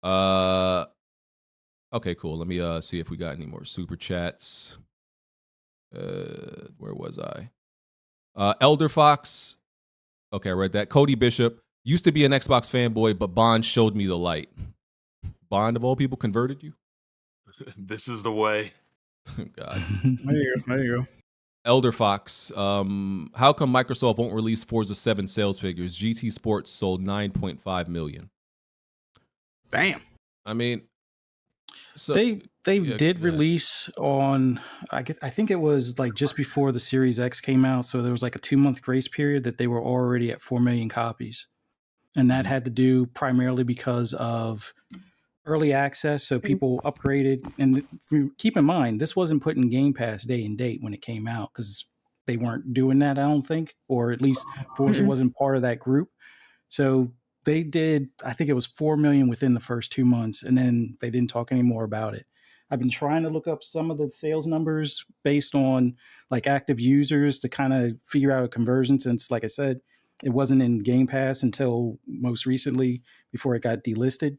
okay, cool. Let me see if we got any more super chats. Where was I? Elder Fox. Okay, I read that. Cody Bishop used to be an Xbox fanboy, but Bond showed me the light. Bond, of all people, converted you? This is the way. God. There you go. Elder Fox, how come Microsoft won't release Forza 7 sales figures? GT Sports sold 9.5 million. Damn. I mean, so they did release on, I think it was like just before the Series X came out, so there was like a 2-month grace period that they were already at 4 million copies. And that had to do primarily because of early access, so people upgraded. And keep in mind, this wasn't put in Game Pass day and date when it came out, because they weren't doing that, I don't think, or at least Forza wasn't part of that group. So they did, I think it was 4 million within the first 2 months, and then they didn't talk anymore about it. I've been trying to look up some of the sales numbers based on like active users to kind of figure out a conversion, since, like I said, it wasn't in Game Pass until most recently before it got delisted.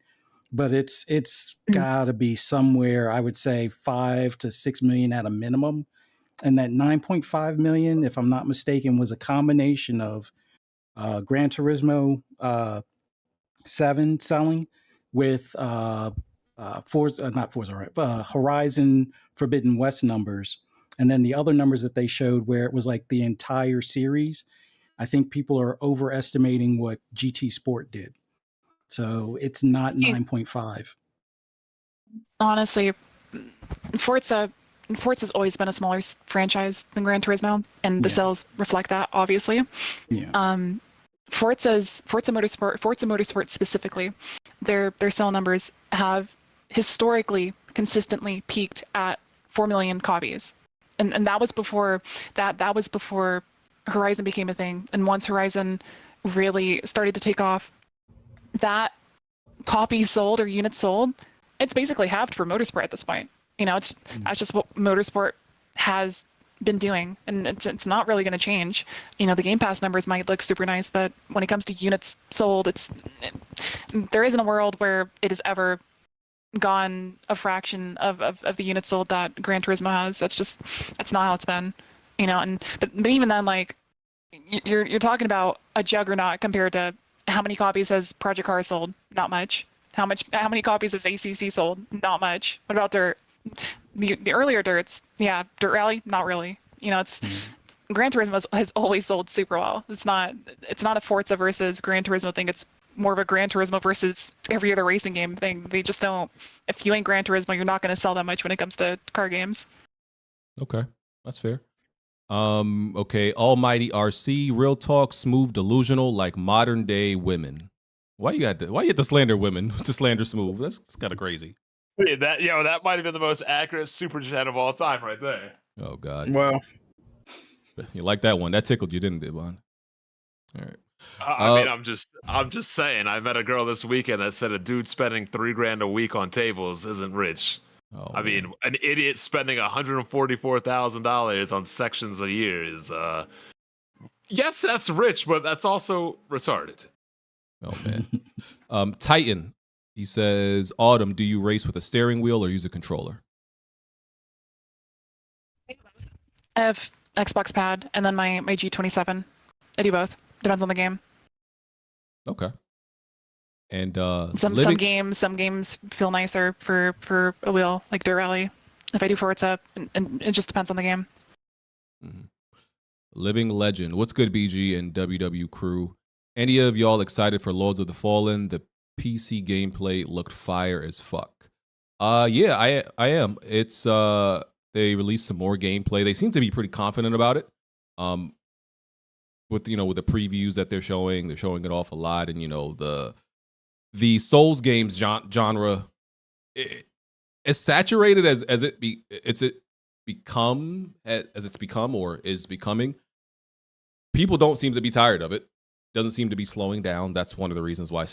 But it's got to be somewhere, I would say 5 to 6 million at a minimum. And that 9.5 million, if I'm not mistaken, was a combination of Gran Turismo 7 selling with Forza, not Forza, right? Horizon Forbidden West numbers. And then the other numbers that they showed where it was like the entire series. I think people are overestimating what GT Sport did. So it's not 9.5. Honestly, Forza's always been a smaller franchise than Gran Turismo, and the sales reflect that, obviously. Yeah. Forza Motorsport specifically, their sale numbers have historically consistently peaked at 4 million copies, and that was before that was before Horizon became a thing. And once Horizon really started to take off, that copies sold or units sold, it's basically halved for Motorsport at this point. That's just what Motorsport has been doing, and it's not really going to change. The Game Pass numbers might look super nice, but when it comes to units sold, there isn't a world where it has ever gone a fraction of the units sold that Gran Turismo has. That's not how it's been. But even then, like, you're talking about a juggernaut compared to how many copies has Project Cars sold? Not much. How many copies has ACC sold? Not much. What about Dirt? The earlier Dirts, Dirt Rally, not really. It's Gran Turismo has always sold super well. It's not a Forza versus Gran Turismo thing. It's more of a Gran Turismo versus every other racing game thing. They just don't. If you ain't Gran Turismo, you're not going to sell that much when it comes to car games. Okay, that's fair. Okay, Almighty RC, real talk, Smoove delusional like modern day women. Why you have to slander women to slander Smoove? That's kind of crazy. That might have been the most accurate super chat of all time right there. Oh God. Well, you like that one? That tickled you, didn't it, Bond? All right. I mean, I'm just saying. I met a girl this weekend that said a dude spending $3,000 a week on tables isn't rich. Oh, I mean, an idiot spending $144,000 on sections a year is, yes, that's rich, but that's also retarded. Oh man. Titan, he says, Autumn, do you race with a steering wheel or use a controller? I have Xbox Pad and then my G27. I do both. Depends on the game. Okay. And some games feel nicer for a wheel, like Dirt Rally. If I do Forza, and it just depends on the game. Mm-hmm. Living Legend, what's good, BG and WW crew? Any of y'all excited for Lords of the Fallen? The PC gameplay looked fire as fuck. Yeah, I am. It's they released some more gameplay. They seem to be pretty confident about it. With with the previews that they're showing it off a lot, and the Souls games genre, as saturated as it's become or is becoming, people don't seem to be tired of it. Doesn't seem to be slowing down. That's one of the reasons why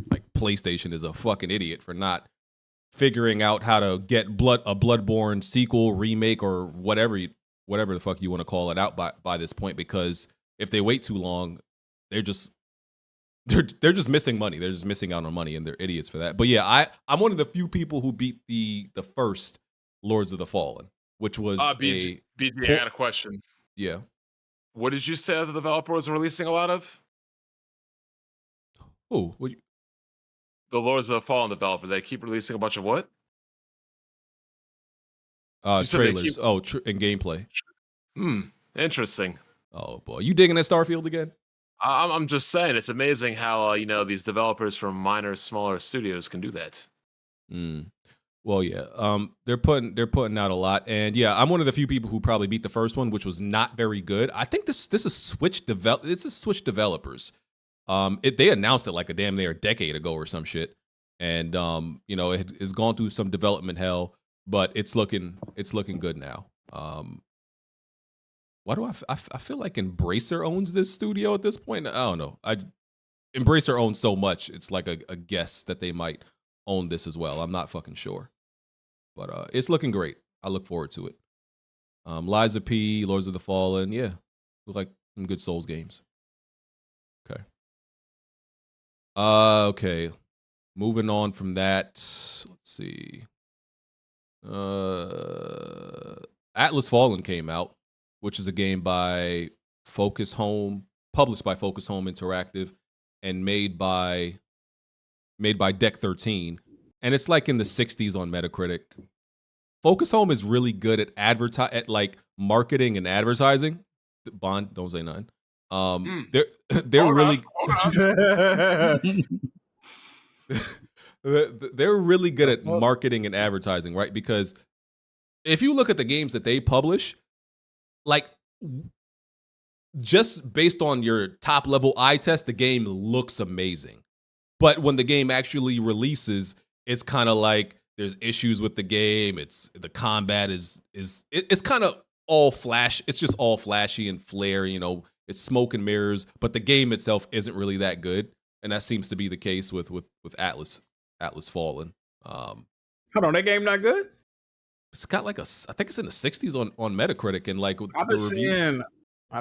like PlayStation is a fucking idiot for not figuring out how to get a Bloodborne sequel, remake, or whatever the fuck you want to call it out by this point, because if they wait too long, they're just missing money. They're just missing out on money, and they're idiots for that. But yeah, I'm one of the few people who beat the first Lords of the Fallen, which was BG, I got a question. Yeah. What did you say the developer was releasing a lot of? Who? The Lords of the Fallen developer. They keep releasing a bunch of what? Trailers. And gameplay. Interesting. Oh boy, you digging at Starfield again? I'm just saying, it's amazing how these developers from smaller studios can do that. Well, yeah, they're putting out a lot, and yeah, I'm one of the few people who probably beat the first one, which was not very good. I think this is Switch developers. They announced it like a damn near decade ago or some shit, and it has gone through some development hell, but it's looking good now. Why do I feel like Embracer owns this studio at this point? I don't know. Embracer owns so much, it's like a guess that they might own this as well. I'm not fucking sure, but it's looking great. I look forward to it. Liza P, Lords of the Fallen, yeah, look like some good Souls games. Okay. Okay. Moving on from that, let's see. Atlas Fallen came out, which is a game by Focus Home, published by Focus Home Interactive, and made by Deck 13. And it's like in the 60s on Metacritic. Focus Home is really good at like marketing and advertising. Bond, don't say nothing. They're really they're really good at marketing and advertising, right? Because if you look at the games that they publish, like just based on your top level eye test, the game looks amazing. But when the game actually releases, it's kind of like there's issues with the game. The combat is kind of all flash. It's just all flashy and flare, it's smoke and mirrors, but the game itself isn't really that good. And that seems to be the case with Atlas Fallen. Hold on, that game not good? It's got like I think it's in the 60s on Metacritic, and like I've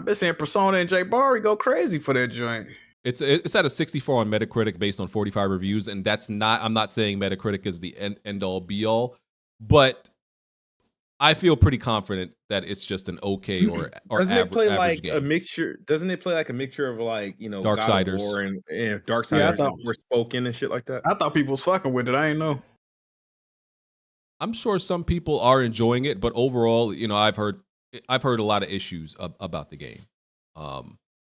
been seeing Persona and Jay Barry go crazy for that joint. It's at a 64 on Metacritic based on 45 reviews, and I'm not saying Metacritic is the end all be all, but I feel pretty confident that it's just an okay or doesn't it play average like game. a mixture? Doesn't it play like a mixture of like Darksiders God of War and Darksiders and Forspoken and shit like that? I thought people was fucking with it. I ain't know. I'm sure some people are enjoying it, but overall, I've heard a lot of issues about the game.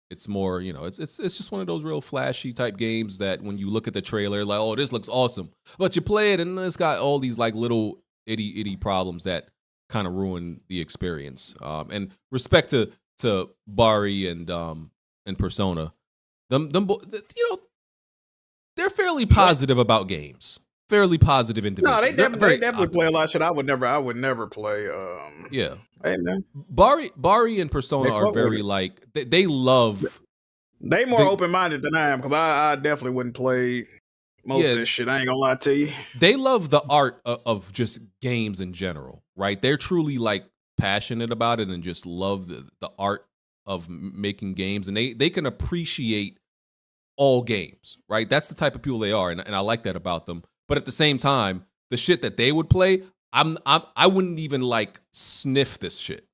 It's more, it's just one of those real flashy type games that when you look at the trailer, like, oh, this looks awesome, but you play it and it's got all these like little itty problems that kind of ruin the experience. And respect to Bari and Persona, they're fairly positive about games. Fairly positive individuals. No, they definitely play a lot of shit. I would never play. Yeah, hey, man. Bari and Persona are very like they love. They more open minded than I am, because I definitely wouldn't play most of this shit. I ain't gonna lie to you. They love the art of just games in general, right? They're truly like passionate about it and just love the art of making games, and they can appreciate all games, right? That's the type of people they are, and I like that about them. But at the same time, the shit that they would play, I wouldn't even like sniff this shit.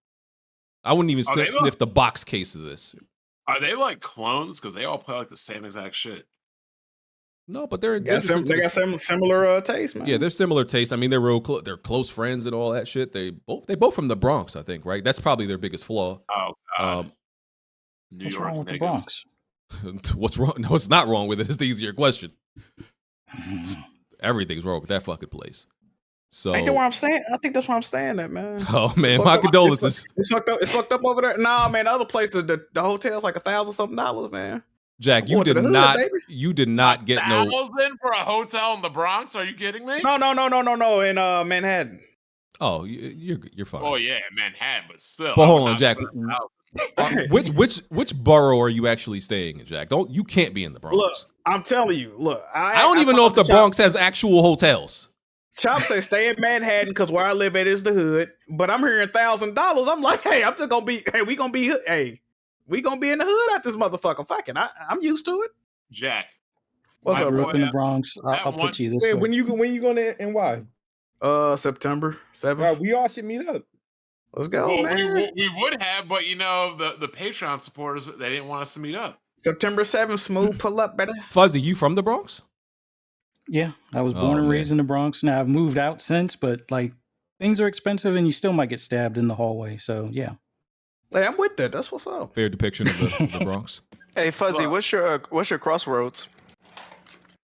I wouldn't even sniff the box case of this. Are they like clones? Because they all play like the same exact shit. No, but they got similar taste, man. Yeah, they're similar taste. I mean, they're they're close friends and all that shit. They both from the Bronx, I think, right? That's probably their biggest flaw. Oh, God. What's wrong with the Bronx? What's wrong? No, what's not wrong with it is the easier question. Everything's wrong with that fucking place. So Ain't that where I'm staying? I think that's where I'm staying at, man. Oh man, It's my fucked up. condolences. It's fucked up. It's fucked up over there. Nah, man, the other place, the hotel's like $1,000 something, man. Jack, I'm you going to did the hood, not baby. you did not get no 1,000 for a hotel in the Bronx? Are you kidding me? No, in Manhattan. Oh, you're fine. Oh yeah, Manhattan, but still. But I hold would on, not Jack. spend Which borough are you actually staying in, Jack? You can't be in the Bronx. Look, I'm telling you. Look, I don't even know if the Bronx has actual hotels. Chop say stay in Manhattan because where I live at is the hood. But I'm hearing $1,000. I'm like, hey, I'm just gonna be. Hey, we gonna be in the hood at this motherfucker. Fucking, I'm used to it. Jack, What's I up, grew bro? up in the Bronx. I'll put you this Wait, way. when you going to NY? September 7th. Right, we all should meet up. Let's go, well, man. we would have, but you know the Patreon supporters, they didn't want us to meet up. September 7th, Smoove, pull up, better. Fuzzy, you from the Bronx? Yeah, I was born and raised in the Bronx. Now I've moved out since, but like things are expensive, and you still might get stabbed in the hallway. So yeah. Hey, I'm with that. That's what's up. Fair depiction of the Bronx. Hey, Fuzzy, what's your crossroads?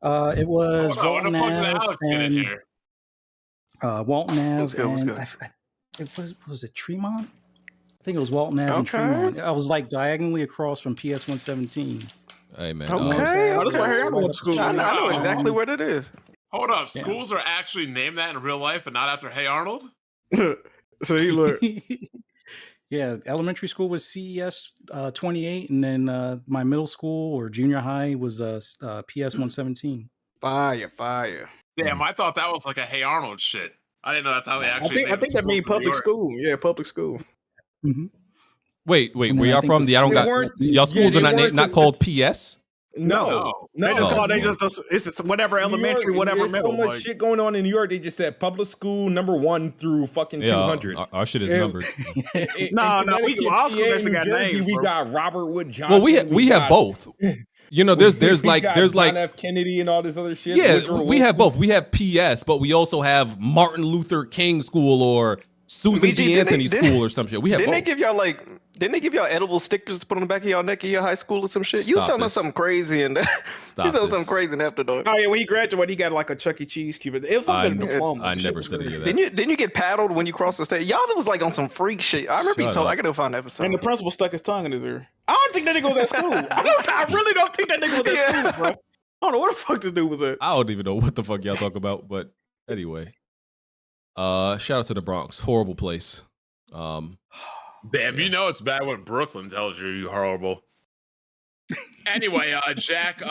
It was Hold on, Walton when the fuck did Ave Alex get in and here? Walton Ave What's good, what's and good? it was it Tremont? I think it was Walton Ave and Okay. Tremont. I was like diagonally across from Hey PS117. man. Okay. Oh, that's why I went to school. I know exactly where that is. Hold up, schools are actually named that in real life, but not after Hey Arnold. So you look. Yeah, elementary school was CES 28, and then my middle school or junior high was PS117. Fire. Damn, I thought that was like a Hey Arnold shit. I didn't know that's how they actually. I think that means public school. Yeah, public school. Mm-hmm. Wait, And then where I y'all think from? this- Y'all don't They got weren't- y'all schools yeah, are they not weren't not some- called PS. No. They just call they just it's just whatever New York, elementary, whatever there's middle. so much like- shit going on in New York. They just said public school number 1 through fucking Yeah, 200. our shit is And- numbered. No, in we Connecticut, our school PA, actually New got Jersey, names. we bro. got Robert Wood Johnson. Well, we have got- both. You know, there's we like got there's John like F. Kennedy and all this other shit. yeah, Woodrow we have Wilson. both. We have PS, but we also have Martin Luther King School or Susan BG, B. didn't Anthony they- School or some shit. We have Didn't both. they give y'all didn't they give y'all edible stickers to put on the back of y'all neck in your high school or some shit? You was Stop telling us this. something crazy and Stop you telling us this. something crazy in after dark. Oh yeah, when he graduated, he got like a Chuck E. Cheese cube. It was like a diploma. I Shit never was said any crazy. of that. Didn't you get paddled when you crossed the stage? Y'all was like on some freak shit. I remember you Shut told. up. I gotta find the episode. And the principal stuck his tongue in his ear. I don't think that nigga was at school. I really don't think that nigga was at school, bro. I don't know where the fuck this dude was at. I don't even know what the fuck y'all talk about, but anyway. Shout out to the Bronx. Horrible place. Damn, you know it's bad when Brooklyn tells you horrible. Anyway, Jack,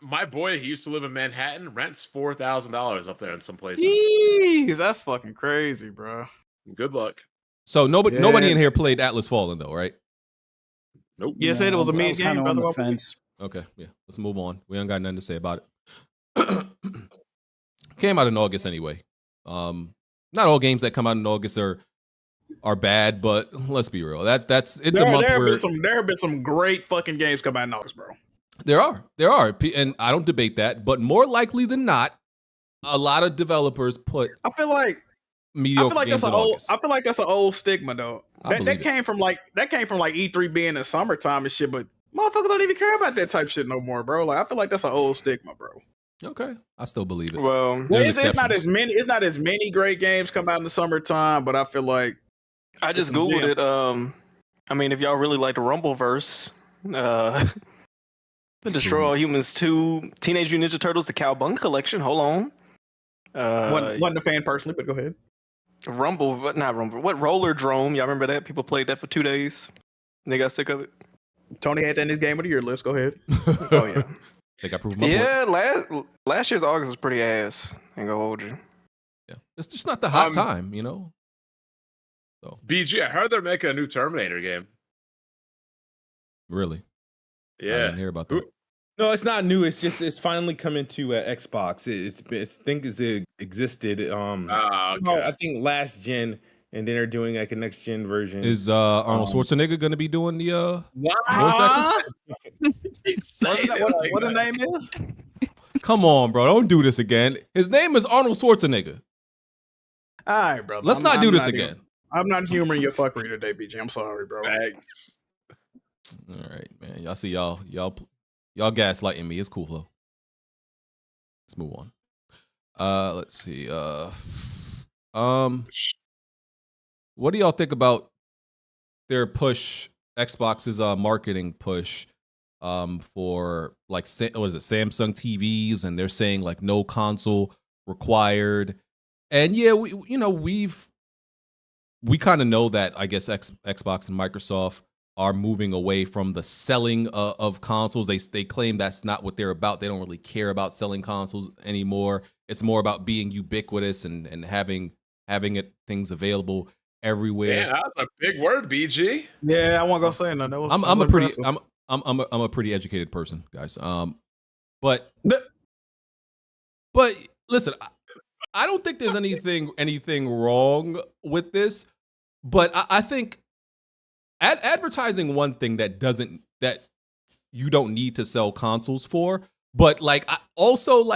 my boy, he used to live in Manhattan. Rent's $4,000 up there in some places. Jeez, that's fucking crazy, bro. Good luck. So nobody Yeah. in here played Atlas Fallen though, right? Nope. You said it was a I mid was kind game, of on the brother. fence. Okay, yeah. Let's move on. We ain't got nothing to say about it. Came out in August anyway. Not all games that come out in August are bad, but let's be real. It's a month where there have been some great fucking games come out in August, bro. there are, and I don't debate that. But more likely than not, a lot of developers put I feel like mediocre games that's in an old. August. I feel like that's an old stigma though. I believe That it. came from like E3 being in summertime and shit, but motherfuckers don't even care about that type shit no more, bro. Like I feel like that's an old stigma, bro. Okay, I still believe it. Well, There's It's not exceptions. as many. It's not as many great games come out in the summertime, but I feel like I just It's some googled gems. it. I mean, if y'all really like the Rumbleverse, the Destroy All Humans 2, Teenage Mutant Ninja Turtles, the Cowbunga Collection. Hold on. wasn't a fan personally, but go ahead. Not Rumble. What Roller Drome? Y'all remember that? People played that for 2 days. They got sick of it. Tony had that in his game of the year list. Go ahead. Oh yeah. Think I proved my point. Yeah, last year's August was pretty ass. Ain't gonna hold you. Yeah, it's just not the hot time, you know. So BG, I heard they're making a new Terminator game. really, I Yeah. didn't hear about that. No, it's not new. It's finally coming to Xbox. It existed. Okay. I think last gen, and then they're doing like a next gen version. Is Arnold Schwarzenegger going to be doing the voice What acting? the name is? Come on, bro, don't do this again. His name is Arnold Schwarzenegger. All right, brother. Let's not do this again. I'm not humoring your fuckery today, BG. I'm sorry, bro. Thanks. All right, man. Y'all see y'all gaslighting me. It's cool though. let's move on. Let's see. What do y'all think about their push, Xbox's marketing push, for like what is it, Samsung TVs, and they're saying like no console required, and yeah, we kind of know that I guess Xbox and Microsoft are moving away from the selling of consoles. They claim that's not what they're about. They don't really care about selling consoles anymore. It's more about being ubiquitous and having things available everywhere. Yeah, that's a big word, BG. Yeah, I want to go say no. That was I'm a pretty educated person, guys. But listen, I don't think there's anything wrong with this, but I think advertising one thing that you don't need to sell consoles for, but like also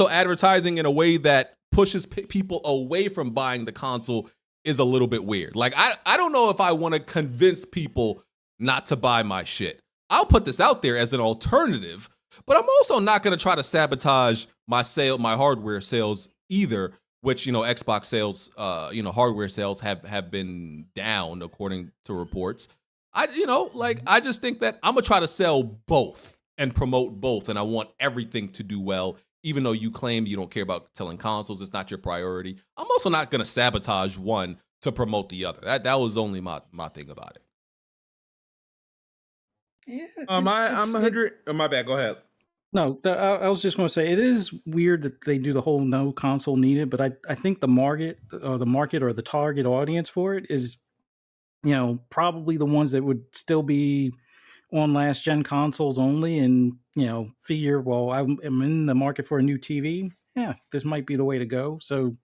advertising in a way that pushes people away from buying the console is a little bit weird. Like I don't know if I want to convince people not to buy my shit. I'll put this out there as an alternative, but I'm also not going to try to sabotage my hardware sales either, which, Xbox sales, hardware sales have been down according to reports. I just think that I'm going to try to sell both and promote both, and I want everything to do well. Even though you claim you don't care about selling consoles, it's not your priority. I'm also not going to sabotage one to promote the other. That was only my thing about it. Yeah, I'm 100. Oh, my bad. Go ahead. No, I was just going to say it is weird that they do the whole no console needed, but I think the market or the target audience for it is, probably the ones that would still be on last gen consoles only, and figure, well, I'm in the market for a new TV. Yeah, this might be the way to go. So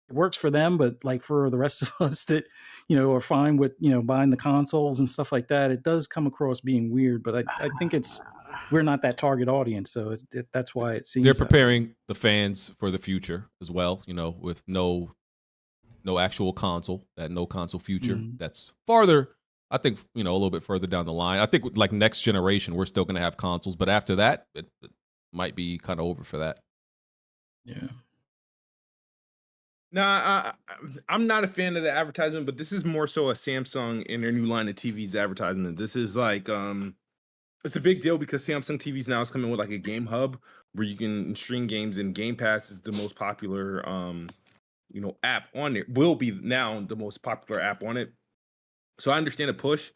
it works for them, but like for the rest of us that are fine with buying the consoles and stuff like that, it does come across being weird. But I think we're not that target audience, so that's why it seems they're preparing the fans for the future as well. With no actual console, that no console future. Mm-hmm. That's farther. I think, a little bit further down the line. I think like next generation, we're still going to have consoles, but after that, it might be kind of over for that. Yeah. No, I'm not a fan of the advertisement, but this is more so a Samsung in their new line of TVs advertisement. This is like, it's a big deal because Samsung TVs now is coming with like a game hub where you can stream games, and Game Pass is the most popular, app on it. Will be now the most popular app on it. So I understand the push.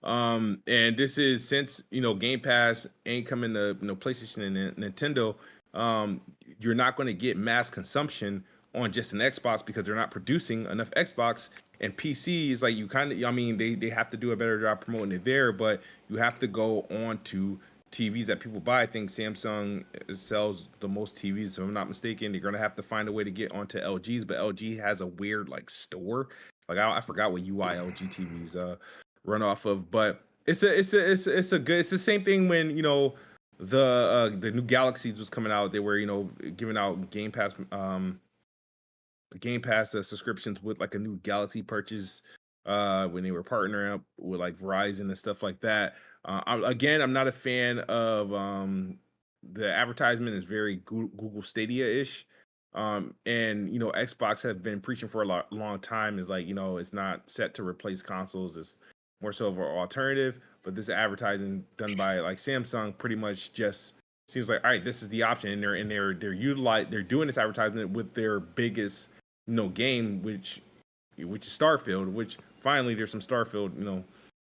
And this is since, Game Pass ain't coming to, PlayStation and Nintendo, you're not going to get mass consumption on just an Xbox because they're not producing enough Xbox. And PC is like, they have to do a better job promoting it there, but you have to go on to TVs that people buy. I think Samsung sells the most TVs, if I'm not mistaken. They're going to have to find a way to get onto LGs, but LG has a weird store. Like I forgot what UI LG TVs run off of, but it's the same thing when the new Galaxies was coming out. They were giving out Game Pass subscriptions with like a new Galaxy purchase when they were partnering up with like Verizon and stuff like that. I'm not a fan of the advertisement is very Google Stadia-ish. And Xbox have been preaching for a long time is like, it's not set to replace consoles. It's more so of an alternative, but this advertising done by like Samsung pretty much just seems like, all right, this is the option. And they're doing this advertisement with their biggest, game, which is Starfield, which finally there's some Starfield,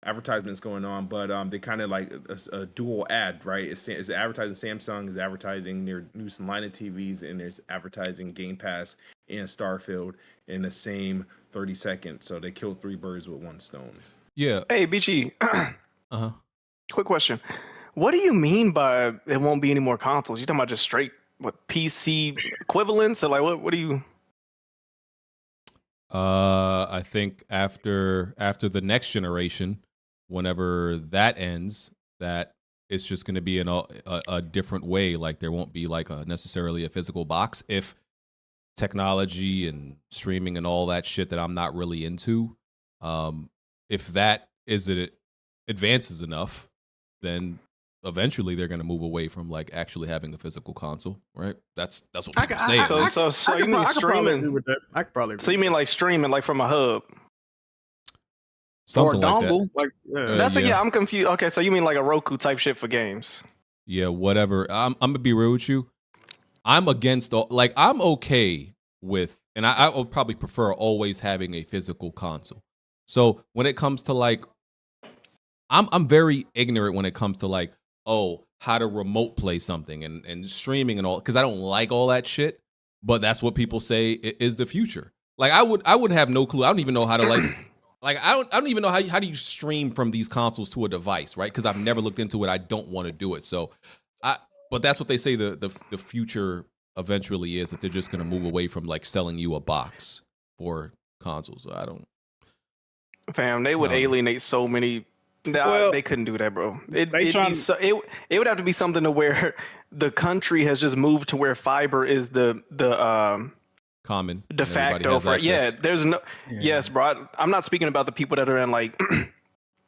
advertisements going on, but they kind of like a dual ad, right? It's advertising Samsung, is advertising their new line of TVs, and there's advertising Game Pass and Starfield in the same 30 seconds. So they killed three birds with one stone. Yeah. Hey, BG. Quick question. What do you mean by it won't be any more consoles? You talking about just straight PC equivalents, or like what do you? I think after the next generation, whenever that ends, that it's just going to be in a different way. Like there won't be like necessarily a physical box. If technology and streaming and all that shit that I'm not really into, if that is it advances enough, then eventually they're going to move away from like actually having a physical console, right? That's what I people can- say. So you mean I could probably agree streaming? with that. I could probably. So you mean like streaming, like from a hub? Something or a like that. dongle? Like, That's yeah. I'm confused. Okay, so you mean like a Roku type shit for games? Yeah, whatever. I'm gonna be real with you. I'm against all, like I'm okay with, and I would probably prefer always having a physical console. So when it comes to like, I'm very ignorant when it comes to like, oh, how to remote play something and streaming and all, because I don't like all that shit. But that's what people say is the future. Like I would have no clue. I don't even know how to like. Like I don't even know how do you stream from these consoles to a device, right? Because I've never looked into it. I don't want to do it. So, but that's what they say the future eventually is, that they're just going to move away from like selling you a box for consoles. I don't. Fam, they would alienate so many. Well, they couldn't do that, bro. they trying- It would have to be something to where the country has just moved to where fiber is the common de facto for there's no yes, bro. I'm not speaking about the people that are in like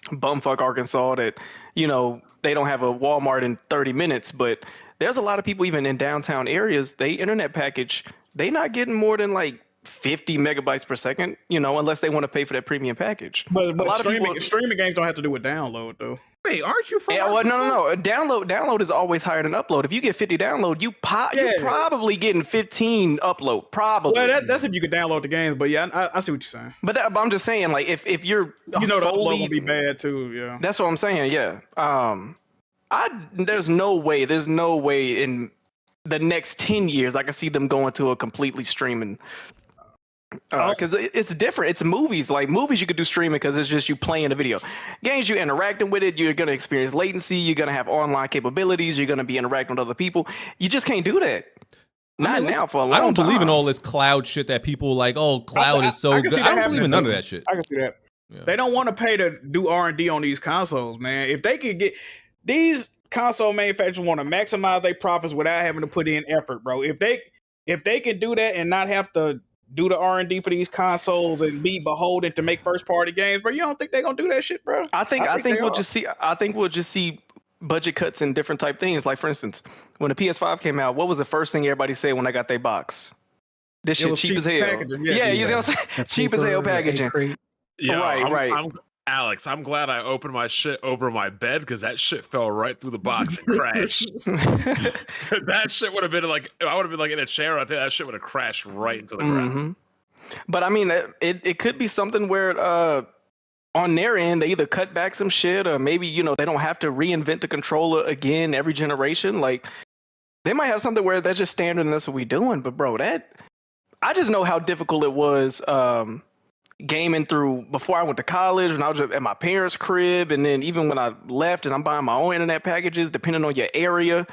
bumfuck Arkansas that they don't have a Walmart in 30 minutes, but there's a lot of people even in downtown areas, they internet package, they not getting more than like 50 megabytes per second, unless they want to pay for that premium package. But streaming games don't have to do with download though. Wait, aren't you from? Yeah, well, no. Download is always higher than upload. If you get 50 download, you're probably getting 15 upload. Probably. Well, that's if you could download the games. But yeah, I see what you're saying. But I'm just saying, like, if you're the upload will be bad too. Yeah, that's what I'm saying. Yeah. There's no way in the next 10 years I can see them going to a completely streaming. Because it's different. It's movies. Like movies, you could do streaming because it's just you playing the video. Games, you interacting with it. You're gonna experience latency. You're gonna have online capabilities. You're gonna be interacting with other people. You just can't do that. Not now for a long time. I don't believe in all this cloud shit that people like. Oh, cloud is so good. I don't believe in none of that shit. I can see that. Yeah. They don't want to pay to do R&D on these consoles, man. If they could get these console manufacturers want to maximize their profits without having to put in effort, bro. If they can do that and not have to do the R&D for these consoles and be beholden to make first party games, bro, you don't think they're gonna do that shit, bro? I think we'll just see budget cuts in different type things. Like for instance, when the PS5 came out, what was the first thing everybody said when they got their box? This shit cheap as hell. Yeah, you gonna say cheap as hell packaging. Yeah, right. Alex, I'm glad I opened my shit over my bed because that shit fell right through the box and crashed. That shit would have been like, I would have been like in a chair. I think that shit would have crashed right into the ground. But I mean, it could be something where on their end, they either cut back some shit or maybe, they don't have to reinvent the controller again every generation. Like they might have something where that's just standard and that's what we doing. But bro, I just know how difficult it was gaming through before I went to college, when I was at my parents' crib, and then even when I left and I'm buying my own internet packages, depending on your area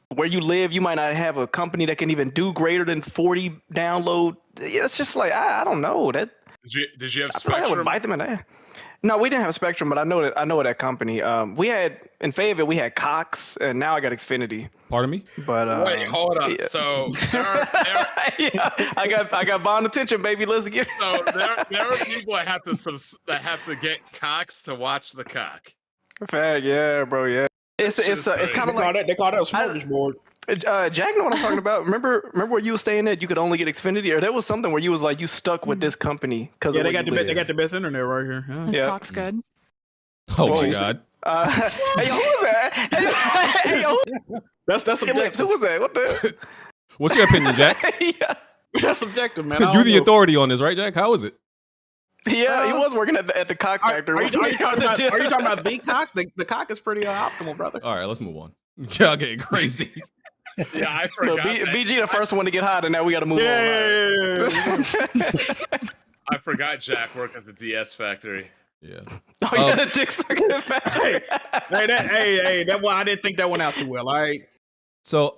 where you live, you might not have a company that can even do greater than 40 download. It's just like I don't know that. Did you have Spectrum? I would bite them in that. No, we didn't have Spectrum, but I know that company. We had in Fayetteville, we had Cox, and now I got Xfinity. Pardon me? But wait, hold up. Yeah. So I got bond attention, baby. Let's get. So there are people that have to get Cox to watch the cock. Fact, yeah, bro, yeah. It's kind of like they call that a smorgasbord. Jack know what I'm talking about. Remember where you were staying at? You could only get Xfinity, or there was something where you was like you stuck with this company because they got the best internet right here. Yeah, Cox good. Oh my god. Hey, who was that? Hey, yo, that's subjective. Who was that? What the? What's your opinion, Jack? Yeah. That's subjective, man. You're the authority on this, right, Jack? How is it? Yeah, he was working at the cock factory. Are you talking about the cock? The cock is pretty optimal, brother. All right, let's move on. Y'all getting crazy. Yeah, I forgot. BG the first one to get hot, and now we got to move on. I forgot Jack worked at the DS factory. Yeah. Oh, you got a dick sucking factory. hey, that one I didn't think that one out too well. All right. So,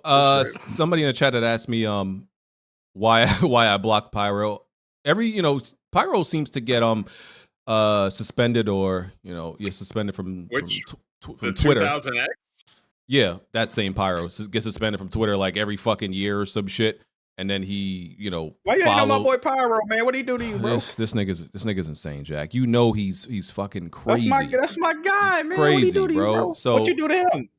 somebody in the chat had asked me, why I blocked Pyro. Pyro seems to get suspended or you're suspended from Twitter. 2000X. Yeah, that same Pyro gets suspended from Twitter like every fucking year or some shit, and then he why you ain't know my boy Pyro, man? What did he do to you, bro? This nigga's insane, Jack. He's fucking crazy. That's my guy, man. Crazy, what he do to bro. You, bro. So what you do to him?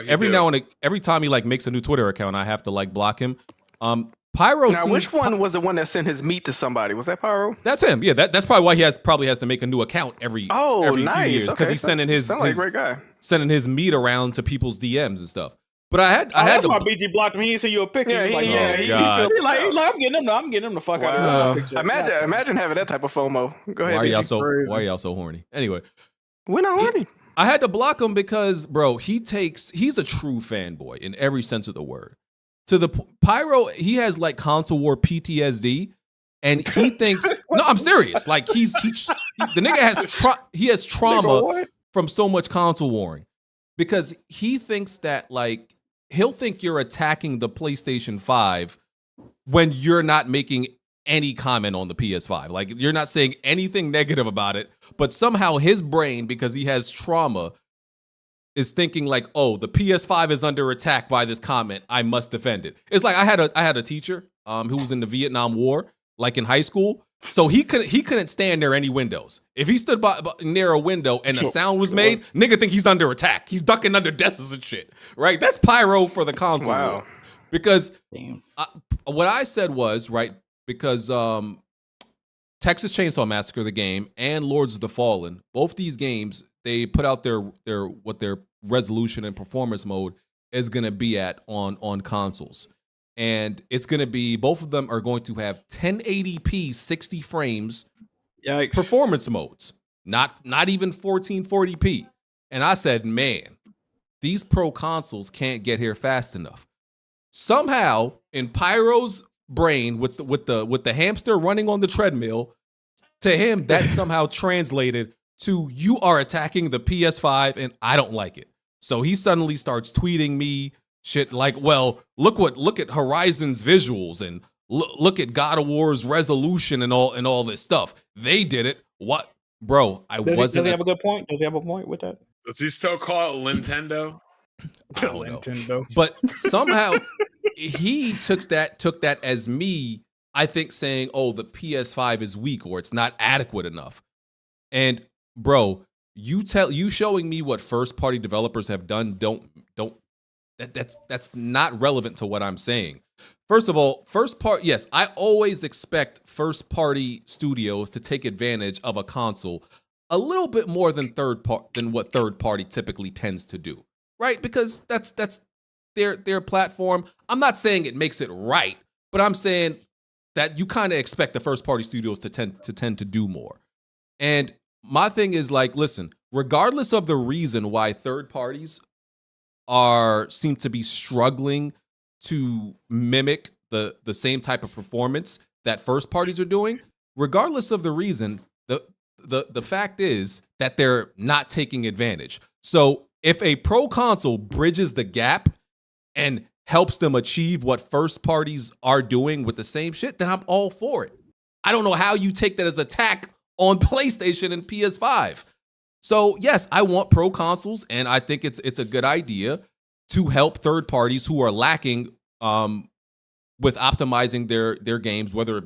every now and every time he like makes a new Twitter account, I have to like block him. Pyro. Now, which one was the one that sent his meat to somebody? Was that Pyro? That's him. Yeah, that's probably why he probably has to make a new account every few years because he's sending his like a great guy. Sending his meat around to people's DMs and stuff. But I had that's why BG blocked him. He didn't send you a picture. He's like, I'm getting him the fuck out of here. Imagine having that type of FOMO. Go ahead. Why are y'all so horny? Anyway, we're not horny. I had to block him because, bro, he's a true fanboy in every sense of the word. To the Pyro, he has like console war PTSD, and he thinks no, I'm serious. Like the nigga has trauma from so much console warring because he thinks that like he'll think you're attacking the PlayStation 5 when you're not making any comment on the PS5. Like you're not saying anything negative about it, but somehow his brain, because he has trauma, is thinking like, oh, the PS5 is under attack by this comment. I must defend it. It's like I had a teacher who was in the Vietnam War, like in high school. So he couldn't stand near any windows. If he stood near a window and a sound was made, nigga think he's under attack. He's ducking under desks and shit. Right? That's Pyro for the console war. Because what I said was, right, because Texas Chainsaw Massacre, the game, and Lords of the Fallen, both these games, they put out their resolution and performance mode is going to be at on consoles. And it's going to be, both of them are going to have 1080p 60 frames performance modes, not even 1440p. And I said, man, these pro consoles can't get here fast enough. Somehow in Pyro's brain with the hamster running on the treadmill, to him that somehow translated to you are attacking the PS5 and I don't like it. So he suddenly starts tweeting me shit like, well, look at Horizon's visuals and look at God of War's resolution and all this stuff. They did it. What, bro? Does he have a good point? Does he have a point with that? Does he still call it Nintendo? Nintendo. But somehow he took that as me, I think, saying, oh, the PS5 is weak or it's not adequate enough. And bro, you showing me what first party developers have done that's not relevant to what I'm saying. First of all, yes, I always expect first party studios to take advantage of a console a little bit more than what third party typically tends to do. Right? Because that's their platform. I'm not saying it makes it right, but I'm saying that you kind of expect the first party studios to tend to do more. And my thing is like, listen, regardless of the reason why third parties seem to be struggling to mimic the same type of performance that first parties are doing, regardless of the reason, the fact is that they're not taking advantage. So if a pro console bridges the gap and helps them achieve what first parties are doing with the same shit, then I'm all for it. I don't know how you take that as attack on PlayStation and PS5. So yes, I want pro consoles, and I think it's a good idea to help third parties who are lacking with optimizing their games, whether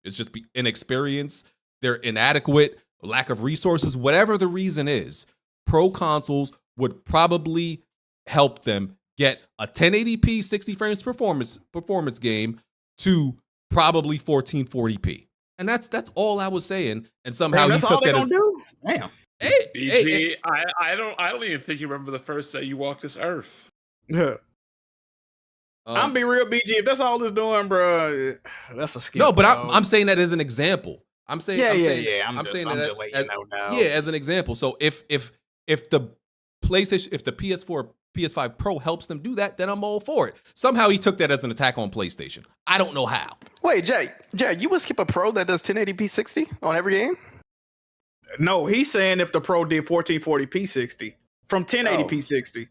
it's just inexperience, they're inadequate, lack of resources, whatever the reason is. Pro consoles would probably help them get a 1080p 60 frames performance game to probably 1440p. And that's all I was saying. And somehow he took that as damn. BG, I don't even think you remember the first day you walked this earth. Yeah. I'm be real, BG. If that's all it's doing, bro, that's a skill. No, but I'm saying that as an example. I'm saying I'm saying just that letting as, you know now. yeah, as an example. So if the PlayStation, if the PS4, PS5 Pro helps them do that, then I'm all for it. Somehow he took that as an attack on PlayStation. I don't know how. Wait, Jay, you would skip a Pro that does 1080p 60 on every game? No, he's saying if the Pro did 1440p 60 from 1080p 60,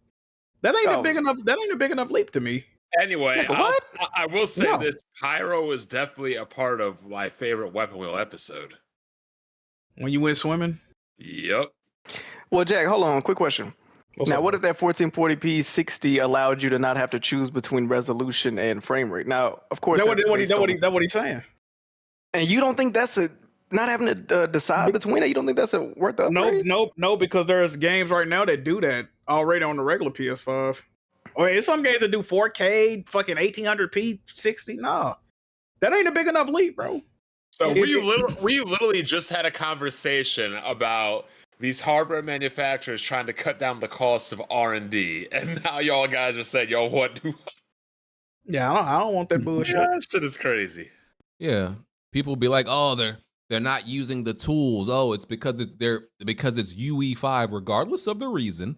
that ain't a big enough. That ain't a big enough leap to me. Anyway, I will say this: Pyro is definitely a part of my favorite Weapon Wheel episode. When you went swimming? Yep. Well, Jack, hold on. Quick question. What if that 1440p 60 allowed you to not have to choose between resolution and frame rate? Now, of course, that's what he's saying. And you don't think that's not having to decide between it? You don't think that's worth the upgrade? Nope. Because there's games right now that do that already on the regular PS5. Or it's some games that do 4K, fucking 1800p, 60. No, that ain't a big enough leap, bro. So we literally just had a conversation about these hardware manufacturers trying to cut down the cost of R&D, and now y'all guys are saying, "Yo, what?" Yeah, I don't want that bullshit. That shit is crazy. Yeah, people be like, "Oh, they're not using the tools. Oh, it's because it's UE5." Regardless of the reason,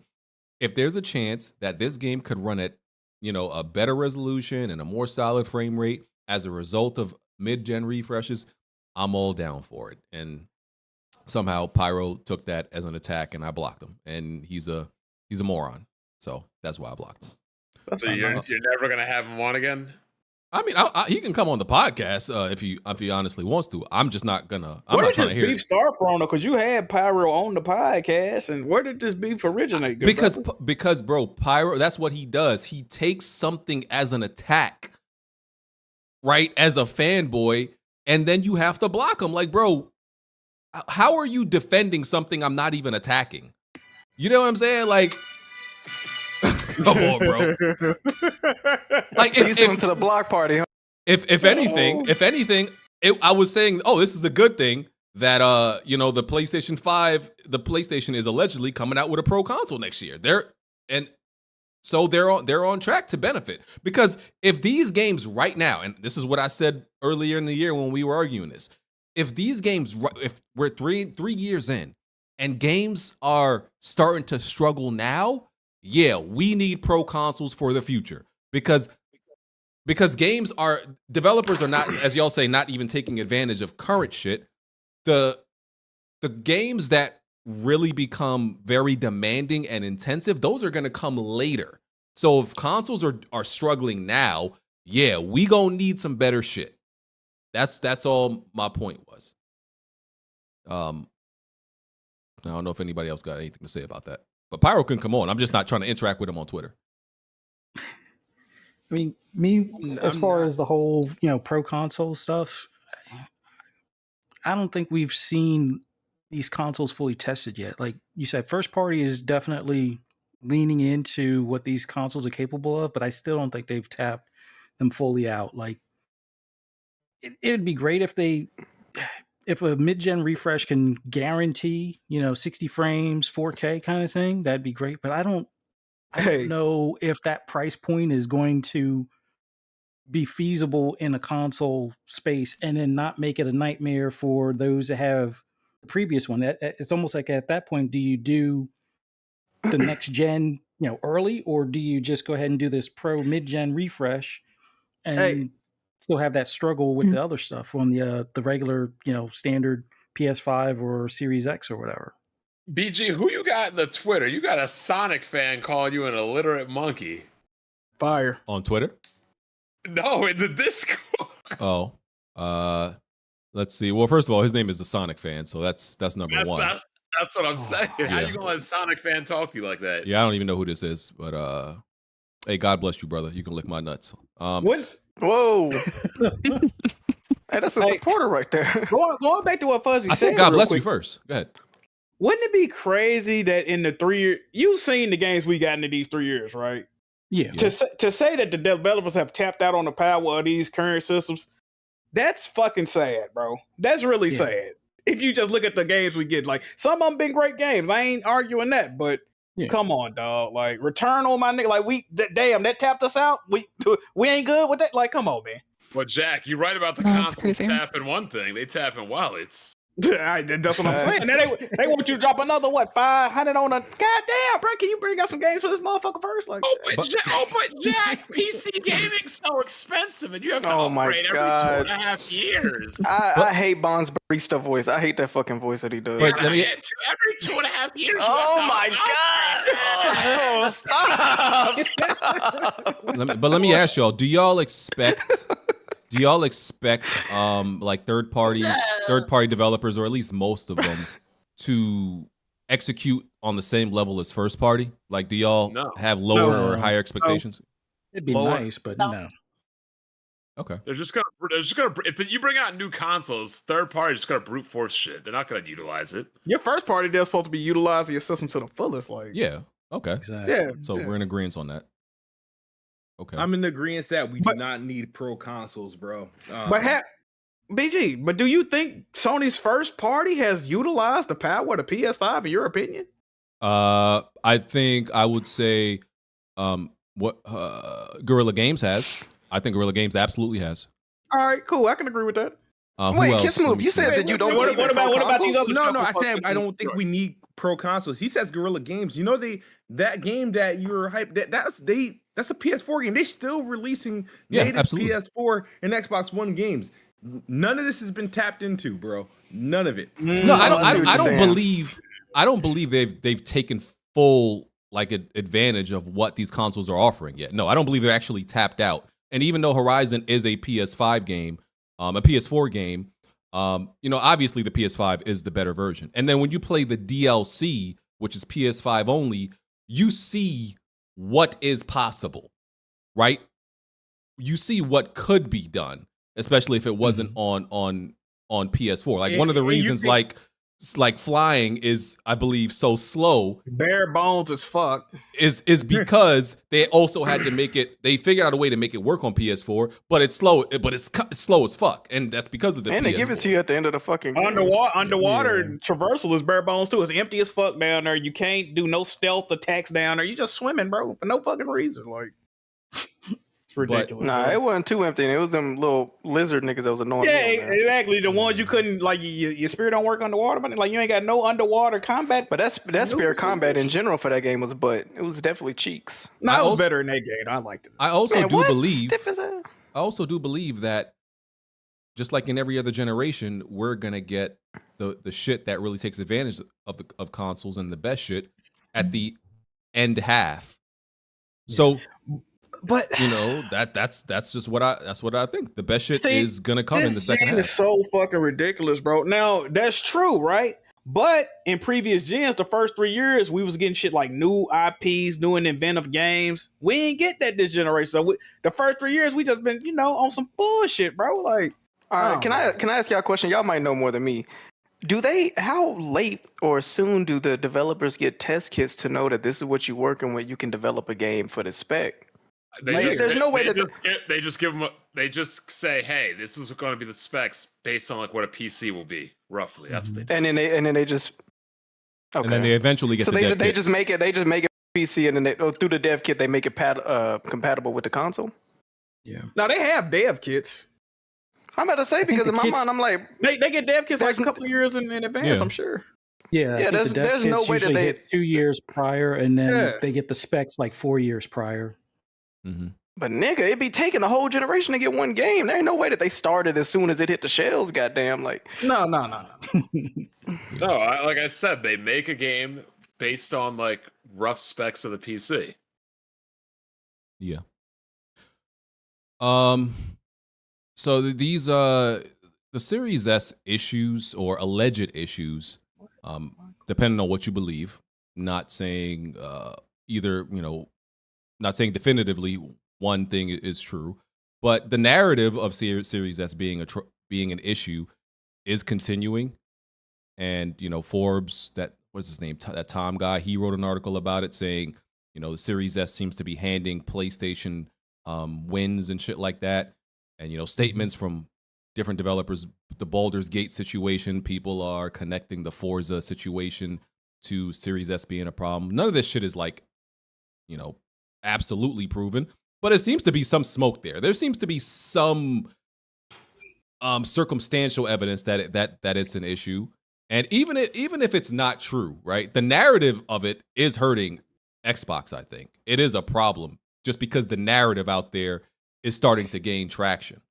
if there's a chance that this game could run at, a better resolution and a more solid frame rate as a result of mid-gen refreshes, I'm all down for it. And somehow Pyro took that as an attack, and I blocked him. And he's a moron. So that's why I blocked him. So you're never gonna have him on again? I mean, he can come on the podcast if he honestly wants to. I'm just not gonna. I'm not trying to hear beef start from? Because you had Pyro on the podcast, and where did this beef originate? Because bro, Pyro, that's what he does. He takes something as an attack, right? As a fanboy, and then you have to block him. Like, bro, how are you defending something I'm not even attacking? You know what I'm saying? Like. Come on, bro. Like, if to the block party. Huh? If anything, I was saying, oh, this is a good thing that the PlayStation 5, the PlayStation is allegedly coming out with a pro console next year. They're on track to benefit, because if these games right now, and this is what I said earlier in the year when we were arguing this, if these games, if we're three years in and games are starting to struggle now. Yeah, we need pro consoles for the future, because developers are not, as y'all say, not even taking advantage of current shit. The games that really become very demanding and intensive, those are going to come later. So if consoles are struggling now, yeah, we gonna need some better shit. That's all my point was. I don't know if anybody else got anything to say about that. But Pyro can come on. I'm just not trying to interact with him on Twitter. I mean, as far as the whole, pro console stuff, I don't think we've seen these consoles fully tested yet. Like you said, first party is definitely leaning into what these consoles are capable of, but I still don't think they've tapped them fully out. Like, it'd be great if a mid-gen refresh can guarantee, 60 frames, 4K kind of thing, that'd be great. But I don't know if that price point is going to be feasible in a console space, and then not make it a nightmare for those that have the previous one. It's almost like at that point, do you do the next gen, early, or do you just go ahead and do this pro mid-gen refresh and still have that struggle with the other stuff on the regular, standard PS5 or Series X or whatever? BG, who you got in the Twitter? You got a Sonic fan calling you an illiterate monkey. Fire. On Twitter? No, in the Discord. Oh. Let's see. Well, first of all, his name is a Sonic fan, so that's number one. That's what I'm saying. How you gonna let a Sonic fan talk to you like that? Yeah, I don't even know who this is, but hey, God bless you, brother. You can lick my nuts. What? Whoa. Hey, that's a supporter right there. Going back to what Fuzzy I said. God bless quick, you first. Go ahead. Wouldn't it be crazy that in the 3 years, you've seen the games we got into these 3 years, right? Yeah. To say that the developers have tapped out on the power of these current systems, that's fucking sad, bro. That's really sad. If you just look at the games we get, like, some of them been great games. I ain't arguing that, but come on, dog. Like, Return on my nigga. Like, damn, that tapped us out. We ain't good with that. Like, come on, man. Well, Jack, you're right about the consoles tapping one thing. They tapping wallets. That's what I'm saying. Now they want you to drop another 500 on a goddamn, bro. Can you bring out some games for this motherfucker first? Like, but Jack, PC gaming's so expensive, and you have to upgrade every 2.5 years. I hate Bond's barista voice. I hate that fucking voice that he does. But every 2.5 years. Oh my god! Stop! Let me ask y'all: Do y'all expect like third party developers, or at least most of them, to execute on the same level as first party? Like, do y'all have lower or higher expectations? It'd be nice, but no. Okay. They're just gonna if you bring out new consoles, third party just gonna brute force shit. They're not gonna utilize it. Your first party, they're supposed to be utilizing your system to the fullest. Like, Yeah. Okay. Exactly. yeah. So we're in agreement on that. Okay. I'm in agreement that we do not need pro consoles, bro. But BG, but do you think Sony's first party has utilized the power of the PS5 in your opinion? I think I would say what Guerrilla Games has. I think Guerrilla Games absolutely has. All right, cool. I can agree with that. Wait, else? Kiss Let Move, me you see. said that you don't What believe in pro about these consoles? other? No, I said I don't think we need pro consoles. He says Guerrilla Games. You know that game that you were hyped. That's a PS4 game. They're still releasing native absolutely. PS4 and Xbox One games. None of this has been tapped into, bro. None of it. No, I don't believe they've taken full advantage of what these consoles are offering yet. No, I don't believe they're actually tapped out. And even though Horizon is a PS5 game, a PS4 game, obviously the PS5 is the better version. And then when you play the DLC, which is PS5 only, you see what is possible, right? You see what could be done, especially if it wasn't on PS4. Like one of the reasons, like flying is, I believe, so slow. Bare bones as fuck. Is because they also had to make it. They figured out a way to make it work on PS4, but it's slow. But it's slow as fuck, and that's because of the. And PS4. they give it to you at the end of the fucking game. Underwater traversal is bare bones too. It's empty as fuck down there. You can't do no stealth attacks down there. You just swimming, bro, for no fucking reason. Like, it's ridiculous. Nah, it wasn't too empty. It was them little lizard niggas that was annoying. Yeah, exactly. The ones you couldn't like. Your spirit don't work underwater, but like you ain't got no underwater combat. But that spirit combat in general for that game was, but it was definitely cheeks. No, it was better in that game. I liked it. I also believe. Stiff as hell. I also do believe that, just like in every other generation, we're gonna get the shit that really takes advantage of consoles and the best shit at the end half. So. But that's just what I think. The best shit is gonna come in the second half. It's so fucking ridiculous, bro. Now that's true, right? But in previous gens, the first 3 years, we was getting shit like new IPs, new and inventive games. We ain't get that this generation. So the first 3 years, we just been on some bullshit, bro. Like, all right, can I ask y'all a question? Y'all might know more than me. How late or soon do the developers get test kits to know that this is what you're working with? You can develop a game for the spec. There's no way they just give them. They just say, "Hey, this is going to be the specs based on like what a PC will be roughly." That's what they do. And then they just. Okay. And then they eventually get. So they just make it. They just make it PC, and then through the dev kit they make it compatible with the console. Yeah. Now they have dev kits. I'm about to say because in my mind I'm like they get dev kits like a couple of years in advance. Yeah. I'm sure. Yeah, there's no way that they 2 years prior, and then they get the specs like 4 years prior. Mm-hmm. But nigga, it'd be taking a whole generation to get one game. There ain't no way that they started as soon as it hit the shelves. Goddamn, like no. No, like I said, they make a game based on like rough specs of the PC. Yeah. So these the Series S issues or alleged issues, depending on what you believe, not saying not saying definitively one thing is true, but the narrative of Series S being an issue is continuing. And Forbes, what's his name, that Tom guy, he wrote an article about it saying the Series S seems to be handing PlayStation wins and shit like that. And statements from different developers, the Baldur's Gate situation, people are connecting the Forza situation to Series S being a problem. None of this shit is like absolutely proven, but it seems to be some smoke there. There seems to be some circumstantial evidence that it's an issue. And even if it's not true, right? The narrative of it is hurting Xbox, I think. It is a problem just because the narrative out there is starting to gain traction.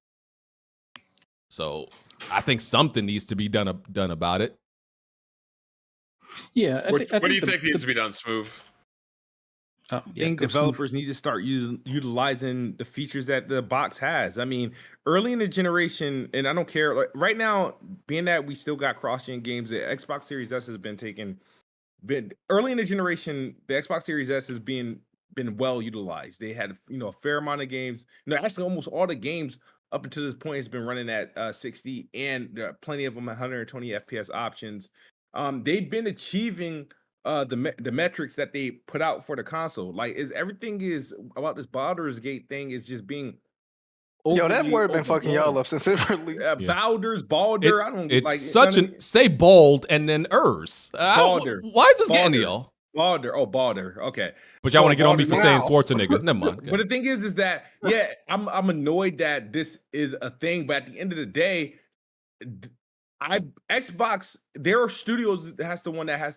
So I think something needs to be done about it. Yeah. What do you think needs to be done, Smoove? I think developers need to start utilizing the features that the box has. I mean, early in the generation, and I don't care, like right now, being that we still got cross-gen games, the Xbox Series S has been early in the generation, the Xbox Series S has been well utilized. They had a fair amount of games. Actually almost all the games up until this point has been running at 60, and plenty of them 120 FPS options. They've been achieving the metrics that they put out for the console. Like, is everything is about this Baldur's Gate thing is just being Yo, that overly word been fucking overblown. y'all up since it released. Baldur. I don't It's like such an say bald and then ers. Baldur. Why is this getting to y'all? Baldur. Oh, Baldur. Okay. But y'all want to get on me Baldur for saying now- Schwarzenegger. Never mind. But the thing is that I'm annoyed that this is a thing. But at the end of the day, Xbox, there are studios that has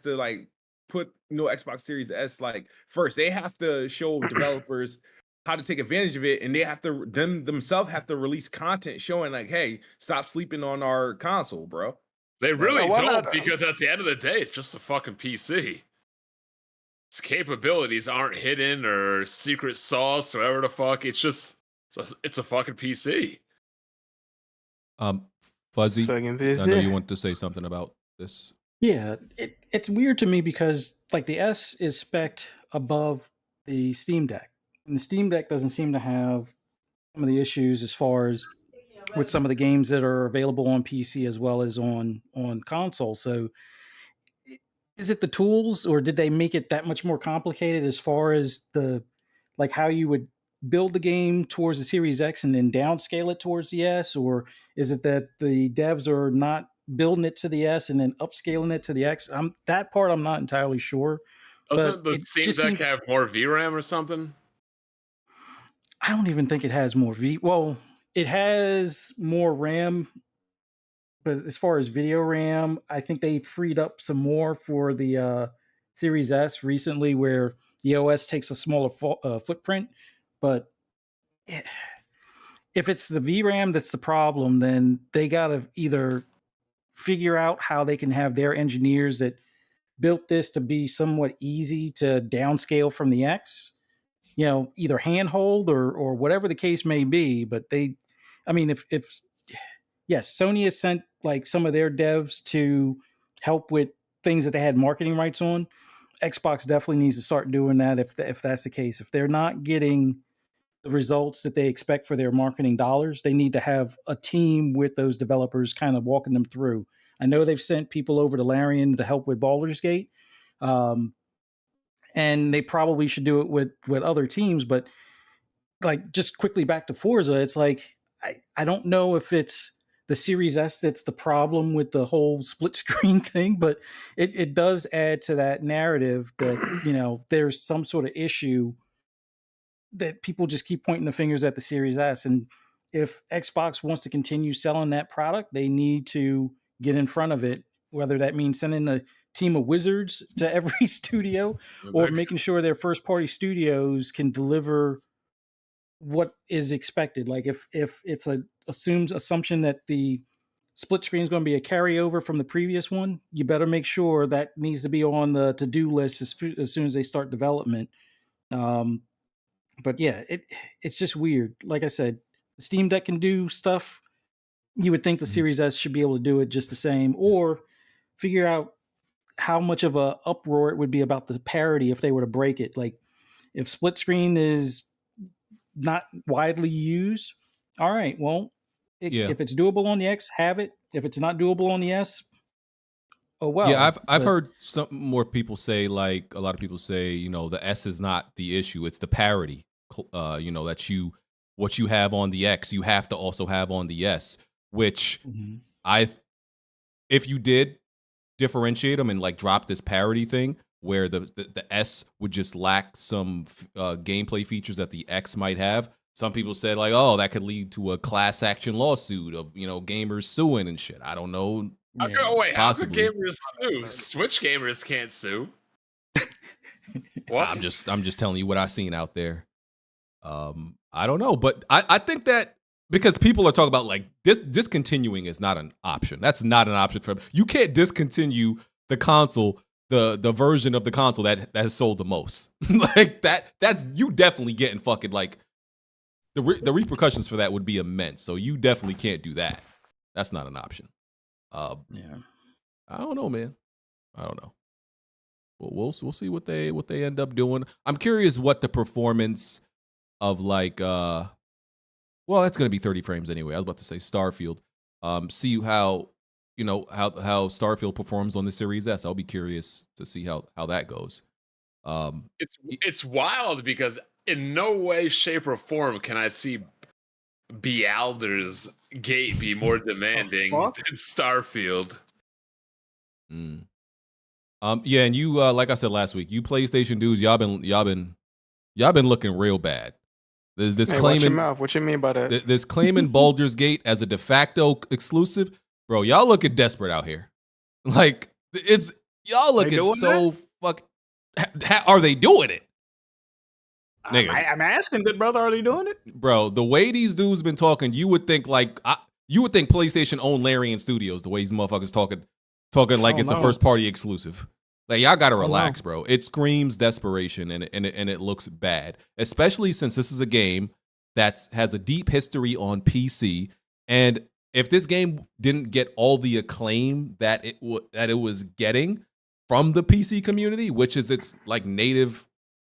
to like put Xbox Series S like first. They have to show developers how to take advantage of it, and they have to themselves have to release content showing like, hey, stop sleeping on our console, bro. They really Why don't, not? because at the end of the day, it's just a fucking PC. Its capabilities aren't hidden or secret sauce or whatever the fuck. It's just it's a fucking PC. Fuzzy, Fucking I know busy. you want to say something about this. Yeah, it's weird to me because like the S is spec'd above the Steam Deck, and the Steam Deck doesn't seem to have some of the issues as far as with some of the games that are available on PC as well as on console. So is it the tools, or did they make it that much more complicated as far as the like how you would build the game towards the Series X and then downscale it towards the S, or is it that the devs are not building it to the S and then upscaling it to the X? That part I'm not entirely sure. Doesn't but the it Steam just Deck seems- have more VRAM or something? I don't even think it has more Well, it has more RAM, but as far as video RAM, I think they freed up some more for the Series S recently, where the OS takes a smaller footprint. But if it's the VRAM that's the problem, then they got to either figure out how they can have their engineers that built this to be somewhat easy to downscale from the X, either handhold or whatever the case may be. But if yes, Sony has sent like some of their devs to help with things that they had marketing rights on. Xbox definitely needs to start doing that if that's the case. If they're not getting the results that they expect for their marketing dollars, they need to have a team with those developers kind of walking them through. I know they've sent people over to Larian to help with Baldur's Gate, and they probably should do it with other teams. But like, just quickly back to Forza, it's like I don't know if it's the Series S that's the problem with the whole split screen thing, but it does add to that narrative that there's some sort of issue that people just keep pointing the fingers at the Series S. And if Xbox wants to continue selling that product, they need to get in front of it, whether that means sending a team of wizards to every studio or making sure their first party studios can deliver what is expected. Like if it's assumption that the split screen is going to be a carryover from the previous one, you better make sure that needs to be on the to-do list as soon as they start development. But yeah, it's just weird. Like I said, the Steam Deck can do stuff. You would think the Series S should be able to do it just the same, or figure out how much of a uproar it would be about the parity if they were to break it. Like if split screen is not widely used, all right, well, if it's doable on the X, have it. If it's not doable on the S, oh well. Yeah, I've heard some more people say, like a lot of people say, the S is not the issue; it's the parity. That what you have on the X, you have to also have on the S. Which if you did differentiate them and like drop this parity thing, where the S would just lack some gameplay features that the X might have. Some people said like, oh, that could lead to a class action lawsuit of gamers suing and shit. I don't know. How could gamers sue? Switch gamers can't sue. What? I'm just telling you what I've seen out there. I don't know, but I think that because people are talking about like discontinuing is not an option. That's not an option for them. You can't discontinue the console, the version of the console that has sold the most. Like that's you definitely getting fucking like the repercussions for that would be immense. So you definitely can't do that. That's not an option. Yeah, I don't know, man. I don't know. We'll see what they end up doing. I'm curious what the performance of like Well, that's going to be 30 frames anyway. I was about to say Starfield. See how how Starfield performs on the Series S. I'll be curious to see how that goes. It's wild because in no way, shape, or form can I see Baldur's Gate be more demanding than Starfield. Yeah, and you like I said last week, you PlayStation dudes, y'all been looking real bad. There's this Hey, claiming watch your mouth. What you mean by that? There's claiming Baldur's Gate as a de facto exclusive. Bro, y'all looking desperate out here. Like it's y'all looking so fuck. Are they doing it? Nigga. I'm asking, good brother, are they doing it? Bro, the way these dudes been talking, you would think PlayStation owned Larian Studios. The way these motherfuckers talking like it's a first party exclusive. Like y'all gotta relax, bro. It screams desperation and it looks bad, especially since this is a game that has a deep history on PC. And if this game didn't get all the acclaim that it was getting from the PC community, which is its like native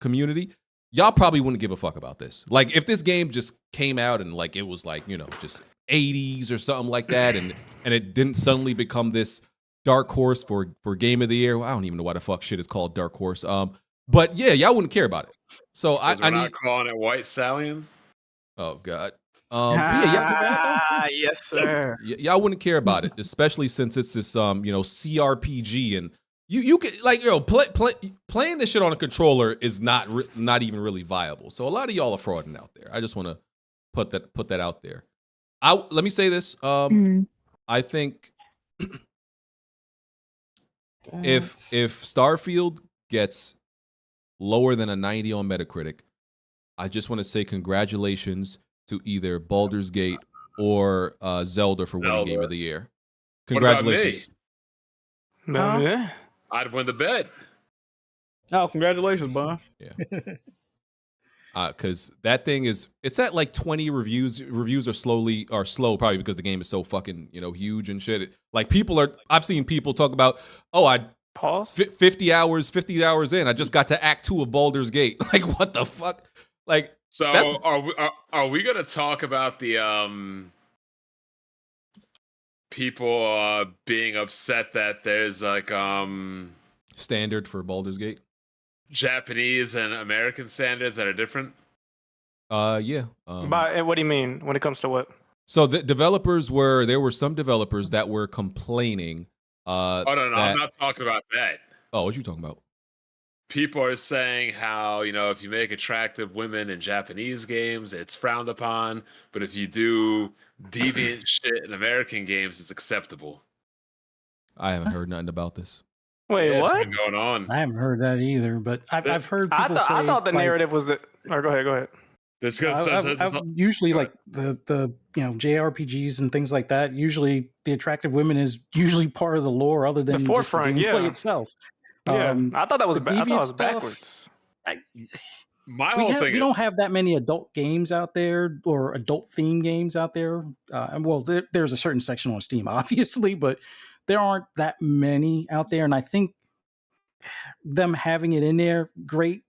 community, y'all probably wouldn't give a fuck about this. Like if this game just came out and like it was like, just 80s or something like that, and it didn't suddenly become this dark horse for game of the year. Well, I don't even know why the fuck shit is called dark horse. But yeah, y'all wouldn't care about it. So I need calling it White Stallions. Oh God. Yes, sir. Y'all wouldn't care about it, especially since it's this CRPG, and you could playing this shit on a controller is not even really viable. So a lot of y'all are frauding out there. I just want to put that out there. Let me say this. I think if Starfield gets lower than a 90 on Metacritic, I just want to say congratulations to either Baldur's Gate or Zelda for winning Game of the Year. Congratulations. I'd win the bet. Oh, congratulations, Bon. Yeah. Because that thing it's at like 20 reviews. Reviews are slow, probably because the game is so fucking huge and shit. I've seen people talk about, I pause 50 hours in. I just got to Act 2 of Baldur's Gate. Like what the fuck? Like so are we gonna talk about the people being upset that there's like standard for Baldur's Gate? Japanese and American standards that are different? Yeah. But what do you mean when it comes to what? So the there were some developers that were complaining. No, I'm not talking about that. Oh, what you talking about? People are saying how, if you make attractive women in Japanese games, it's frowned upon. But if you do deviant shit in American games, it's acceptable. I haven't heard nothing about this. Wait, what? What's been going on? I haven't heard that either, but I've heard people say. I thought the narrative was that. Or go ahead. Usually, like the JRPGs and things like that. Usually, the attractive women is usually part of the lore, other than just the gameplay itself. Yeah, I thought that was backwards. My whole thing. We don't have that many adult games out there or adult themed games out there. There's a certain section on Steam, obviously, but there aren't that many out there. And I think them having it in there, great.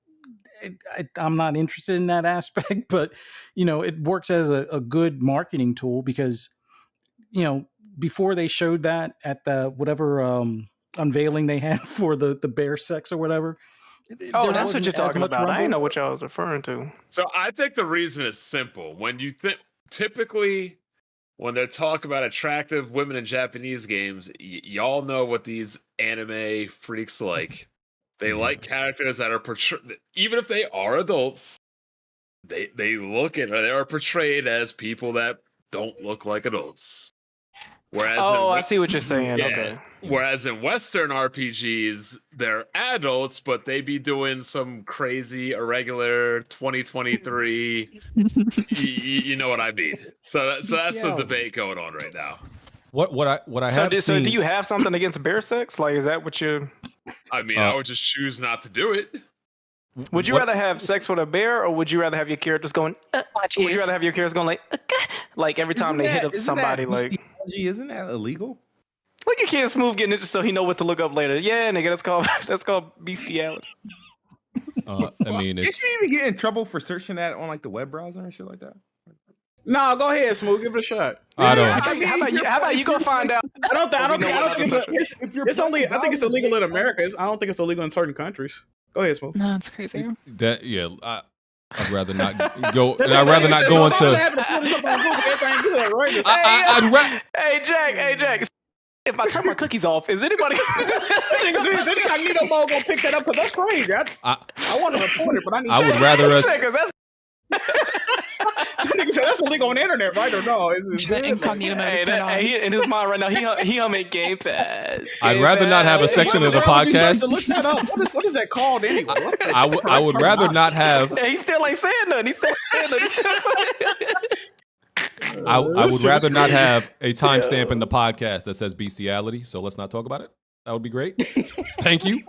I'm not interested in that aspect, but it works as a good marketing tool because before they showed that at the whatever unveiling they had for the bear sex or whatever. That's what you're talking about. I didn't know what y'all was referring to. So I think the reason is simple. When you typically when they're talking about attractive women in Japanese games, y'all know what these anime freaks like. They like characters that are even if they are adults, they are portrayed as people that don't look like adults. Whereas I see what you're saying. Yeah. Okay. Whereas in Western RPGs, they're adults, but they be doing some crazy, irregular 2023. You know what I mean? So that's the debate going on right now. What I have seen. So do you have something against bear sex? Like, is that what you? I mean, I would just choose not to do it. Would you rather have sex with a bear, or would you rather have your characters going? Would you rather have your characters going like every time they hit up somebody? Like, isn't that illegal? Look at Kid Smoove getting it just so he know what to look up later. Yeah, nigga, that's called bestiality. I mean, Did you even get in trouble for searching that on like the web browser and shit like that? No, go ahead, Smoove. Give it a shot. I don't. How about you go find out? I don't think it's only. I think it's illegal in America. I don't think it's illegal in certain countries. Go ahead, Smoove. No, it's crazy. That yeah. I'd rather not go. I'd rather not go into. Hey Jack. If I turn my cookies off, is anybody? Is Incognito Mode gonna pick that up? Because that's crazy. I want to report it, but I need. I would rather us. That nigga said that's illegal on the internet, right? Or no? It's Incognito mode. In his mind right now, he humming Game Pass. I'd rather not have a section of the podcast. Look that up. What is that called anyway? I would rather not have. Yeah, he still ain't saying nothing. He's still saying nothing. I would rather not have a timestamp in the podcast that says bestiality. So let's not talk about it. That would be great. Thank you.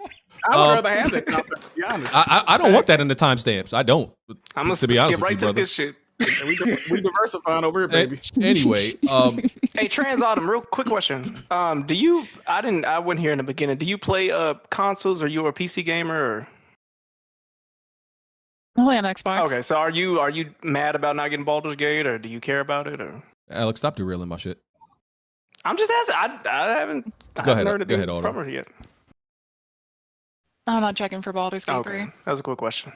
I would rather have that content, to be honest. I don't want that in the timestamps. I don't. I'm gonna to be honest skip with right you, to brother. this shit. We diversifying over here, baby. Anyway, hey, Trans Autumn, real quick question. Do you? I wasn't here in the beginning. Do you play consoles? Are you a PC gamer? Or? Only on Xbox. Okay, so are you mad about not getting Baldur's Gate, or do you care about it? Or Alex, stop derailing my shit. I'm just asking. I haven't heard anything from her yet. I'm not checking for Baldur's Gate 3. That was a quick question.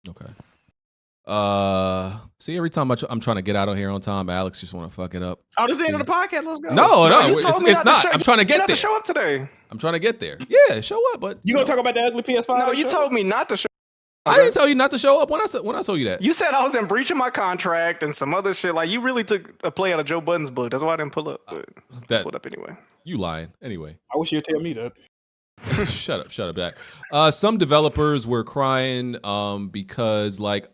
Okay. See, every time I'm trying to get out of here on time, Alex just want to fuck it up. Oh, this is the end of the podcast. Let's go. No, it's not. I'm trying to get there. Show up today. I'm trying to get there. Yeah, show up, but you gonna talk about the ugly PS5? No, you told me not to show. I didn't tell you not to show up when I told you that. You said I was in breach of my contract and some other shit. Like you really took a play out of Joe Budden's book. That's why I didn't pull up. But that pulled up anyway. You lying anyway. I wish you'd tell me that. Shut up, Jack. Some developers were crying because like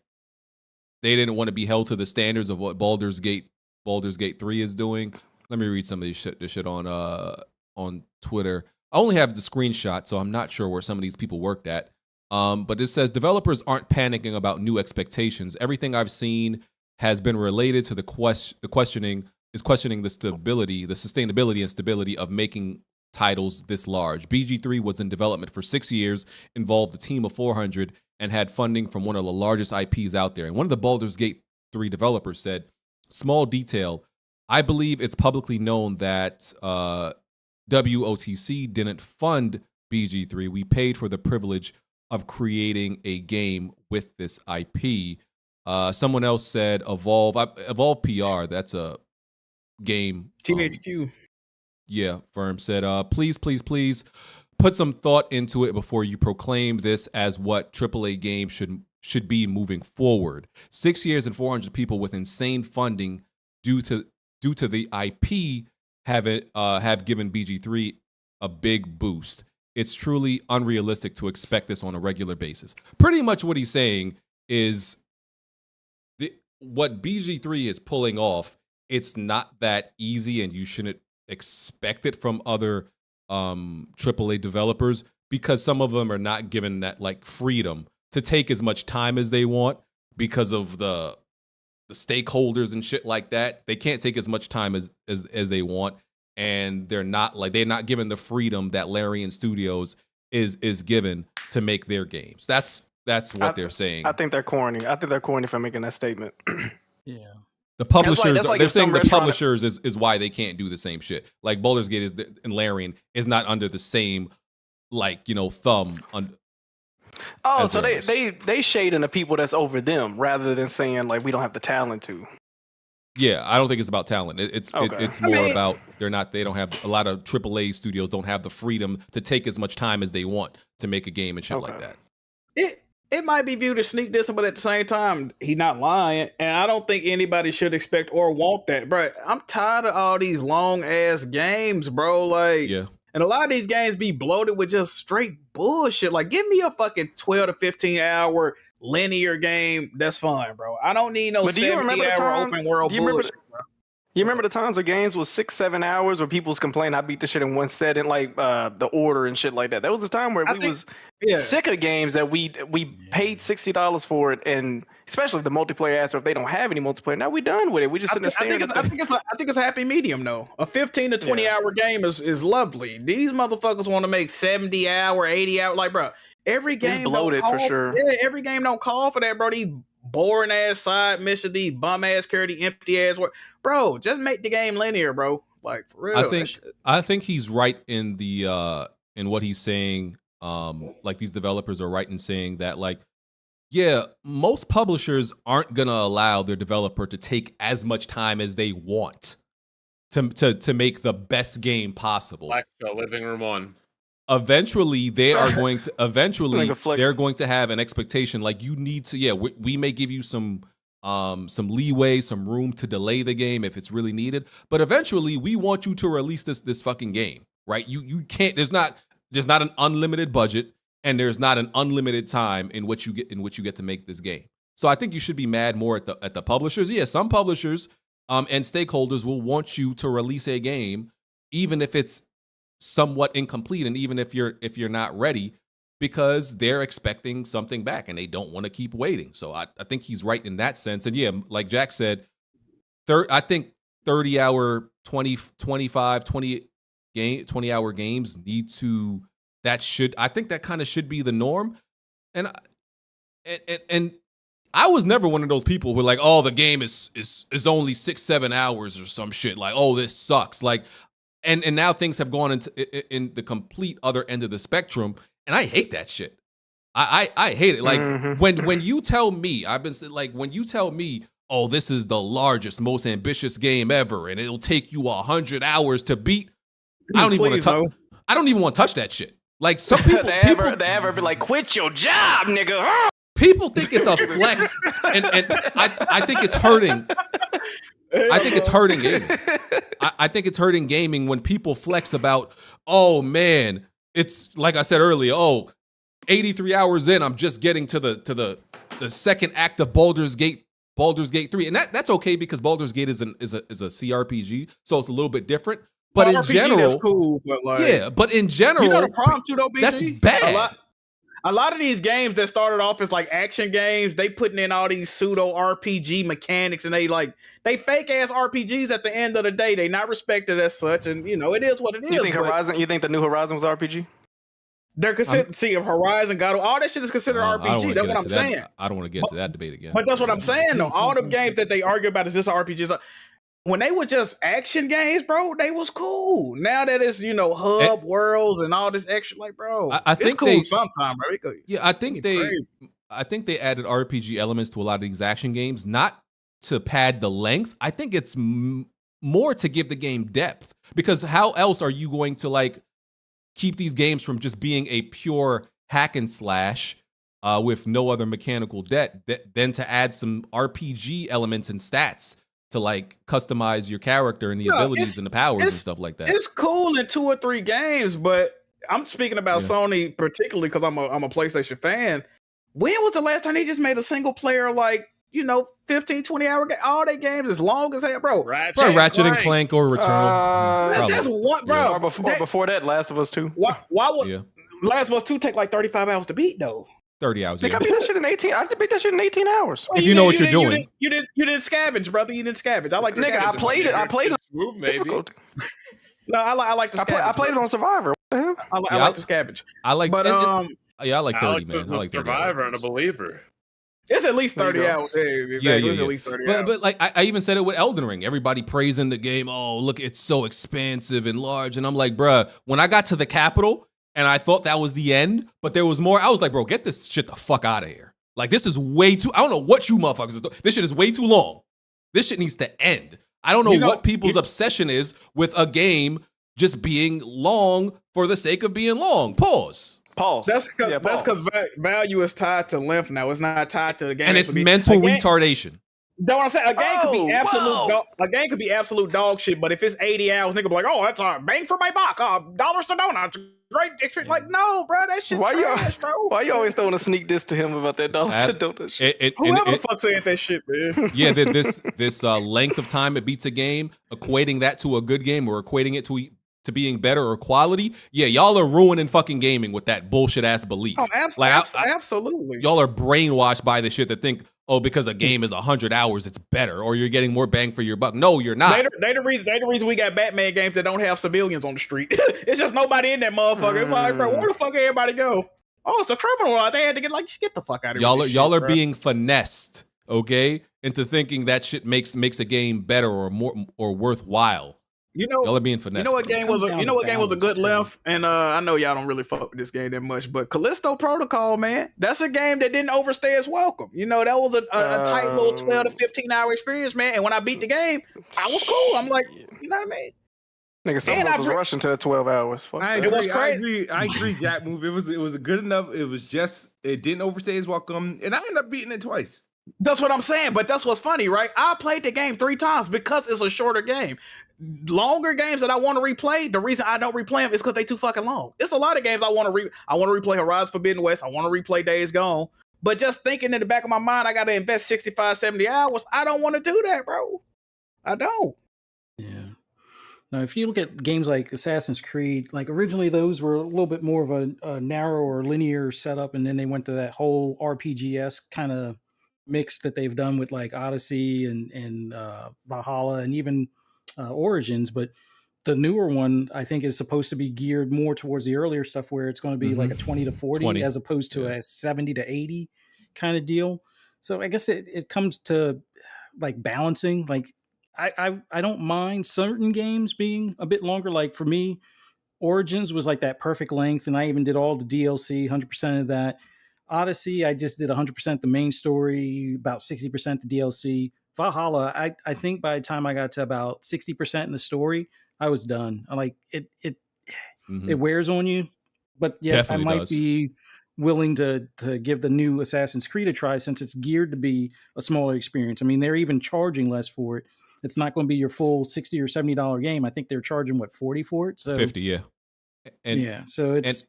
they didn't want to be held to the standards of what Baldur's Gate 3 is doing. Let me read some of this shit on Twitter. I only have the screenshot, so I'm not sure where some of these people worked at. But it says developers aren't panicking about new expectations. Everything I've seen has been related to the questioning the sustainability and stability of making titles this large. BG3 was in development for 6 years, involved a team of 400, and had funding from one of the largest IPs out there. And one of the Baldur's Gate 3 developers said, small detail, I believe it's publicly known that WOTC didn't fund BG3. We paid for the privilege of creating a game with this IP. Someone else said Evolve PR, that's a game. THQ. Yeah, firm said, please put some thought into it before you proclaim this as what AAA games should be moving forward. 6 years and 400 people with insane funding due to the IP have given BG3 a big boost. It's truly unrealistic to expect this on a regular basis. Pretty much what he's saying is what BG3 is pulling off, it's not that easy and you shouldn't expect it from other AAA developers because some of them are not given that like freedom to take as much time as they want because of the stakeholders and shit like that. They can't take as much time as they want, and they're not given the freedom that Larian Studios is given to make their games. That's what they're saying. I think they're corny. I think they're corny for making that statement. Yeah. The publishers, that's like they're if some saying the restaurant- publishers is why they can't do the same shit. Like Baldur's Gate and Larian is not under the same, thumb. Oh, so they shading the people that's over them rather than saying like we don't have the talent to. Yeah, I don't think it's about talent. It's Okay. more about they don't have a lot of AAA studios don't have the freedom to take as much time as they want to make a game and shit like that. It might be viewed as sneak dissing, but at the same time, he's not lying. And I don't think anybody should expect or want that, bro. I'm tired of all these long ass games, bro. Like, yeah. And a lot of these games be bloated with just straight bullshit. Like, give me a fucking 12 to 15 hour linear game. That's fine, bro. I don't need no 70-hour open world bullshit, bro. You remember the times where games was 6-7 hours where people was complaining I beat the shit in one set and like the order and shit like that. That was a time where we was sick of games that we paid $60 for it, and especially the multiplayer aspect. If they don't have any multiplayer, now we done with it. We just sitting there staring. I think it's a happy medium though. A 15 to 20 hour game is lovely. These motherfuckers want to make 70-hour, 80-hour. Like, bro, every game bloated for sure. Yeah, every game don't call for that, bro. These boring ass side mission, these bum ass character, empty ass work. Bro, just make the game linear, bro. Like for real. I think he's right in the in what he's saying. Like these developers are right in saying that, like, yeah, most publishers aren't gonna allow their developer to take as much time as they want to make the best game possible. Like the living room on. Eventually, they are going to. Eventually, they're going to have an expectation. Like you need to. Yeah, we may give you some leeway, some room to delay the game if it's really needed. But eventually, we want you to release this fucking game, right? You can't. There's not an unlimited budget, and there's not an unlimited time in which you get to make this game. So I think you should be mad more at the publishers. Yeah, some publishers and stakeholders will want you to release a game, even if it's somewhat incomplete, and even if you're not ready, because they're expecting something back and they don't want to keep waiting. So I think he's right in that sense. And yeah, like Jack said, I think 30-hour, 20-hour games need to. I think that kind of should be the norm. And I was never one of those people who were like, oh, the game is only 6-7 hours or some shit. Like, oh, this sucks. Like, and now things have gone in the complete other end of the spectrum, and I hate that shit. I hate it. Like when you tell me, when you tell me, oh, this is the largest, most ambitious game ever, and it'll take you 100 hours to beat. I don't even want to touch that shit. Like some people, they ever be like, quit your job, nigga. People think it's a flex, and I think it's hurting. I think it's hurting gaming. I think it's hurting gaming when people flex about, oh man, it's like I said earlier, 83 hours in, I'm just getting to the second act of Baldur's Gate 3. And that's okay because Baldur's Gate is a CRPG, so it's a little bit different. But in general, that's cool, but like, yeah, but in general, you know the problem too, though, BG? That's bad. A lot of these games that started off as like action games, they putting in all these pseudo RPG mechanics, and they fake ass RPGs. At the end of the day, they not respected as such, and it is what it is. You think You think the new Horizon was RPG? They're considered Horizon, God, all that shit is considered RPG. That's what I'm saying. I don't want to get into that debate again. But that's what I'm saying, though. All the games that they argue about is this RPG. When they were just action games, bro, they was cool. Now that it's hub worlds and all this extra, like, bro, I think it's cool sometimes, bro. I think they added RPG elements to a lot of these action games, not to pad the length. I think it's more to give the game depth, because how else are you going to like keep these games from just being a pure hack and slash with no other mechanical depth than to add some RPG elements and stats to like customize your character and the abilities and the powers and stuff like that. It's cool in 2 or 3 games, but I'm speaking about Sony particularly because I'm a PlayStation fan. When was the last time they just made a single player 15-20 hour game? All their games as long as hell, bro. Ratchet and Clank or Returnal. That's just one, bro. Or before that, Last of Us 2. Why would Last of Us 2 take like 35 hours to beat though? 30 hours. I beat that shit in 18. I beat that shit in 18 hours. If you know what you're doing. You didn't scavenge, brother. You didn't scavenge. I like to scavenge. I played it. Smoove, maybe. No, I like to scavenge. I played it on Survivor. I like to scavenge. I like, but I like 30, man. I like 30 Survivor and a Believer. It's at least 30 hours. It's at least 30 hours. But like I even said it with Elden Ring. Everybody praising the game. Oh, look, it's so expansive and large. And I'm like, bruh, when I got to the capital and I thought that was the end, but there was more, I was like, bro, get this shit the fuck out of here. Like, this is way too, I don't know what you motherfuckers are doing. This shit is way too long. This shit needs to end. I don't know what people's obsession is with a game just being long for the sake of being long. Pause. That's because value is tied to length now. It's not tied to the game. And it's mental retardation. That's what I'm saying. A game could be absolute. A game could be absolute dog shit. But if it's 80 hours, nigga be like, oh, that's a bang for my buck. Dollars to donuts. Great experience. Like, no, bro, that shit trash, bro. Why you always throwing a sneak diss to him about that dollars to donuts shit? Whoever the fuck saying that shit, man. Yeah, this length of time it beats a game, equating that to a good game or equating it to being better or quality. Yeah, y'all are ruining fucking gaming with that bullshit ass belief. Oh, absolutely. Y'all are brainwashed by the shit that think, oh, because a game is 100 hours, it's better, or you're getting more bang for your buck. No, you're not. They the reason we got Batman games that don't have civilians on the street. It's just nobody in that motherfucker. It's like, bro, where the fuck everybody go? Oh, it's a criminal. They had to get the fuck out of here. Y'all are being finessed okay, into thinking that shit makes a game better or more or worthwhile. You know, Y'all are being finessed. you know what bro. game was a, you know what game was a good length, and I know y'all don't really fuck with this game that much, but Callisto Protocol, man, that's a game that didn't overstay its welcome. You know, that was a tight little 12 to 15 hour experience, man. And when I beat the game, I was cool. I'm like, you know what I mean? Nigga, some of us was rushing to 12 hours. Fuck I that. agree, It was crazy. I agree, Jack move. It was a good enough. It was just it didn't overstay its welcome, and I ended up beating it twice. That's what I'm saying, but that's what's funny, right? I played the game 3 times because it's a shorter game. Longer games that I want to replay, the reason I don't replay them is because they too fucking long. It's a lot of games I want to replay Horizon Forbidden West. I want to replay Days Gone. But just thinking in the back of my mind, I got to invest 65, 70 hours. I don't want to do that, bro. I don't. Yeah. Now, if you look at games like Assassin's Creed, like originally those were a little bit more of a narrow or linear setup, and then they went to that whole RPGs kind of mix that they've done with like Odyssey and Valhalla and even Origins. But the newer one, I think, is supposed to be geared more towards the earlier stuff, where it's going to be like a 20 to 40 20. as opposed to a 70 to 80 kind of deal. So I guess it comes to like balancing. Like I don't mind certain games being a bit longer. Like for me, Origins was like that perfect length, and I even did all the DLC, 100% of that. Odyssey, I just did 100% the main story, about 60% the DLC. Valhalla, I think by the time I got to about 60% in the story, I was done. I like it. It wears on you, but yeah, Definitely I might does. be willing to give the new Assassin's Creed a try, since it's geared to be a smaller experience. I mean, they're even charging less for it. It's not going to be your full $60 or $70 game. I think they're charging what, 40 for it. So 50, yeah. And yeah, so it's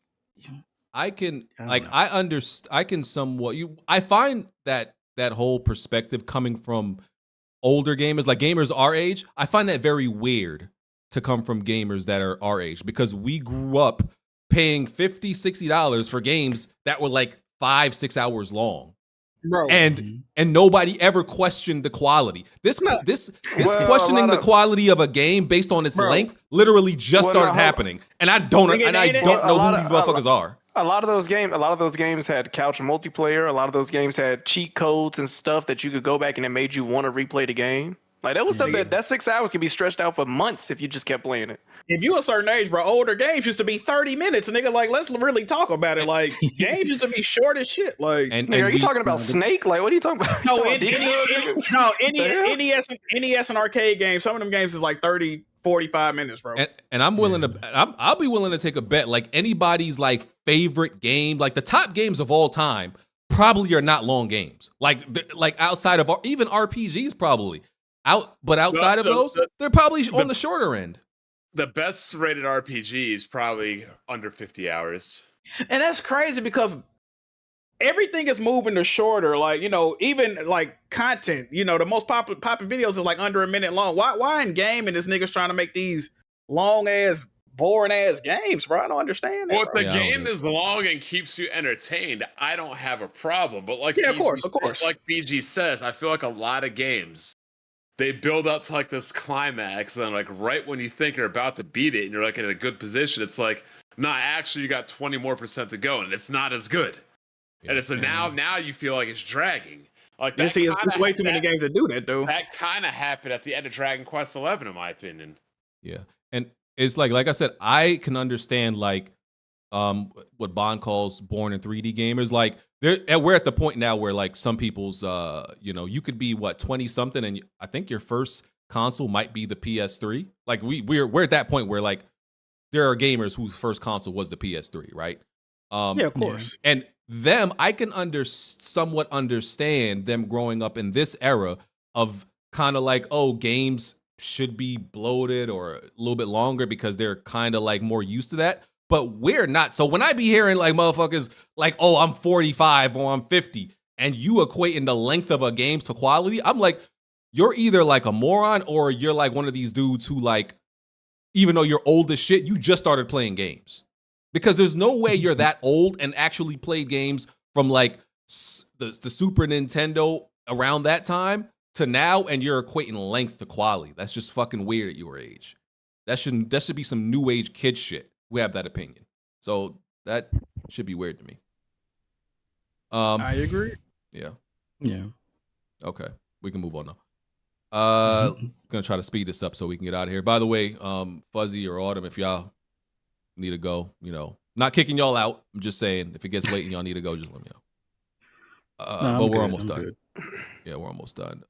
I can I don't like know. I can somewhat I find that whole perspective coming from older gamers, like gamers our age, I find that very weird to come from gamers that are our age, because we grew up paying $50, $60 for games that were like 5-6 hours long. Bro. And nobody ever questioned the quality. This questioning the quality of a game based on its length literally just started happening, and I don't know who these motherfuckers are. A lot of those games had couch multiplayer. A lot of those games had cheat codes and stuff that you could go back and it made you want to replay the game. Like that was stuff that 6 hours could be stretched out for months if you just kept playing it. If you a certain age, bro, older games used to be 30 minutes. And nigga, like, let's really talk about it. Like, games used to be short as shit. Like, nigga, are you talking about Snake? Like, what are you talking about? No, NES NES and arcade games. Some of them games is like 30, 45 minutes, bro. And I'm willing to, I'll be willing to take a bet. Like anybody's like favorite game, like the top games of all time, probably are not long games. Like outside of even RPGs, probably but outside of those, they're probably on the shorter end. The best rated RPG is probably under 50 hours. And that's crazy because everything is moving to shorter. Like, you know, even like content, you know, the most popular videos is like under a minute long. Why in game and this nigga's trying to make these long ass, boring ass games, bro? I don't understand that. Well, if bro. the game is long and keeps you entertained, I don't have a problem. But like, of course. Like BG says, I feel like a lot of games, they build up to like this climax, and like right when you think you're about to beat it and you're like in a good position, it's like, nah, actually you got 20% more to go, and it's not as good. Yeah. And it's now you feel like it's dragging. Like that. See, it's way too many games that do that, though. That kind of happened at the end of Dragon Quest XI, in my opinion. Yeah, and it's like I said, I can understand like what Bond calls born in 3D gamers. Like we're at the point now where like some people's you know, you could be 20 something and I think your first console might be the PS3. Like we're at that point where like there are gamers whose first console was the PS3, right? Yeah, of course. And them, I can somewhat understand them growing up in this era of kind of like, oh, games should be bloated or a little bit longer because they're kind of like more used to that. But we're not. So when I be hearing like motherfuckers like, oh, I'm 45 or I'm 50, and you equating the length of a game to quality, I'm like, you're either like a moron or you're like one of these dudes who like, even though you're old as shit, you just started playing games. Because there's no way you're that old and actually played games from like the Super Nintendo around that time to now, and you're equating length to quality. That's just fucking weird at your age. That should be some new age kid shit. We have that opinion. So that should be weird to me. I agree. Yeah. Yeah. Okay, we can move on now. Gonna try to speed this up so we can get out of here. By the way, Fuzzy or Autumn, if y'all need to go, not kicking y'all out. I'm just saying, if it gets late and y'all need to go, just let me know. But we're almost done. Yeah, we're almost done.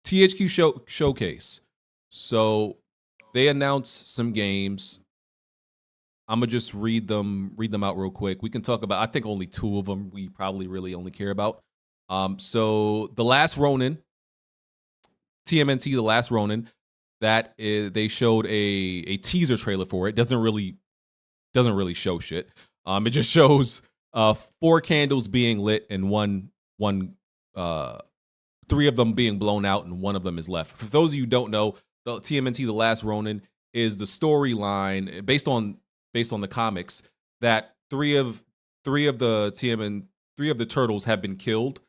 THQ showcase. So they announced some games. I'm gonna just read them out real quick. We can talk about, I think, only 2 of them we probably really only care about. So The Last Ronin, TMNT, The Last Ronin, that is, they showed a teaser trailer for it. Doesn't really show shit. It just shows 4 candles being lit and one 3 of them being blown out and 1 of them is left. For those of you who don't know, the TMNT The Last Ronin is the storyline based on the comics that 3 of the turtles have been killed.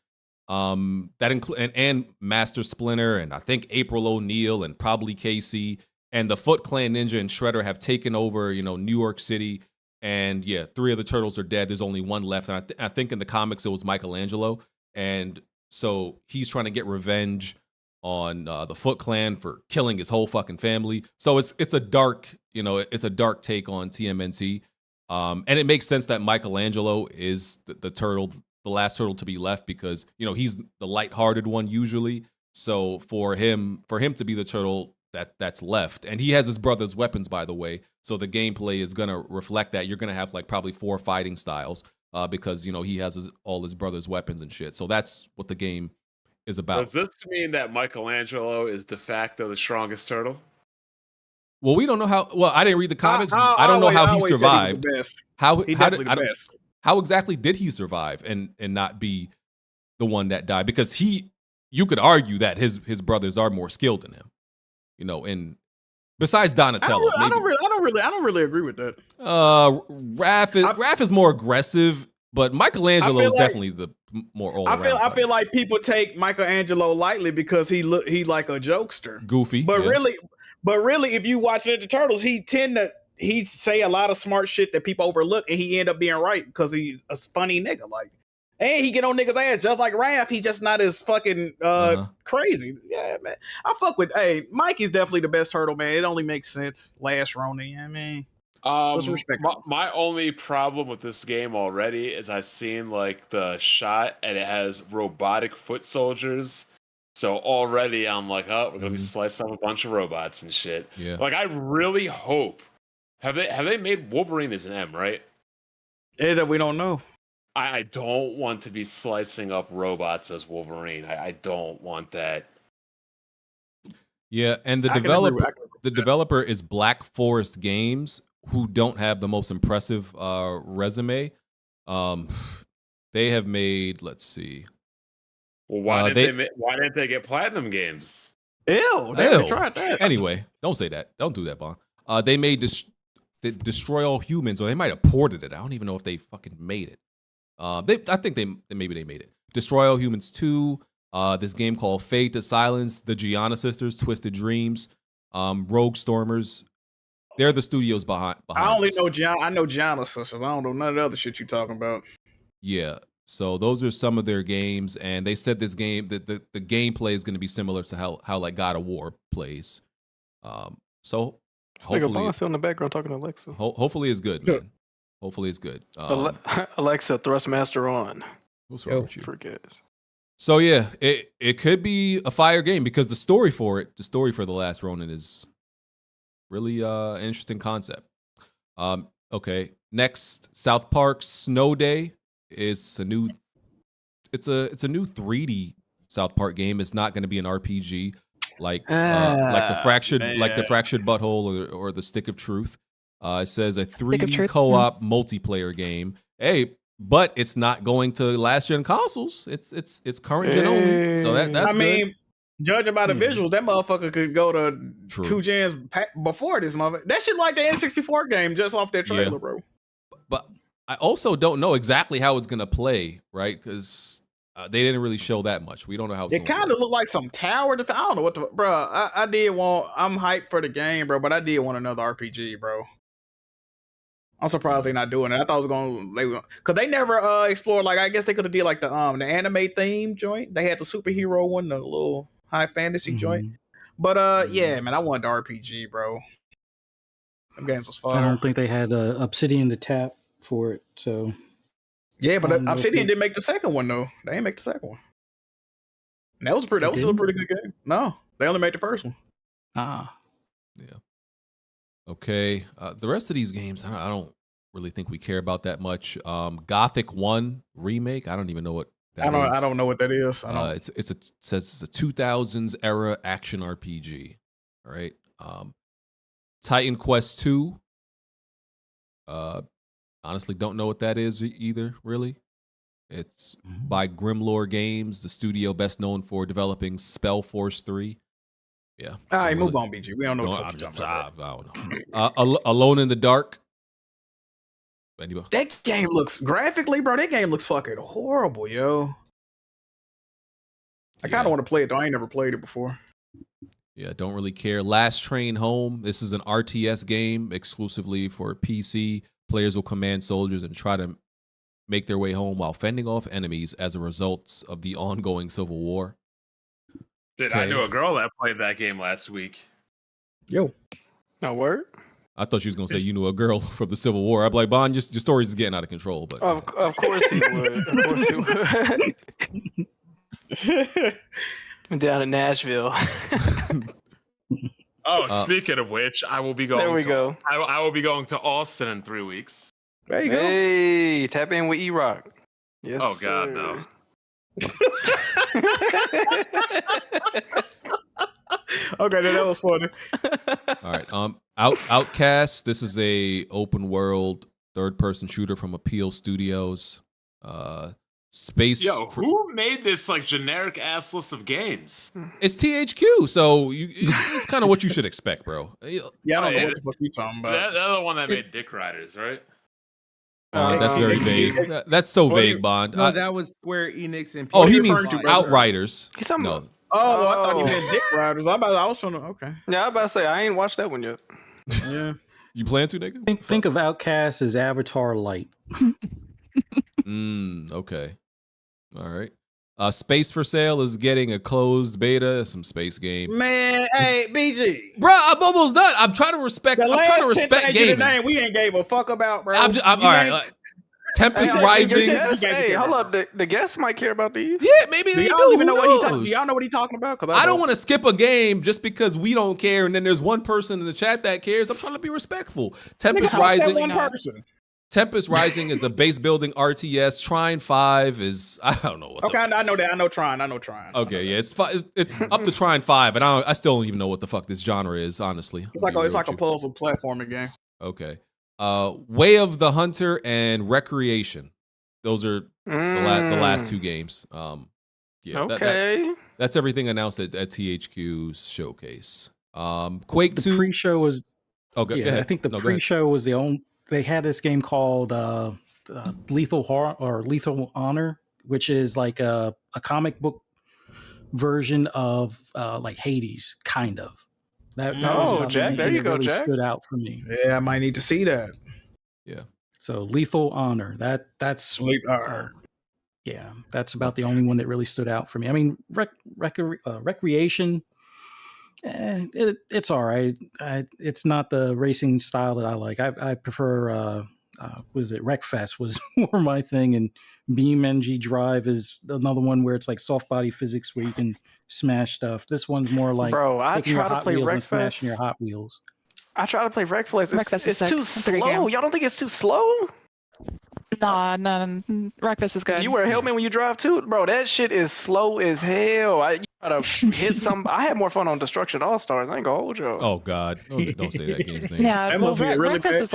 That include and Master Splinter and I think April O'Neil and probably Casey and the Foot Clan Ninja and Shredder have taken over, New York City. And yeah, 3 of the turtles are dead. There's only 1 left. And I think in the comics it was Michelangelo. And so he's trying to get revenge on the Foot Clan for killing his whole fucking family. So it's a dark, it's a dark take on TMNT. And it makes sense that Michelangelo is the turtle, the last turtle to be left, because he's the lighthearted one usually. So for him to be the turtle that's left, and he has his brother's weapons, by the way. So the gameplay is gonna reflect that. You're gonna have like probably 4 fighting styles because he has all his brother's weapons and shit. So that's what the game is about. Does this mean that Michelangelo is de facto the strongest turtle? Well, we don't know how. Well, I didn't read the comics. I don't know how he survived. How exactly did he survive and not be the one that died? Because you could argue that his brothers are more skilled than him, and besides Donatello. I don't really agree with that. Raph is more aggressive, but Michelangelo is definitely the more all around. I feel like people take Michelangelo lightly because he like a jokester, goofy. But really, if you watch Ninja Turtles, he say a lot of smart shit that people overlook, and he end up being right because he's a funny nigga. Like, and he get on niggas' ass just like Raph. He just not as fucking crazy. Yeah, man. I fuck with. Hey, Mikey's definitely the best turtle, man. It only makes sense. Last Ronin, you know what I mean? My only problem with this game already is I've seen like the shot and it has robotic foot soldiers. So already I'm like, oh, we're gonna be slicing up a bunch of robots and shit. Yeah. Like I really hope have they made Wolverine as an M, right? That we don't know. I don't want to be slicing up robots as Wolverine. I don't want that. Yeah, and the developer is Black Forest Games, who don't have the most impressive resume. They have made, let's see. Well, why didn't they get platinum games? Ew, they tried that. Anyway, don't say that. Don't do that, Bon. They made Destroy All Humans, or they might have ported it. I don't even know if they fucking made it. I think maybe they made it. Destroy All Humans 2. This game called Fade to Silence, the Gianna Sisters, Twisted Dreams, Rogue Stormers. They're the studios behind I only this. know Gianna. I know Gianna Sisters. I don't know none of the other shit you talking about. Yeah. So those are some of their games, and they said this game that the gameplay is going to be similar to how like God of War plays. So hopefully, it's in the background talking to Alexa. Hopefully it's good, man. Hopefully it's good. Alexa, Thrustmaster on. What's wrong with you? Forget. So yeah, it could be a fire game because the story for The Last Ronin is really an interesting concept. Okay, next, South Park Snow Day is a new 3D South Park game. It's not going to be an RPG like the fractured butthole or the Stick of Truth. It says a 3D co-op multiplayer game. Hey, but it's not going to last gen consoles. It's current gen only. So that's I mean, judging by the visuals, that motherfucker could go to 2 gens before this motherfucker. That shit like the N64 game just off that trailer, bro. But I also don't know exactly how it's gonna play, right? Because they didn't really show that much. We don't know how it's it kind of looked like some tower defense. I don't know what the bro. I'm hyped for the game, bro, but I did want another RPG, bro. I'm surprised they're not doing it. I thought it was going because they never explored. Like I guess they could have did like the anime theme joint. They had the superhero one, the little high fantasy joint. But yeah, man, I wanted the RPG, bro. Them games was fire. I don't think they had Obsidian to tap for it. So yeah, but Obsidian didn't make the second one though. They didn't make the second one. And that was still a pretty good game. No, they only made the first one. Yeah. Okay. The rest of these games, I don't really think we care about that much. Gothic 1 remake. I don't even know what that is. I don't know what that is. It says it's a 2000s era action RPG. All right. Titan Quest 2. Honestly, don't know what that is either. Really. It's by Grimlore Games, the studio best known for developing Spellforce 3. Yeah. All right, move on, BG. We don't know what you're talking about. I don't know. Alone in the Dark. Anybody? That game looks graphically, bro. That game looks fucking horrible, yo. I kind of want to play it though. I ain't never played it before. Yeah, don't really care. Last Train Home. This is an RTS game exclusively for PC. Players will command soldiers and try to make their way home while fending off enemies as a result of the ongoing civil war. Dude, I knew a girl that played that game last week. Yo. No word? I thought she was going to say you knew a girl from the Civil War. I'm like, Bond, your stories is getting out of control. But Of course he would. Of course he would. I'm down in Nashville. Speaking of which, I will be going. There we go. I will be going to Austin in 3 weeks. There you go. Hey, tap in with E-Rock. Yes. Oh God, sir. no. Okay, that was funny. All right. Outcast. This is a open world third person shooter from Appeal Studios. Space. Yo, who made this like generic ass list of games? It's THQ, so it's kind of what you should expect, bro. Yeah, I don't know what the fuck you talking about. They're the one that made Dick Riders, right? That's very vague. That's so vague, Bond. No, that was Square Enix and. Oh, he means Outriders. He's talking about. Oh, I thought you meant Dick Riders. I was trying to. Okay. Yeah, I was about to say I ain't watched that one yet. Yeah. You plan to, nigga? Think of Outcast as Avatar Light. Okay. All right. Space for Sale is getting a closed beta. Some space game. Man, hey, BG. Bro, I'm almost done. I'm trying to respect. I'm trying to respect gaming. We ain't gave a fuck about, bro. I'm all right. Tempest Rising. Hey, hold up. The guests might care about these. Yeah, maybe they do. Even know do y'all know what he's talking about? I don't want to skip a game just because we don't care, and then there's one person in the chat that cares. I'm trying to be respectful. Tempest Rising. One person. Tempest Rising is a base building RTS. Trine 5 is I don't know what. Okay, I know that. I know Trine. Okay, yeah, it's up to Trine 5, and I still don't even know what the fuck this genre is. Honestly, it's like a puzzle platforming game. Okay, Way of the Hunter and Recreation. Those are the last two games. Yeah, okay. That's everything announced at THQ's showcase. Quake 2 pre-show was. Okay, yeah, I think the pre-show was the only. They had this game called Lethal Horror or Lethal Honor, which is like a comic book version of like Hades, kind of. That was Jack, there you go, really Jack. stood out for me. Yeah, I might need to see that. Yeah. So Lethal Honor, that's yeah, that's about the only one that really stood out for me. I mean, Recreation. It's all right. It's not the racing style that I like. I prefer Wreckfest was more my thing, and BeamNG Drive is another one where it's like soft body physics where you can smash stuff. This one's more like taking your Hot Wheels and smashing your Hot Wheels. I try to play Wreckfest. It's too slow. Y'all don't think it's too slow? Nah, Wreckfest is good. You wear a helmet when you drive too, bro. That shit is slow as hell. You gotta hit some. I had more fun on Destruction All Stars. I ain't gonna hold you. Oh God, don't say that game's name. Yeah, well, Wreckfest is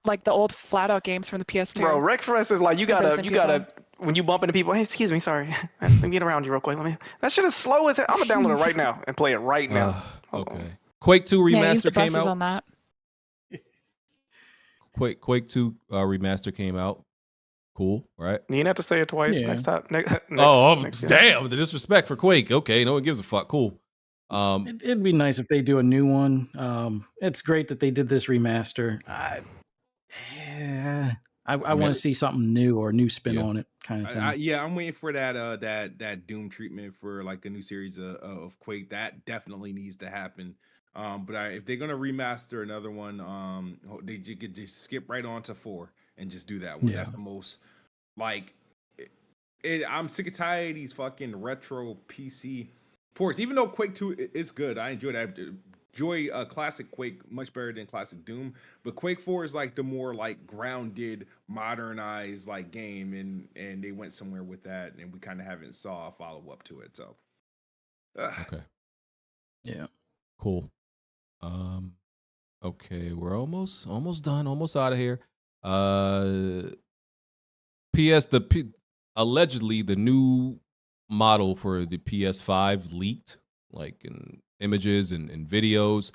like the old flat out games from the PS2. Bro, Wreckfest is like you gotta when you bump into people. Hey, excuse me, sorry. Let me get around you real quick. That shit is slow as hell. I'm gonna download it right now and play it right now. Okay. Quake 2 Remaster came out. On that. Quake 2 Remaster came out. Cool, right? You didn't have to say it twice. Yeah. Next time. Damn, the disrespect for Quake. Okay, no one gives a fuck. Cool. It'd be nice if they do a new one. It's great that they did this remaster. Yeah, I want to see something new or a new spin on it, kind of thing. Yeah, I'm waiting for that Doom treatment for like a new series of Quake. That definitely needs to happen. But if they're gonna remaster another one, they could just skip right on to 4 and just do that one. Yeah. That's the most like. I'm sick and tired of these fucking retro PC ports. Even though Quake 2 is good, I enjoyed it. I enjoy classic Quake much better than classic Doom. But Quake 4 is like the more like grounded, modernized like game, and they went somewhere with that, and we kind of haven't saw a follow up to it. So, okay, yeah, cool. Okay, we're almost done, almost out of here. Allegedly the new model for the PS5 leaked, like in images and videos.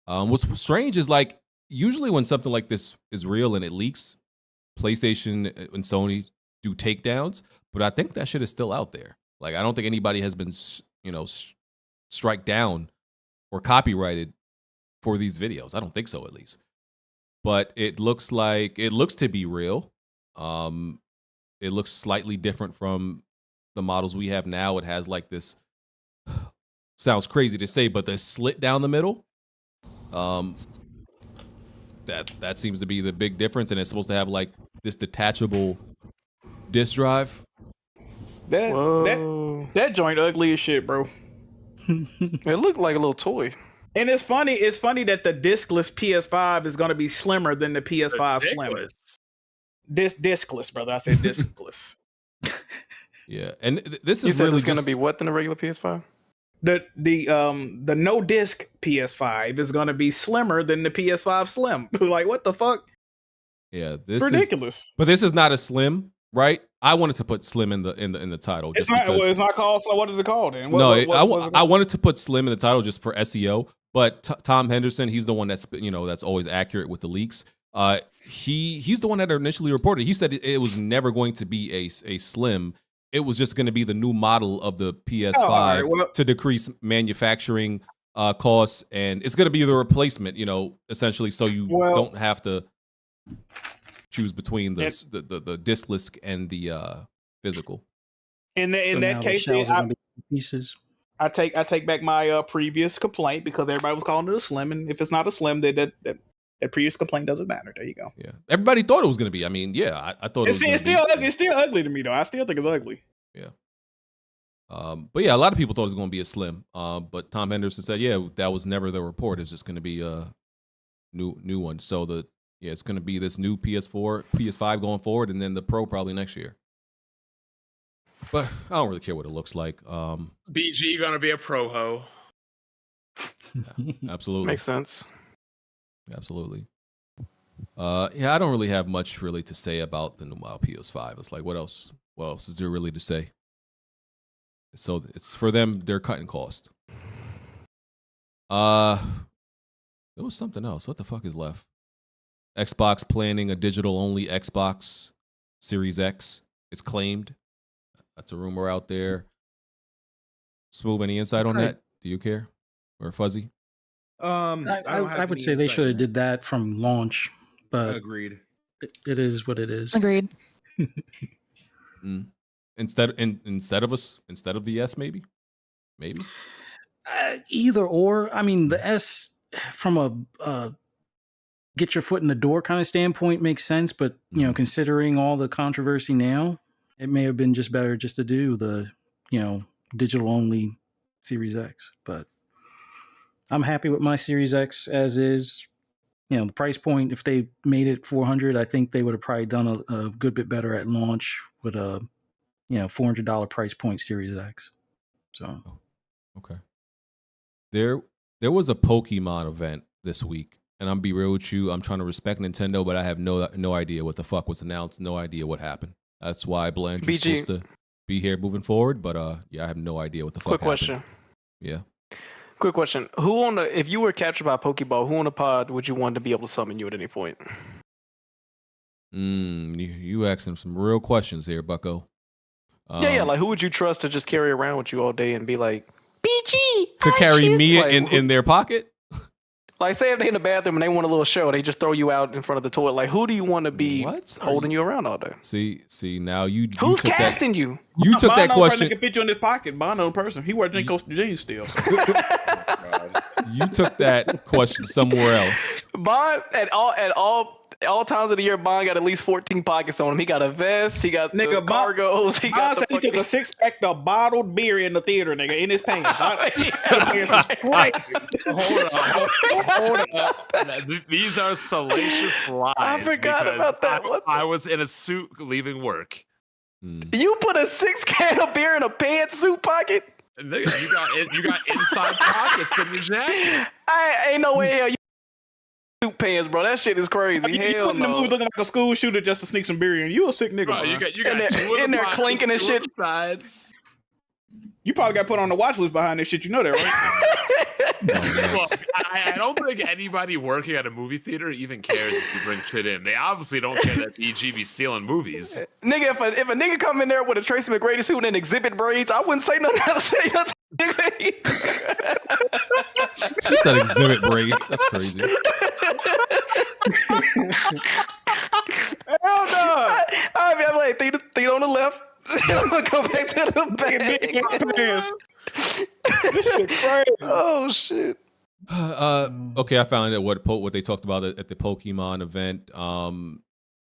What's strange is like usually when something like this is real and it leaks, PlayStation and Sony do takedowns, but I think that shit is still out there. Like I don't think anybody has been, strike down or copyrighted for these videos. I don't think so, at least. But it looks to be real. It looks slightly different from the models we have now. It has like this, sounds crazy to say, but the slit down the middle. That seems to be the big difference, and it's supposed to have like this detachable disk drive. That joint ugly as shit, bro. It looked like a little toy. And it's funny that the discless PS5 is going to be slimmer than the PS5 Slim. Discless, brother. I said discless. Yeah, and this you is said really it's going to be what than the regular PS5? The no disc PS5 is going to be slimmer than the PS5 Slim. Like what the fuck? Yeah, this ridiculous. But this is not a Slim, right? I wanted to put Slim in the title. It's not. Well, it's not called. So what is it called then? I wanted to put Slim in the title just for SEO. But Tom Henderson, he's the one that's always accurate with the leaks. He's the one that initially reported. He said it was never going to be a Slim. It was just going to be the new model of the PS5 to decrease manufacturing costs, and it's going to be the replacement, essentially, so you don't have to choose between the discless and the physical. In that case, pieces. I take back my previous complaint because everybody was calling it a Slim, and if it's not a Slim, that previous complaint doesn't matter. There you go. Yeah, everybody thought it was going to be. I mean, yeah, I thought it's still ugly. It's still ugly to me, though. I still think it's ugly. Yeah. But yeah, a lot of people thought it was going to be a Slim. But Tom Henderson said, yeah, that was never the report. It's just going to be a new one. So it's going to be this new PS5 going forward, and then the Pro probably next year. But I don't really care what it looks like. BG gonna be a pro ho. Yeah, absolutely. Makes sense. Absolutely. Yeah, I don't really have much really to say about the new PS5. It's like, what else is there really to say? So it's for them, they're cutting cost. There was something else. What the fuck is left? Xbox planning a digital-only Xbox Series X. It's claimed. That's a rumor out there. Smoove, any insight on that? Do you care? Or Fuzzy? I would say they should have did that from launch, but agreed. It is what it is. Agreed. Instead of the S, maybe. Either or. I mean, the S from a get your foot in the door kind of standpoint makes sense, but considering all the controversy now, it may have been just better just to do the digital only Series X. But I'm happy with my Series X as is. The price point, if they made it $400, I think they would have probably done a good bit better at launch with a $400 price point Series X. So okay. There was a Pokemon event this week, and I'm be real with you, I'm trying to respect Nintendo, but I have no idea what the fuck was announced, no idea what happened. That's why Blandry's supposed to be here moving forward, but I have no idea what the fuck happened. Quick question. Yeah. Quick question. If you were captured by a Pokeball, who on the pod would you want to be able to summon you at any point? You asking some real questions here, Bucko. Yeah, like who would you trust to just carry around with you all day and be like, BG! To carry me in their pocket? Like, say if they in the bathroom and they want a little show, they just throw you out in front of the toilet. Like, who do you want to be holding you around all day? See, now you Who's took casting you? You took that question. Can fit you in his pocket. Bond on person. He wears Coastal jeans still. You took that question somewhere else. Bond at all times of the year, Bond got at least 14 pockets on him. He got a vest. He got the cargos. He got he took a 6-pack of bottled beer in the theater, nigga, in his pants. Hold on. These are salacious lies. I forgot about that. I was in a suit leaving work. You put a 6-can of beer in a pantsuit pocket? Nigga, you got inside pockets in your jacket. Ain't no way hell you suit pants, bro. That shit is crazy. You put in the movie looking like a school shooter just to sneak some beer in. You a sick nigga, bro. You got in there clinking and shit. Sides. You probably got put on the watch list behind this shit. You know that, right? Look, I don't think anybody working at a movie theater even cares if you bring shit in. They obviously don't care that BG be stealing movies. Nigga, if a nigga come in there with a Tracy McGrady suit and exhibit braids, I wouldn't say nothing else. She said exhibit braids. That's crazy. Hell no. I'm like, feet on the left. I'm gonna go back to the back. This shit crazy. Oh shit. Okay, I found out what they talked about at the Pokemon event.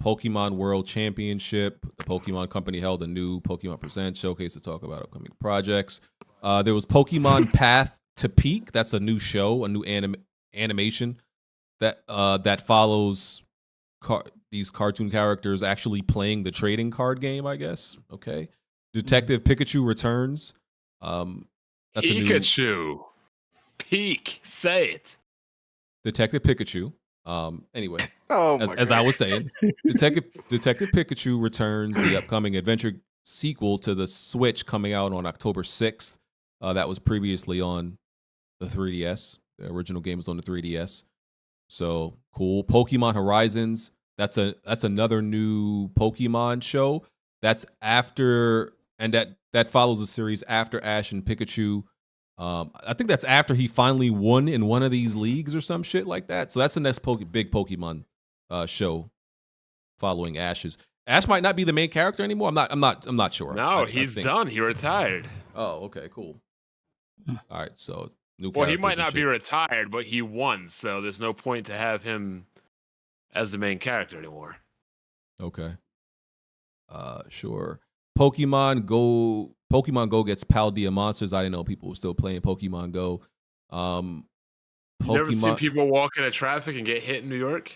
Pokemon World Championship. The Pokemon Company held a new Pokemon Presents showcase to talk about upcoming projects. There was Pokemon Path to Peak. That's a new show, a new animation that follows these cartoon characters actually playing the trading card game, I guess. Okay. Detective Pikachu returns. That's Pikachu. Peak. Say it. Detective Pikachu. Anyway, as I was saying, Detective Pikachu returns, the upcoming adventure sequel to the Switch coming out on October 6th. That was previously on the 3DS. The original game was on the 3DS. So cool. Pokemon Horizons. That's another new Pokemon show. That's after, and that follows a series after Ash and Pikachu. I think that's after he finally won in one of these leagues or some shit like that. So that's the next big Pokemon show following Ash's. Ash might not be the main character anymore. I'm not sure. No, he's done. He retired. Oh, okay, cool. All right, so new. Well, he might not be retired, but he won, so there's no point to have him as the main character anymore. Okay. Sure. Pokemon Go gets Paldea monsters. I didn't know people were still playing Pokemon Go. You ever seen people walk into traffic and get hit in New York?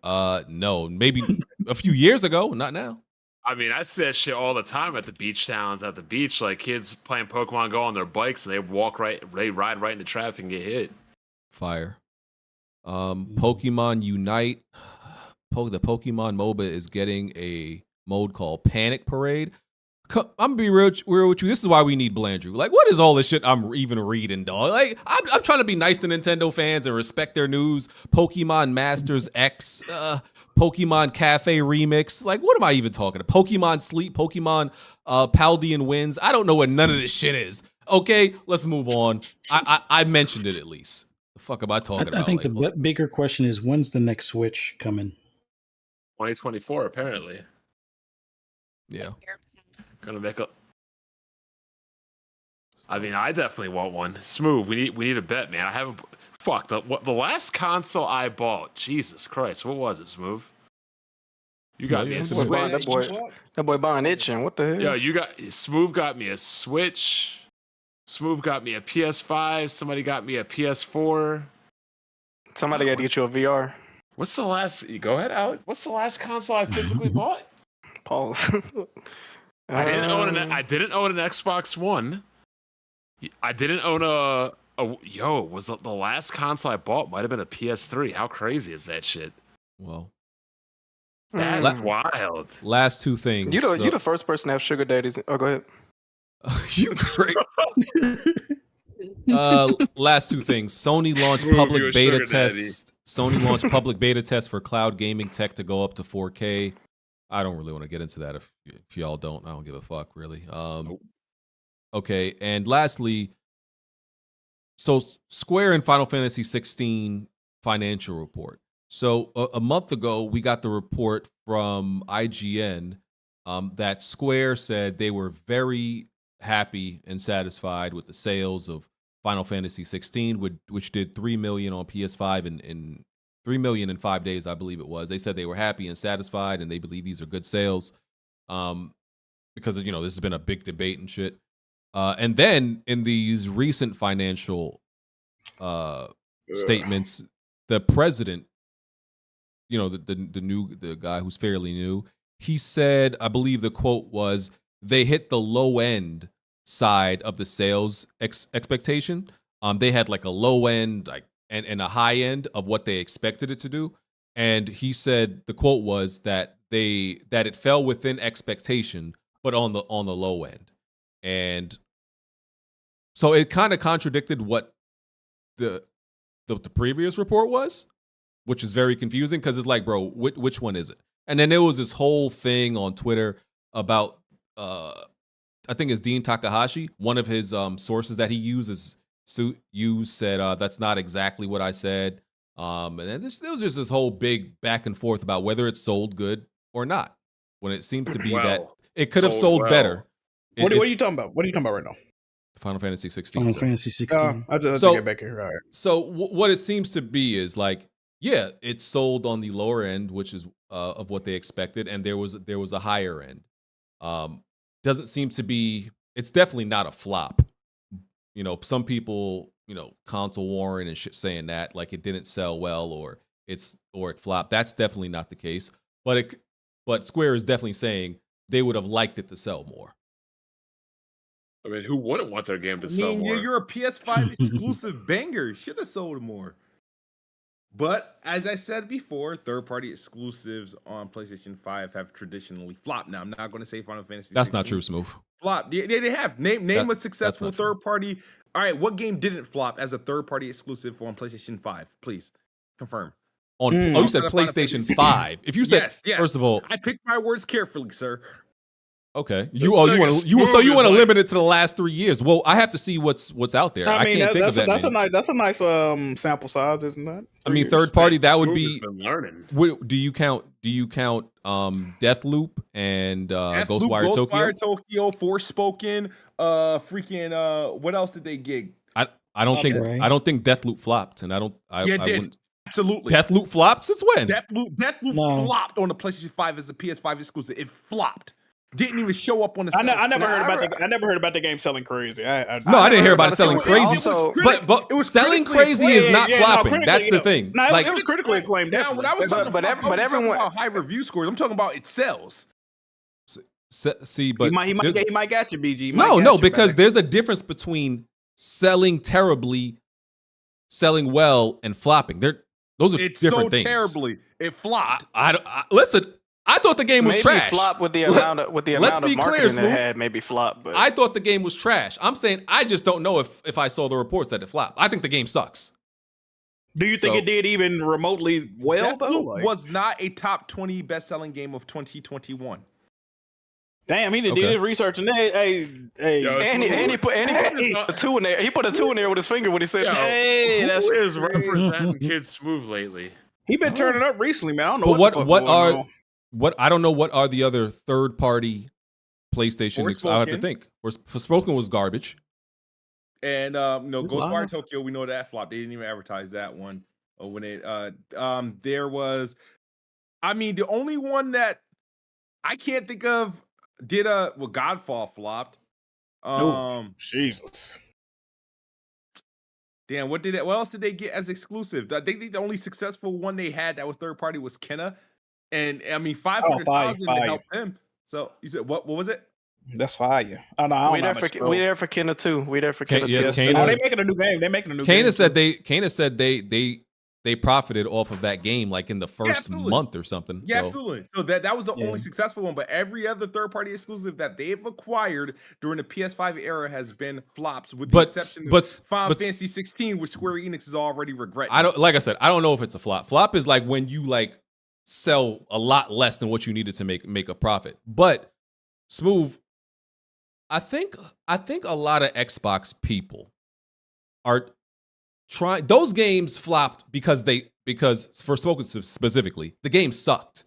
No, maybe a few years ago, not now. I mean, I see that shit all the time at the beach towns, at the beach, like kids playing Pokemon Go on their bikes and they ride right into traffic and get hit. Fire. Pokemon Unite. The Pokemon MOBA is getting a mode called Panic Parade. I'm gonna be real with you. This is why we need Blandrew. Like, what is all this shit I'm even reading, dog? Like, I'm trying to be nice to Nintendo fans and respect their news. Pokemon Masters X, Pokemon Cafe Remix. Like, what am I even talking about? Pokemon Sleep, Pokemon Paldean Winds. I don't know what none of this shit is. Okay, let's move on. I mentioned it at least. The fuck am I talking about? I think the bigger question is, when's the next Switch coming? 2024, apparently. Yeah. Gonna make up. I mean, I definitely want one. Smoove, we need a bet, man. I haven't. Fuck the last console I bought. Jesus Christ, what was it, Smoove? You got me a Switch. That boy buying itching. What the hell? Yo, Smoove got me a Switch. Smoove got me a PS5. Somebody got me a PS4. Somebody got to get you a VR. What's the last? Go ahead, Alec. What's the last console I physically bought? Pause. I didn't own an Xbox One. I didn't own was the last console I bought might have been a PS3. How crazy is that shit? Well, that's wild. Last two things. You're the first person to have sugar daddies. Oh, go ahead. You great. Last two things. Sony launched public beta tests. Sony launched public beta tests for cloud gaming tech to go up to 4K. I don't really want to get into that. If y'all don't, I don't give a fuck, really. Okay, and lastly, so Square in Final Fantasy 16 financial report. So a month ago, we got the report from IGN that Square said they were very happy and satisfied with the sales of Final Fantasy 16, which did 3 million on PS5 and 3 million in 5 days, I believe it was. They said they were happy and satisfied, and they believe these are good sales, because this has been a big debate and shit. And then in these recent financial statements, the president, the guy who's fairly new, he said, I believe the quote was, they hit the low end side of the sales expectation. They had like a low end and a high end of what they expected it to do. And he said the quote was that it fell within expectation, but on the low end. And so it kind of contradicted what the previous report was, which is very confusing because it's like, bro, which one is it? And then there was this whole thing on Twitter about, I think it's Dean Takahashi, one of his sources that he uses, said that's not exactly what I said. And then there was just this whole big back and forth about whether it sold good or not, when it seems to be that it could have sold better. What are you talking about? What are you talking about right now? Final Fantasy 16. Final Fantasy 16. I just get back here. All right. So what it seems to be is like, yeah, it sold on the lower end, which is of what they expected, and there was a higher end. Doesn't seem to be. It's definitely not a flop. Some people, console warring and shit saying that like it didn't sell well or it flopped. That's definitely not the case. But Square is definitely saying they would have liked it to sell more. I mean, who wouldn't want their game to sell more? You're a PS5 exclusive banger. Should have sold more. But as I said before, third-party exclusives on PlayStation 5 have traditionally flopped. Now, I'm not going to say Final Fantasy 16. That's not true, Smoove. Flop. Yeah, they have. Name a successful third-party. All right, what game didn't flop as a third-party exclusive on PlayStation 5? Please confirm. You said PlayStation 5. If you said, yes. First of all, I picked my words carefully, sir. Okay, you want to limit it to the last 3 years? Well, I have to see what's out there. I can't think of that. That's a nice sample size, isn't that? I mean, third party, that would be. Learning. Do you count Deathloop and Ghostwire Tokyo? Ghostwire Tokyo, Forspoken, what else did they gig? I don't think Deathloop flopped, and I did. Absolutely. Deathloop flopped since when? Deathloop flopped on the PlayStation 5 as a PS5 exclusive. It flopped. Didn't even show up on the. I never heard about the game selling crazy. I didn't hear about it selling crazy. But selling crazy is not flopping. That's the thing. No, it was critically acclaimed. But everyone about high review scores. I'm talking about it sells. See, but he might get you, BG. No, because there's a difference between selling terribly, selling well, and flopping. Those are different things. Terribly, it flopped. Listen. I thought the game was trash. Flop with the amount of marketing it had. Maybe flop, but I thought the game was trash. I'm saying I just don't know if I saw the reports that it flopped. I think the game sucks. Do you think it did even remotely well? Was not a top 20 best-selling game of 2021. Damn, he did his research and he put a 2 in there. He put a 2 in there with his finger when he said, "Hey, that's who is representing Kids Smoove lately." He been turning up recently, man. I don't know what I don't know what are the other third party PlayStation. I have to think. Forspoken was garbage. And Ghostwire Tokyo, we know that flopped. They didn't even advertise that one. When it there was, the only one that I can't think of did Godfall flopped. Jesus. Damn, what else did they get as exclusive? I think the only successful one they had that was third party was Kenna. And 500,000 to help him. So you said what was it? That's fire. We there for Kenna too. We there for Kenna too. They making a new game. They making a new game. Kana said they profited off of that game like in the first month or something. Yeah, absolutely. So that was the only successful one, but every other third party exclusive that they've acquired during the PS5 era has been flops, with the exception of Final Fantasy 16, which Square Enix is already regretting. I don't know if it's a flop. Flop is like when you sell a lot less than what you needed to make a profit. But Smoove, I think a lot of Xbox people are those games flopped because for Smoke specifically, the game sucked.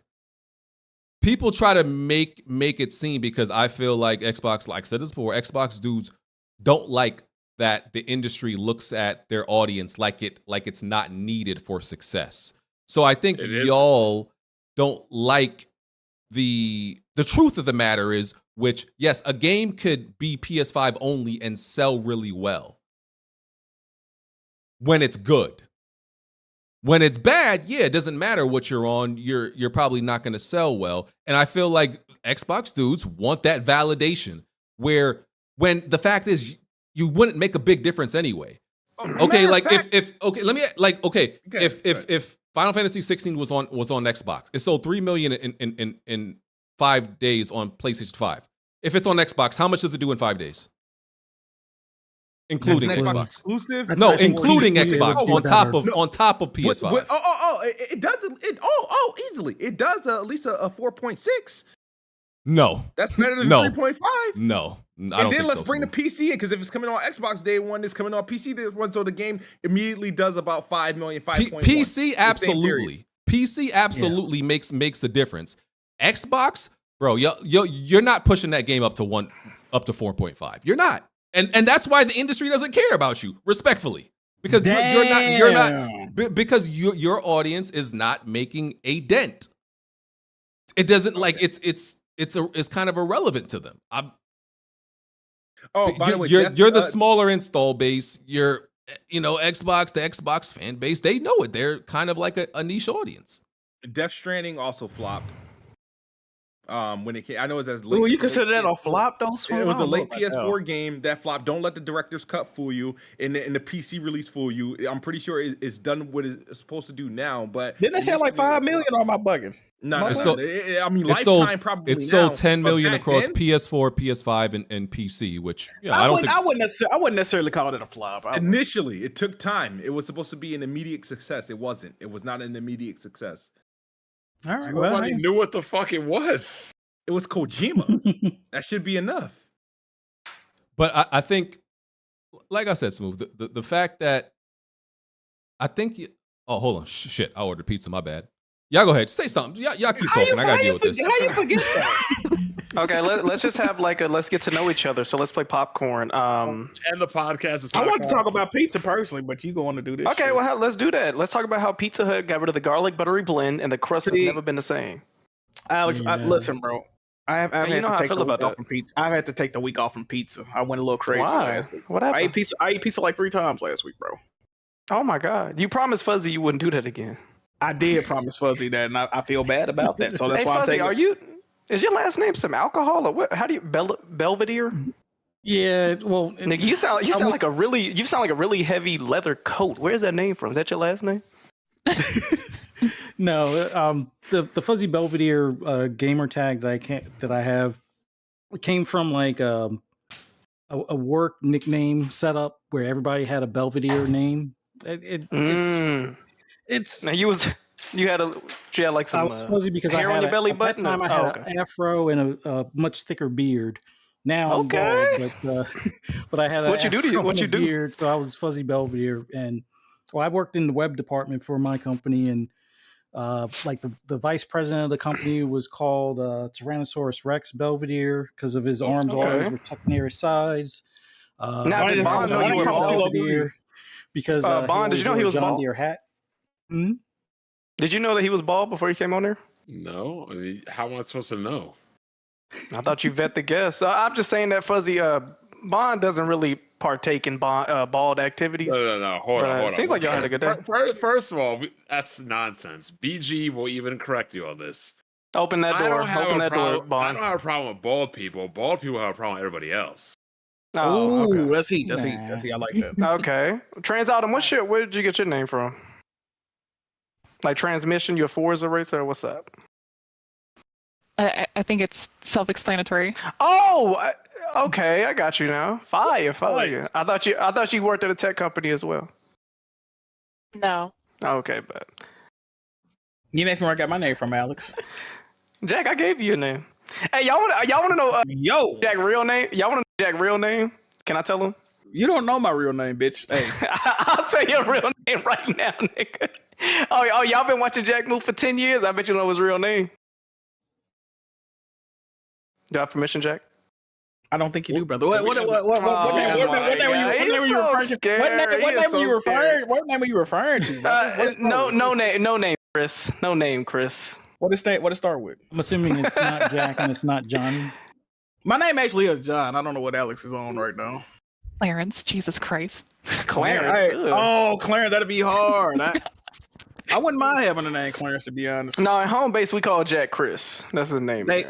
People try to make it seem, because I feel like Xbox, like I said this before, Xbox dudes don't like that the industry looks at their audience like it's not needed for success. So I think y'all don't like the truth of the matter is, which, yes, a game could be PS5 only and sell really well when it's good. When it's bad, yeah, it doesn't matter what you're on. You're probably not going to sell well. And I feel like Xbox dudes want that validation, where when the fact is you wouldn't make a big difference anyway. Okay, like if Final Fantasy 16 was on Xbox, it sold 3 million in 5 days on PlayStation 5. If it's on Xbox, how much does it do in 5 days? Including Xbox exclusive? No, including Xbox on top of PS5. It does easily. It does at least a 4.6. No, that's better than 3.5. No, and then let's bring the PC in, because if it's coming on Xbox day one, it's coming on PC day one, so the game immediately does about 5 million, 5.1. PC absolutely makes a difference. Xbox, bro, you're not pushing that game up to 4.5. You're not. And that's why the industry doesn't care about you, respectfully, because you're not because your audience is not making a dent. It doesn't it's kind of irrelevant to them. By the way, you're the smaller install base. You're Xbox, the Xbox fan base, they know it. They're kind of like a niche audience. Death Stranding also flopped. When it came, I know it's as late. Ooh, you consider that a flop, though? It was a late PS4 game that flopped. Don't let the director's cut fool you, and the PC release fool you. I'm pretty sure it's done what it's supposed to do now. But didn't they say like 5 million, or am I bugging? No. I mean, Lifetime probably. It sold 10 million across PS4, PS5, and PC. Which I wouldn't necessarily call it a flop. Initially, it took time. It was supposed to be an immediate success. It wasn't. It was not an immediate success. All right, nobody knew what the fuck it was. It was Kojima. That should be enough. But I think, like I said, Smoove, the fact that I think hold on, shit, I ordered pizza. My bad. Y'all go ahead, say something. Y'all keep talking. I gotta deal with this. How you forget that? Okay, let's just have let's get to know each other. So let's play popcorn. And the podcast is. I want to talk about pizza personally, but you going to do this? Okay, well let's do that. Let's talk about how Pizza Hut got rid of the garlic buttery blend, and the crust has never been the same. Alex, listen, bro. I've you know how I feel about that. From pizza. I've had to take the week off from pizza. I went a little crazy. Why? What happened? I ate pizza like 3 times last week, bro. Oh my god! You promised Fuzzy you wouldn't do that again. I did promise Fuzzy that, and I feel bad about that. So that's hey, why Fuzzy, I'm taking. Is your last name some alcohol or what? How do you Belvedere? Yeah, well, nigga, you sound like a really heavy leather coat. Where's that name from? Is that your last name? No, the Fuzzy Belvedere gamer tag that I have came from like a work nickname setup where everybody had a Belvedere name. It's now you had like some. I was fuzzy because hair I had on your belly button. I had an afro and a much thicker beard. Now I'm bald, but I had a beard, so I was Fuzzy Belvedere. And I worked in the web department for my company, and like the vice president of the company was called Tyrannosaurus Rex Belvedere because of his arms always were tucked near his sides. Now did Bond know you were bald? Because Bond, did you know he was John bald? Deere hat. Hmm? Did you know that he was bald before he came on there? No, I mean, how am I supposed to know? I thought you vet the guests. I'm just saying that Fuzzy Bond doesn't really partake in bald activities. No. Hold on. Seems like y'all had a good day. First of all, that's nonsense. BG will even correct you on this. Open that door. Open that door, Bond. I don't have a problem with bald people. Bald people have a problem with everybody else. Oh, okay. That's heat. I like that. Okay. Trans Autumn, where did you get your name from? Like Transmission, your Forza racer, or what's up? I think it's self-explanatory. Oh, okay, I got you now. Fire. I thought you worked at a tech company as well. No. Okay, but you know where I got my name from, Alex? Jack, I gave you a name. Hey, y'all want to know? Yo, Jack real name? Y'all want to know Jack real name? Can I tell him? You don't know my real name, bitch. Hey, I'll say your real name right now, nigga. Oh, y'all been watching Jack move for 10 years. I bet you know his real name. Do I have permission, Jack? I don't think you do, brother. What name were you referring to? No name, Chris. No name, Chris. What it start with? I'm assuming it's not Jack and it's not Johnny. My name actually is John. I don't know what Alex is on right now. Clarence, Jesus Christ. Clarence. Hey, Clarence, that'd be hard. I wouldn't mind having a name Clarence, to be honest. No, at home base we call Jack Chris. That's his name. They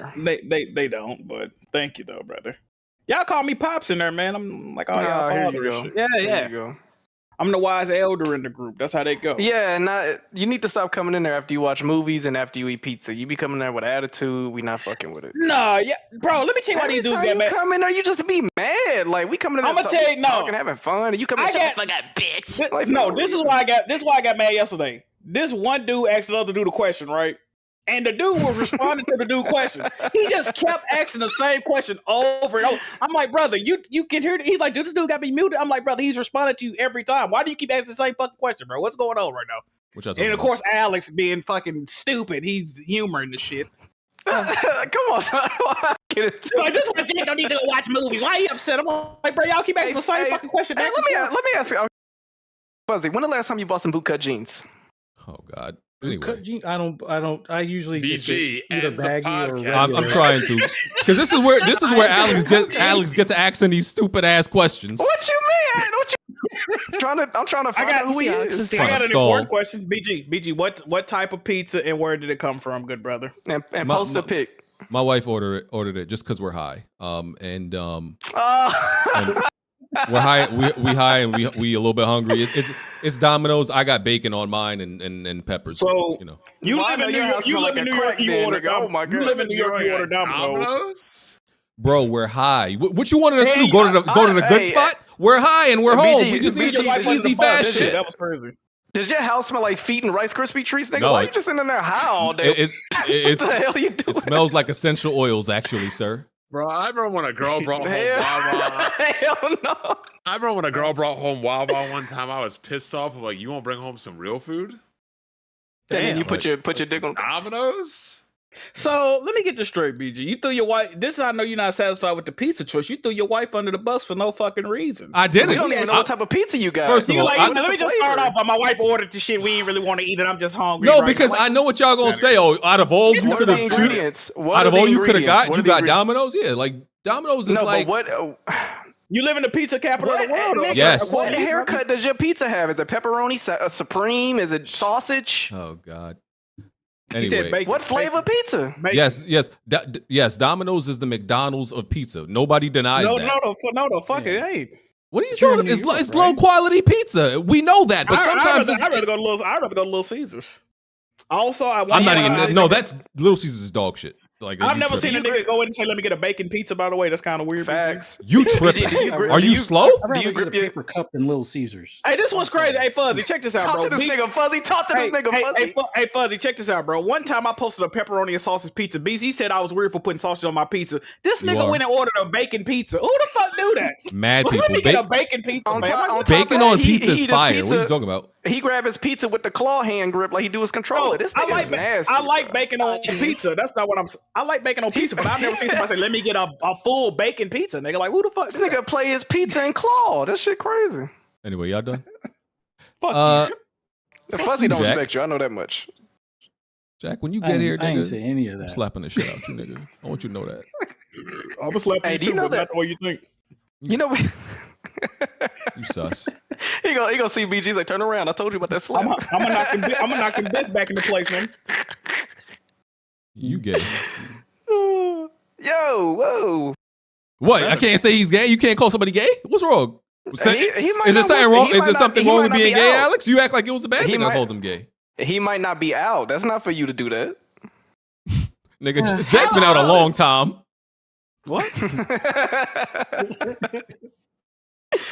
don't, but thank you though, brother. Y'all call me Pops in there, man. I'm like, y'all father and shit. Yeah. There you go. I'm the wise elder in the group. That's how they go. Yeah, and you need to stop coming in there after you watch movies and after you eat pizza. You be coming there with attitude. We not fucking with it. Nah, yeah, bro. Let me tell you why these dudes get mad. Come in there, you just be mad. Like we coming in there. I'm gonna tell you, talking, having fun, and you come in there, fuck that bitch. This is why I got mad yesterday. This one dude asked the other dude a question, right? And the dude was responding to the dude question. He just kept asking the same question over and over. I'm like, brother, you can hear it. He's like, dude, this dude got me muted. I'm like, brother, he's responding to you every time. Why do you keep asking the same fucking question, bro? What's going on right now? And of course, Alex being fucking stupid, he's humoring the shit. Come on, get it. Like, this is why Jake don't need to go watch movies. Why are you upset? I'm like, bro, y'all keep asking the same fucking question. Hey, let me ask you, Fuzzy. When the last time you bought some bootcut jeans? Oh God. Anyway. Cut jeans, I usually just get either baggy or regular. I'm trying to, because this is where Alex gets to asking these stupid ass questions. What you mean? I'm trying to find out who he is. I got an important question. BG, what type of pizza and where did it come from, good brother? And post a pic. My wife ordered it just because we're high. And we're high. We high and we a little bit hungry. It's Domino's. I got bacon on mine and peppers. So you live in New York. You live in New York. You order. Oh my God. You live in New York. You order Domino's. Bro, we're high. What you wanted us to do? Go to the good spot? We're high and we're home. We just need some easy fast shit. That was crazy. Does your house smell like feet and Rice Krispie treats, nigga? No, Why you just in there high all day? What the hell are you doing? It smells like essential oils, actually, sir. Bro, I remember when a girl brought home Wawa. Hell no. I remember when a girl brought home Wawa one time. I was pissed off. I'm like, you won't bring home some real food? Damn, and you put your dick on Domino's? So let me get this straight, BG. You threw your wife. This I know you're not satisfied with the pizza choice. You threw your wife under the bus for no fucking reason. I didn't. We don't even know what type of pizza you got. First of all, let me just start off. My wife ordered the shit. We ain't really want to eat it. I'm just hungry. No, because I know what y'all gonna say. Oh, out of all you could have got, you got Domino's. Yeah, like Domino's is like. But what? You live in the pizza capital of the world. Nigga, yes. What haircut does your pizza have? Is it pepperoni, supreme? Is it sausage? Oh God. Anyway, what flavor pizza? Yes. Domino's is the McDonald's of pizza. Nobody denies that. No, fuck it. Hey, what are you trying to? It's low quality pizza. We know that, but sometimes I'd rather go to Little Caesars. Also, I'm not even. No, that's Little Caesars is dog shit. Like I've never seen a nigga go in and say, "Let me get a bacon pizza." By the way, that's kind of weird. Facts. You tripping? Are you slow? Do you grip your paper cup in Little Caesars? Hey, this one's crazy. Hey, Fuzzy, check this out, bro. Talk to this nigga, Fuzzy. Talk to this nigga, Fuzzy. Hey, Fuzzy, check this out, bro. One time I posted a pepperoni and sausage pizza. BZ said I was weird for putting sausage on my pizza. This nigga went and ordered a bacon pizza. Who the fuck do that? Mad people. Let me get a bacon pizza. Bacon on pizza is fire. What are you talking about? He grabbed his pizza with the claw hand grip like he do his controller. This nigga is nasty. I like bacon on pizza. That's not what I like bacon on pizza, but I've never seen somebody say, "Let me get a full bacon pizza." Nigga, like who the fuck? This nigga play his pizza and claw. That shit crazy. Anyway, y'all done? Fuck you. Fuzzy don't respect you. I know that much. Jack, when you get here, nigga, I ain't say any of that. I'm slapping the shit out you, nigga. I want you to know that. I'm gonna slap you too, but not the way you think. You know what? You sus. He gonna see BG's like, turn around. I told you about that slap. I'm gonna knock him this back into place, man. You gay. Yo, whoa. What? I can't say he's gay? You can't call somebody gay? What's wrong? Is there something wrong? Is there something wrong with being gay, Alex? You act like it was a bad thing I called him gay. He might not be out. That's not for you to do that. Nigga, Jack's been out a long time. What?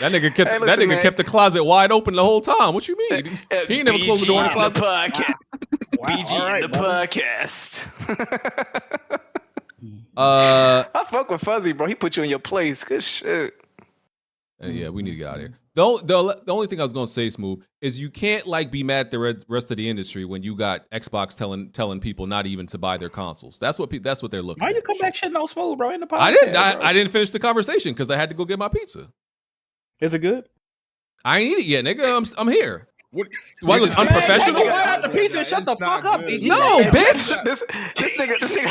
That nigga kept the closet wide open the whole time. What you mean? He ain't never closed the door in the closet. BG in the podcast. I fuck with Fuzzy, bro. He put you in your place. Good shit. Yeah, we need to get out of here. The only thing I was gonna say, Smoove, is you can't like be mad at the rest of the industry when you got Xbox telling people not even to buy their consoles. That's what they're looking. Why at. you come back shitting on Smoove, bro? In the podcast, I didn't finish the conversation because I had to go get my pizza. Is it good? I ain't eat it yet, nigga. I'm here. What? Do I look unprofessional? The pizza, shut the fuck up, BG. No, bitch. This nigga.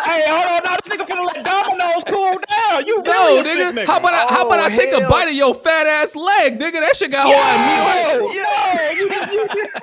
Hey, hold on, now this nigga finna let Domino's cool down. You No, really a sick nigga. How about I take a bite of your fat ass leg, nigga? That shit got hard meat on it.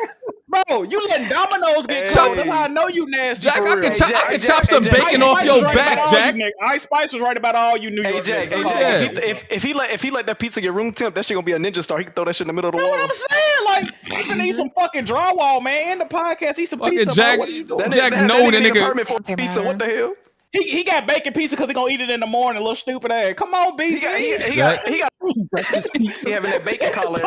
Bro, you letting Domino's get chopped. That's how I know you nasty. Jack, for I real. can chop some bacon off your back, Jack. Ice Spice was right about all you New York. Jack, if he let that pizza get room temp, that shit gonna be a ninja star. He can throw that shit in the middle of the water. That's what I'm saying. Like, he's gonna eat some fucking drywall, man. In the podcast, eat some Fucking pizza. Jack, bro. What you doing? Jack, no, the nigga. Permit for pizza. What the hell? He got bacon pizza because he gonna eat it in the morning. Little stupid ass. Come on, B. He got breakfast pizza. He having that bacon collar.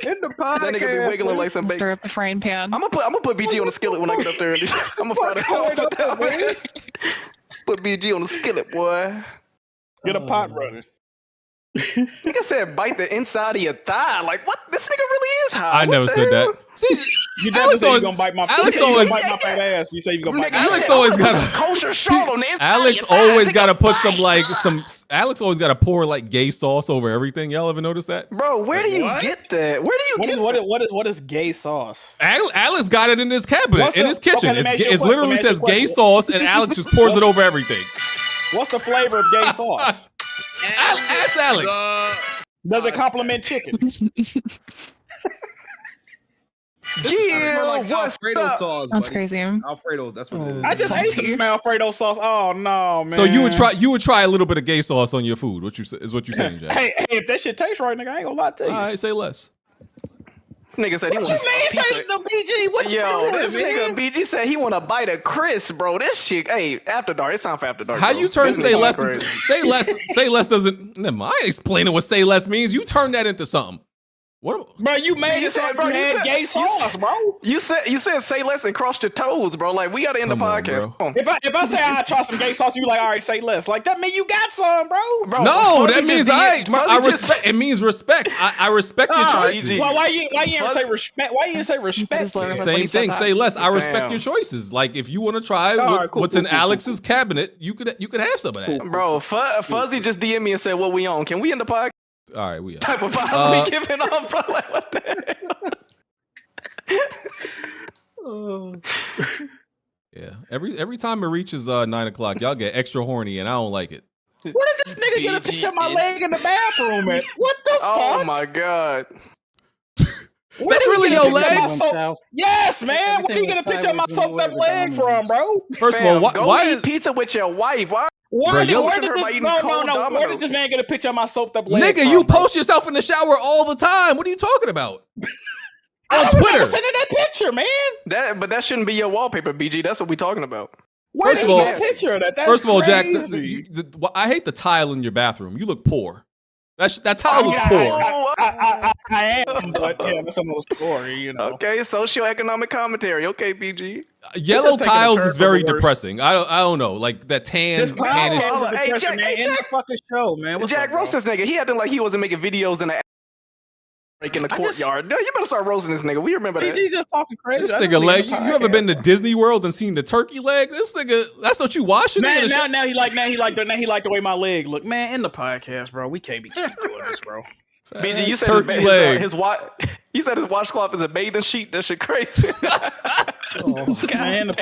In the podcast, that nigga be wiggling like some bacon. Stir up the frying pan. I'm gonna put BG on the skillet when I get up there. I'm gonna fry that. Put BG on the skillet, boy. Get a pot running. Nigga said bite the inside of your thigh. Like what? This nigga really is high. I never said that. See, you never say you gonna bite my. Alex always bite my fat ass. You say you gonna bite. Alex always got kosher short on the inside. Alex always got to put some like some. Alex always got to pour like gay sauce over everything. Y'all ever notice that? Bro, where do you get that? Where do you get what is gay sauce? Alex got it in his cabinet, in his kitchen. Okay, It literally says gay sauce, and Alex just pours it over everything. What's the flavor of gay sauce? Ask Alex. Does it complement chicken? Yeah, like what's Alfredo up? sauce. That's buddy. crazy. Alfredo, that's what it is. I just ate some Alfredo sauce. Oh no, man! So you would try a little bit of gay sauce on your food. What you saying, Jack? Hey, if that shit tastes right, nigga, I ain't gonna lie to you. All right, say less. Nigga said he What wants you mean? Say the BG? What you Yo, doing, this man? nigga BG said he want to bite a Chris, bro. This shit, hey, after dark. It's time for after dark. How bro. you turn This say nigga less? crazy. Say less doesn't. Never mind. I ain't explaining what say less means. You turn that into something. What? Bro, you made it sound bro. You had gay sauce, bro. You said say less and cross your toes, bro. Like we gotta end the podcast. Come on. If I say I try some gay sauce, you like, all right, say less. Like that mean you got some, bro. No, that means I respect. It means respect. I respect your choices. Well, why you ever say respect? Why you didn't say respect? Same thing. Say less. I respect your choices. Like if you want to try what's in Alex's cabinet, you could have some of that. Bro, Fuzzy just DM me and said, "What we on? Can we end the podcast?" All right, we are. Type of vibe we giving off, bro. Like, what the hell? Yeah. Every time it reaches 9:00, y'all get extra horny, and I don't like it. What does this nigga get a picture of my leg in the bathroom at? What the fuck? Oh my god. That's really your leg? Yes, man. Where do you get a picture of my soaked up leg from, bro? First of all, why eat pizza with your wife? Why? Where did this man get a picture of my soaked up leg? Nigga, from, you bro? post yourself in the shower all the time. What are you talking about? I On don't remember Twitter. sending that picture, man. But that shouldn't be your wallpaper, BG. That's what we talking about. Where First did of you all- get a picture of that? That's First of all, Jack, crazy. I hate the tile in your bathroom. You look poor. That tile looks Yeah, poor. I am, but yeah, that's another story, you know. Okay, socioeconomic commentary. Okay, BG. Yellow taking a tiles turn is for very the worse. depressing. I don't know, like that This tannish. podcast is Hey, depressing, Jack, man. hey, End the Jack. fucking show, man. What's Jack, up, bro? roast this nigga. He acting like he wasn't making videos in the in the courtyard. No, you better start roasting this nigga. We remember that. BG just talking crazy. This I nigga don't leg. need You a ever podcast, been to bro. Disney World and seen the turkey leg? This nigga, that's what you washing. Man, now he like the way my leg look. Man, in the podcast, bro. We can't be doing this, bro. BG, you said turkey leg. You said his washcloth is a bathing sheet. That shit crazy. Man, in the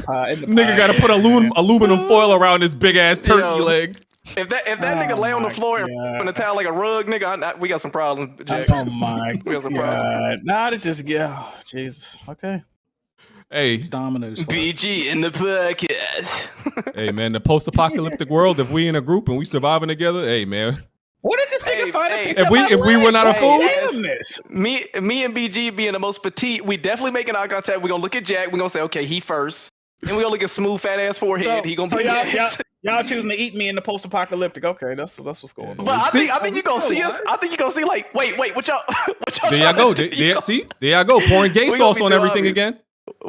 pie. Nigga got to put aluminum foil around his big ass turkey Yo. leg. If that nigga lay on the floor and in a towel like a rug, nigga, we got some problems, Jack. Oh my We got some problems. god! Nah, it just oh, Jesus. Okay. Hey, It's Domino's. fault. BG in the podcast. hey, man, the post-apocalyptic world. If we in a group and we surviving together, hey, man. What did this nigga find a hey, picture if we run out of food, Me and BG being the most petite, we definitely making eye contact. We're gonna look at Jack. We're gonna say, okay, he first. Then we're gonna look at Smoove fat ass forehead. He gonna be y'all choosing to eat me in the post-apocalyptic. Okay, that's what's going on. But I think you gonna see us. I think you gonna see like, wait, what y'all there y'all go. See, there y'all go. Pouring gay We gonna sauce be on too everything obvious. again.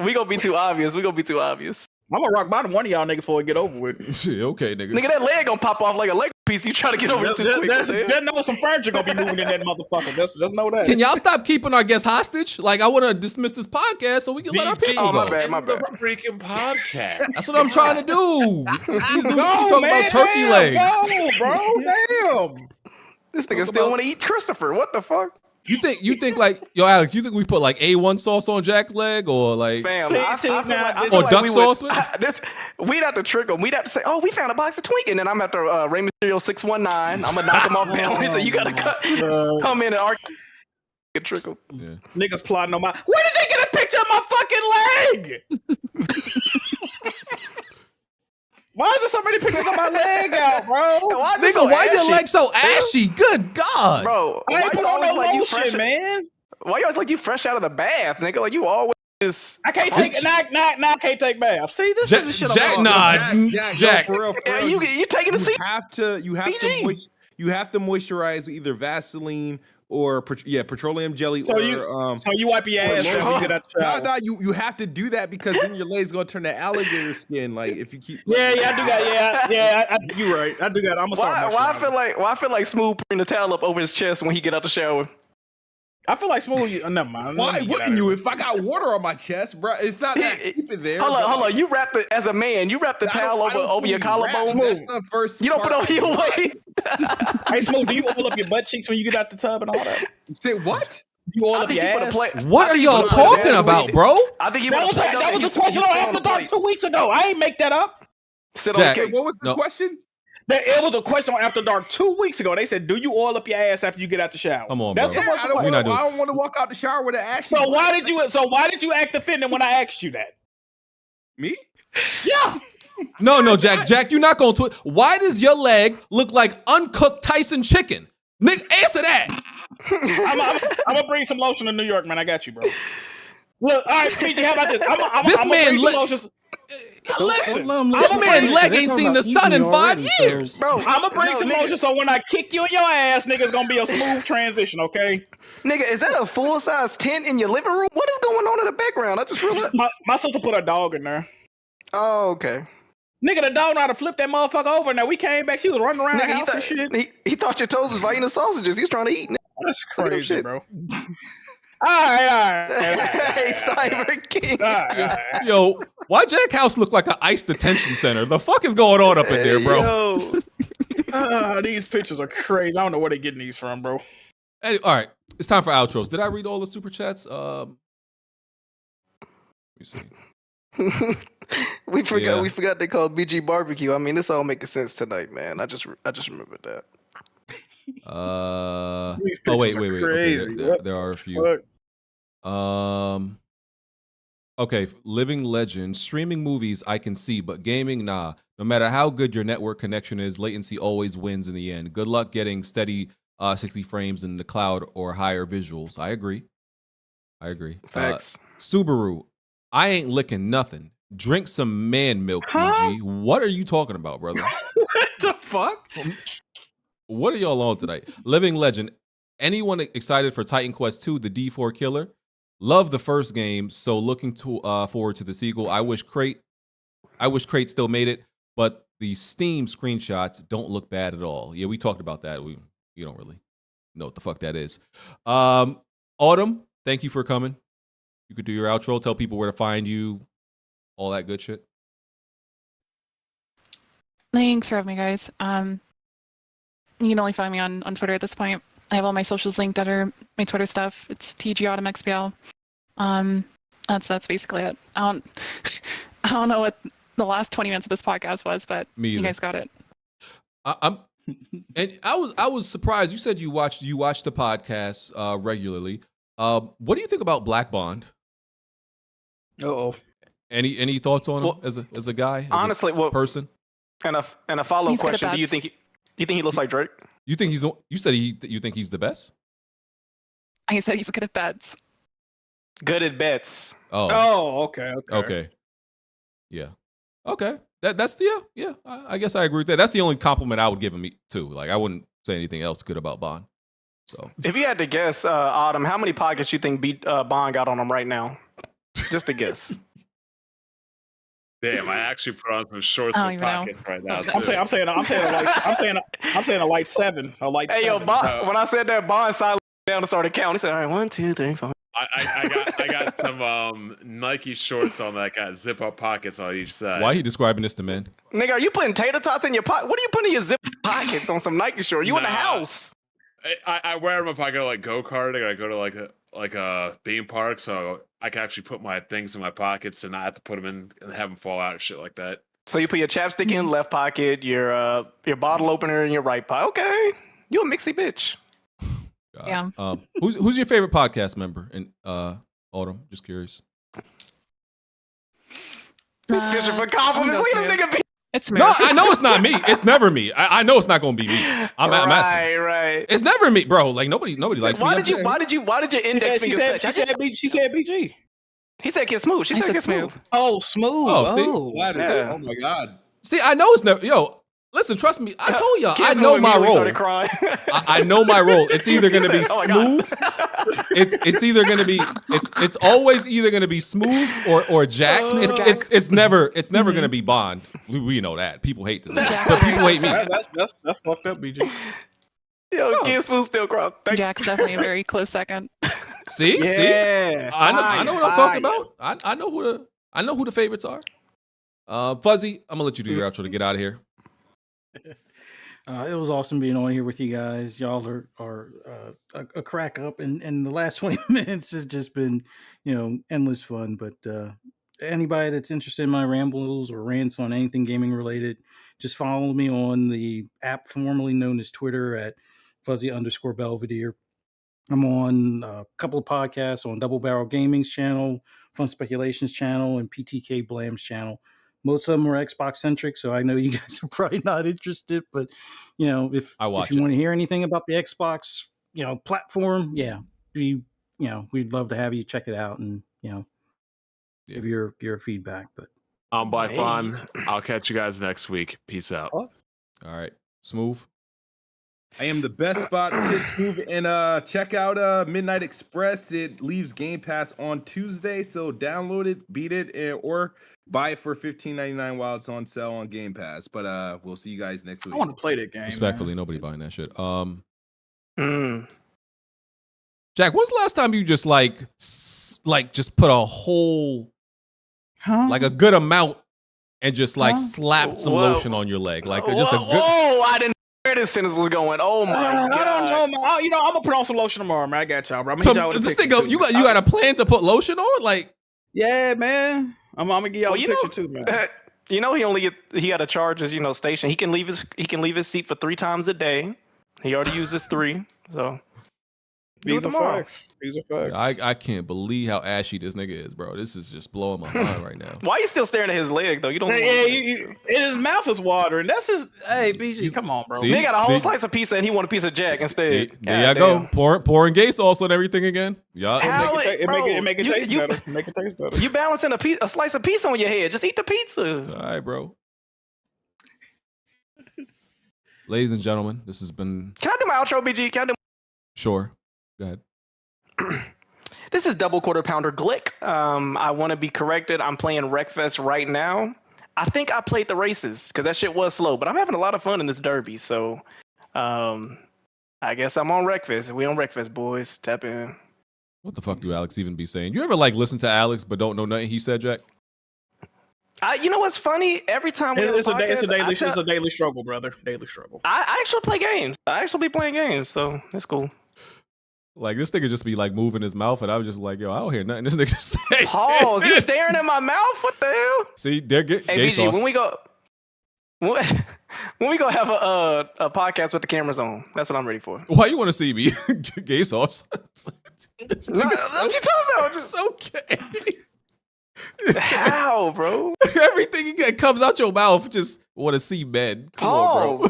We gonna be too obvious. I'm gonna rock bottom one of y'all niggas before we get over with. Shit, okay, nigga. Nigga, that leg gonna pop off like a leg. PC trying to get over too quick. Just know some furniture gonna be moving in that motherfucker. Just know that. Can y'all stop keeping our guests hostage? Like, I want to dismiss this podcast so we can let our people Oh, go. my bad, my bad. Freaking podcast. That's what I'm trying to do. These dudes keep talking man, about turkey legs. Go, bro. Damn. This nigga still want to eat Christopher. What the fuck? You think like, yo, Alex, you think we put like A1 sauce on Jack's leg or like Fam, or duck sauce? We'd have to trick them. We'd have to say, "Oh, we found a box of Twink," and then I'm at the Ray Mysterio 619. I'm gonna knock him off balance, and you gotta come in and argue. Get trick them. Yeah. Niggas plotting on my. Where did they get a picture of my fucking leg? Why is there so many pictures of my leg out, bro? Nigga, why your leg so ashy? Good God, bro. I ain't put on no like you lotion, fresh, man. Why you always like you fresh out of the bath, nigga? Like you always. I can't take now I can't take baths. See, this is the shit. Jack. No, for real. You taking a seat? You have to moisturize with either Vaseline or petroleum jelly. So you wipe your ass after you get out the shower. No, you have to do that because then your leg's gonna turn to alligator skin. Like if you keep. I do that. You're right. I do that. I'm gonna start. Why I feel like Smoove putting the towel up over his chest when he get out the shower. I feel like Smoove. Never mind. Why wouldn't you? If I got water on my chest, bro, it's not that deep in there. Hold on. You wrap it as a man. You wrap the towel over your collarbone. That's the first. You don't put over your weight. Hey, Smoove, do you oil up your butt cheeks when you get out the tub and all that? Say what? You oil up your ass? What are y'all talking about, bro? I think that was the question on After Dark 2 weeks ago. I ain't make that up. Jack, what was the question? It was a question on After Dark 2 weeks ago. They said, "Do you oil up your ass after you get out the shower?" Come on, That's bro. the question. I don't want to walk out the shower with an ashy. So why did you act offended when I asked you that? Me? Yeah. No, Jack. Jack, you're not going to. Why does your leg look like uncooked Tyson chicken? Nigga, answer that. I'm gonna bring some lotion to New York, man. I got you, bro. Look, all right, PG, how about this? This man Listen, this man leg ain't seen the sun in 5 years. Bro, I'm gonna bring some lotion so when I kick you in your ass, nigga, it's gonna be a smooth transition, okay? Nigga, is that a full size tent in your living room? What is going on in the background? I just realized. My sister put a dog in there. Oh, okay. Nigga, the dog know how to flip that motherfucker over. Now we came back, she was running around the house and shit. He thought your toes was biting the sausages. He's trying to eat. That's crazy, bro. All right. Hey, Cyber King. All right. Yo, why Jack House look like an ICE detention center? The fuck is going on up in there, bro? These pictures are crazy. I don't know where they're getting these from, bro. Hey, all right, it's time for outros. Did I read all the super chats? Let me see. We forgot they called BG Barbecue. I mean, this all making sense tonight, man. I just remembered that. Oh wait. Okay, there are a few. Okay, Living Legend. Streaming movies I can see, but gaming, nah. No matter how good your network connection is, latency always wins in the end. Good luck getting steady 60 frames in the cloud or higher visuals. I agree. Thanks. Subaru, I ain't licking nothing. Drink some man milk, BG. What are you talking about, brother? What the fuck? What are y'all on tonight? Living Legend. Anyone excited for Titan Quest 2, the D4 Killer? Love the first game, so looking forward to the sequel. I wish Crate still made it, but the Steam screenshots don't look bad at all. Yeah, we talked about that. You don't really know what the fuck that is. Autumn, thank you for coming. You could do your outro, tell people where to find you, all that good shit. Thanks for having me, guys. You can only find me on Twitter at this point. I have all my socials linked under my Twitter stuff. It's TGAutumnXBL. That's basically it. I don't know what the last 20 minutes of this podcast was, but you guys got it. I was surprised. You said you watched the podcast regularly. What do you think about Black Bond? Any thoughts on him as a guy? Honestly, person. And a follow-up question: do you think he looks like Drake? You think you think he's the best? I said he's good at bets. Good at bets. Oh, okay. Yeah. Okay. That's yeah. I guess I agree with that. That's the only compliment I would give him too. Like I wouldn't say anything else good about Bond. So if you had to guess, Autumn, how many pockets you think Bond got on him right now? Just a guess. Damn, I actually put on some shorts I don't with even know. pockets right now. I'm saying a light 7. A light Hey, 7. yo, Bond, when I said that, Bond silently down to start counting. He said, all right, 1, 2, 3, 4. I got some Nike shorts on that got zip up pockets on each side. Why are you describing this to men? Nigga, are you putting tater tots in your pocket? What are you putting in your zip pockets on some Nike shorts? You in the house? I wear them if I go to like go-karting or I go to like a theme park, so I can actually put my things in my pockets and not have to put them in and have them fall out or shit like that. So you put your chapstick in left pocket, your bottle opener in your right pocket. Okay, you a mixy bitch. Yeah. Who's your favorite podcast member in Autumn? Just curious. Fishing for compliments. Look at this nigga. It's me. No, I know it's not me. It's never me. I know it's not going to be me. I'm asking. Right. It's never me, bro. Like nobody likes me. Why did your index fingers touch? She said BG. He said Kid Smoove. She said Kid Smoove. Oh, Smoove. Oh, see? Oh my God. See, I know it's never. Yo, listen, trust me. I told y'all. Kid I know Smoove my immediately role. started crying. I know my role. It's either going to be Oh my God. smooth. It's either going to be. It's always either going to be smooth or Jack. It's never going to be Bond. We know that. People hate this, but people hate me. That's fucked up, BG. Yo, Kid Smoove still crying. Jack's definitely a very close second. See, Yeah. I know what I'm talking about. I know who the favorites are. Fuzzy, I'm gonna let you do your outro to get out of here. It was awesome being on here with you guys. Y'all are a crack up, and the last 20 minutes has just been, endless fun. But anybody that's interested in my rambles or rants on anything gaming related, just follow me on the app formerly known as Twitter at Fuzzy_Belvedere. I'm on a couple of podcasts on Double Barrel Gaming's channel, Fun Speculations channel, and PTK Blam's channel. Most of them are Xbox centric, so I know you guys are probably not interested. But if you want to hear anything about the Xbox, platform, we'd love to have you check it out and give your feedback. But I'm Black Vaughn. I'll catch you guys next week. Peace out. All right, Smoove. I am the best spot, Kid Smoove, and check out Midnight Express. It leaves Game Pass on Tuesday, so download it, beat it, or buy it for $15.99 while it's on sale on Game Pass. But we'll see you guys next week. I want to play that game. Respectfully, nobody buying that shit. Jack, when's the last time you just just put a whole like a good amount and just slapped some lotion on your leg, like just a good? Oh, I didn't. Where this sentence was going? Oh my God! I don't know, man. I'm gonna put on some lotion tomorrow, man. I got y'all, bro. You got a plan to put lotion on, like? Yeah, man. I'm gonna give y'all a picture too, man. He got to charge his station. He can leave his seat for 3 times a day. He already uses 3, so. These are facts. I can't believe how ashy this nigga is, bro. This is just blowing my mind right now. Why are you still staring at his leg though? You don't. His mouth is watering. That's his. Hey, BG, come on, bro. He got a whole slice of pizza and he want a piece of Jack instead. There you go. Pouring gay sauce on everything again. Yeah. It make it taste better. Make it taste better. You balancing a slice of pizza on your head. Just eat the pizza. It's all right, bro. Ladies and gentlemen, this has been. Can I do my outro, BG? Can I do? Sure. Go ahead. This is Double Quarter Pounder Glick. I want to be corrected. I'm playing Wreckfest right now. I think I played the races because that shit was slow, but I'm having a lot of fun in this derby. So I guess I'm on Wreckfest. We on Wreckfest, boys. Tap in. What the fuck do Alex even be saying? You ever listen to Alex but don't know nothing he said, Jack? You know what's funny? Every time we it's a daily struggle, brother. Daily struggle. I actually play games. I actually be playing games, so it's cool. Like this nigga just be moving his mouth, and I was just like, "Yo, I don't hear nothing." This nigga just say, "Pause." You staring at my mouth? What the hell? See, they're gay BG, sauce. when we go have a podcast with the cameras on, that's what I'm ready for. Why you want to see me? Gay sauce. What you talking about? Just okay. How, bro? Everything that comes out your mouth, just want to see men. Come on, bro.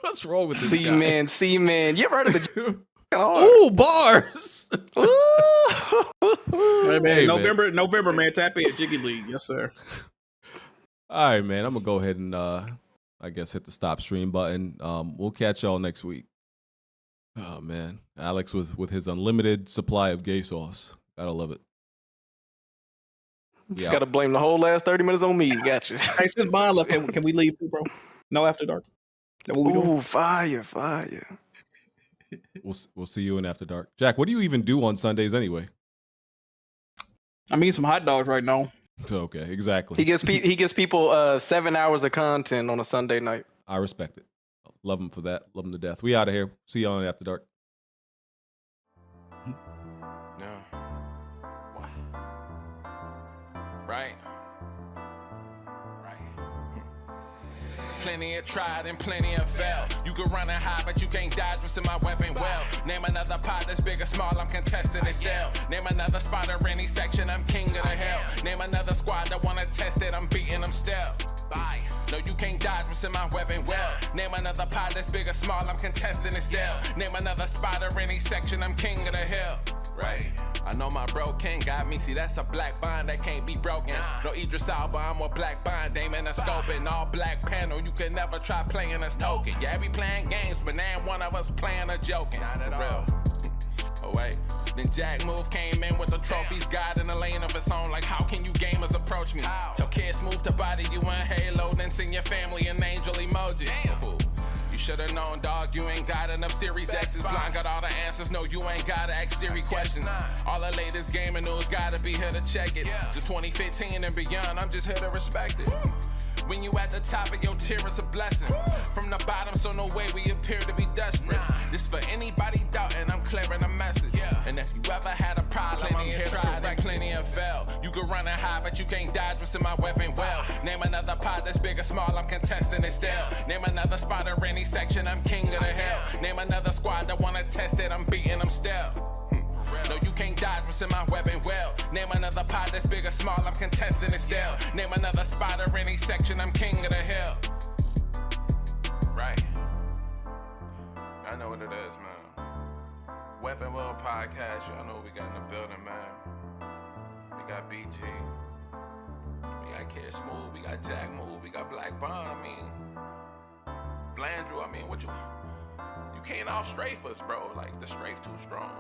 What's wrong with this guy? See man. You ever heard of the? Ooh, bars. Hey, man, November, man. Tap in, Jiggy League. Yes, sir. All right, man. I'm going to go ahead and, I guess, hit the stop stream button. We'll catch y'all next week. Oh, man. Alex with his unlimited supply of gay sauce. Gotta love it. Just gotta blame the whole last 30 minutes on me. Gotcha. Hey, since Bond left, can we leave too, bro? No After Dark. Is that what we doing? Ooh, fire. We'll see you in After Dark. Jack, what do you even do on Sundays anyway? I'm eating some hot dogs right now. Okay, exactly. He gives people 7 hours of content on a Sunday night. I respect it. Love him for that. Love him to death. We out of here. See y'all in After Dark. Right. Plenty have tried and plenty have failed. You can run and hide, but you can't dodge what's in my weapon well. Name another pot that's big or small, I'm contesting it still. Name another spot or any section, I'm king of the hill. Name another squad that wanna test it, I'm beating them still. Bye. No, you can't dodge what's in my weapon well. Name another pot that's big or small, I'm contesting it still. Name another spot or any section, I'm king of the hill. Right. I know my bro King got me. See, that's a black bond that can't be broken. No Idris Elba, I'm a black bond. Aiming a scope and all black panel. You can never try playing us token. Yeah, we playing games, but now one of us playing or joking. For real. Oh wait. Then Jack Smoove came in with the trophies, God in a lane of its own. Like, how can you gamers approach me? Tell kids Smoove to body you in Halo, then send your family an angel emoji. You should've known, dog, you ain't got enough Series X's. Blind got all the answers, no, you ain't gotta ask Siri questions. All the latest gaming news gotta be here to check it. Since 2015 and beyond, I'm just here to respect it. When you at the top of your tier, it's a blessing. From the bottom, so no way we appear to be desperate. This for anybody doubting, I'm clearing a message. And if you ever had a problem, I'm here to correct. Plenty have failed. You can run and hide, but you can't dodge what's in my weapon well. Name another pot that's big or small, I'm contesting it still. Name another spot or any section, I'm king of the hill. Name another squad that wanna test it, I'm beating them still. No, you can't dodge what's in my weapon well. Name another pot that's big or small, I'm contesting it still. Name another spot or any section, I'm king of the hill. Right. I know what it is, man. Weapon World Podcast, y'all know what we got in the building, man. We got BG. We got Kid Smoove, we got Jack Smoove, we got Black Bond, I mean. Blandrew, I mean, what you can't off strafe us, bro. Like, the strafe too strong.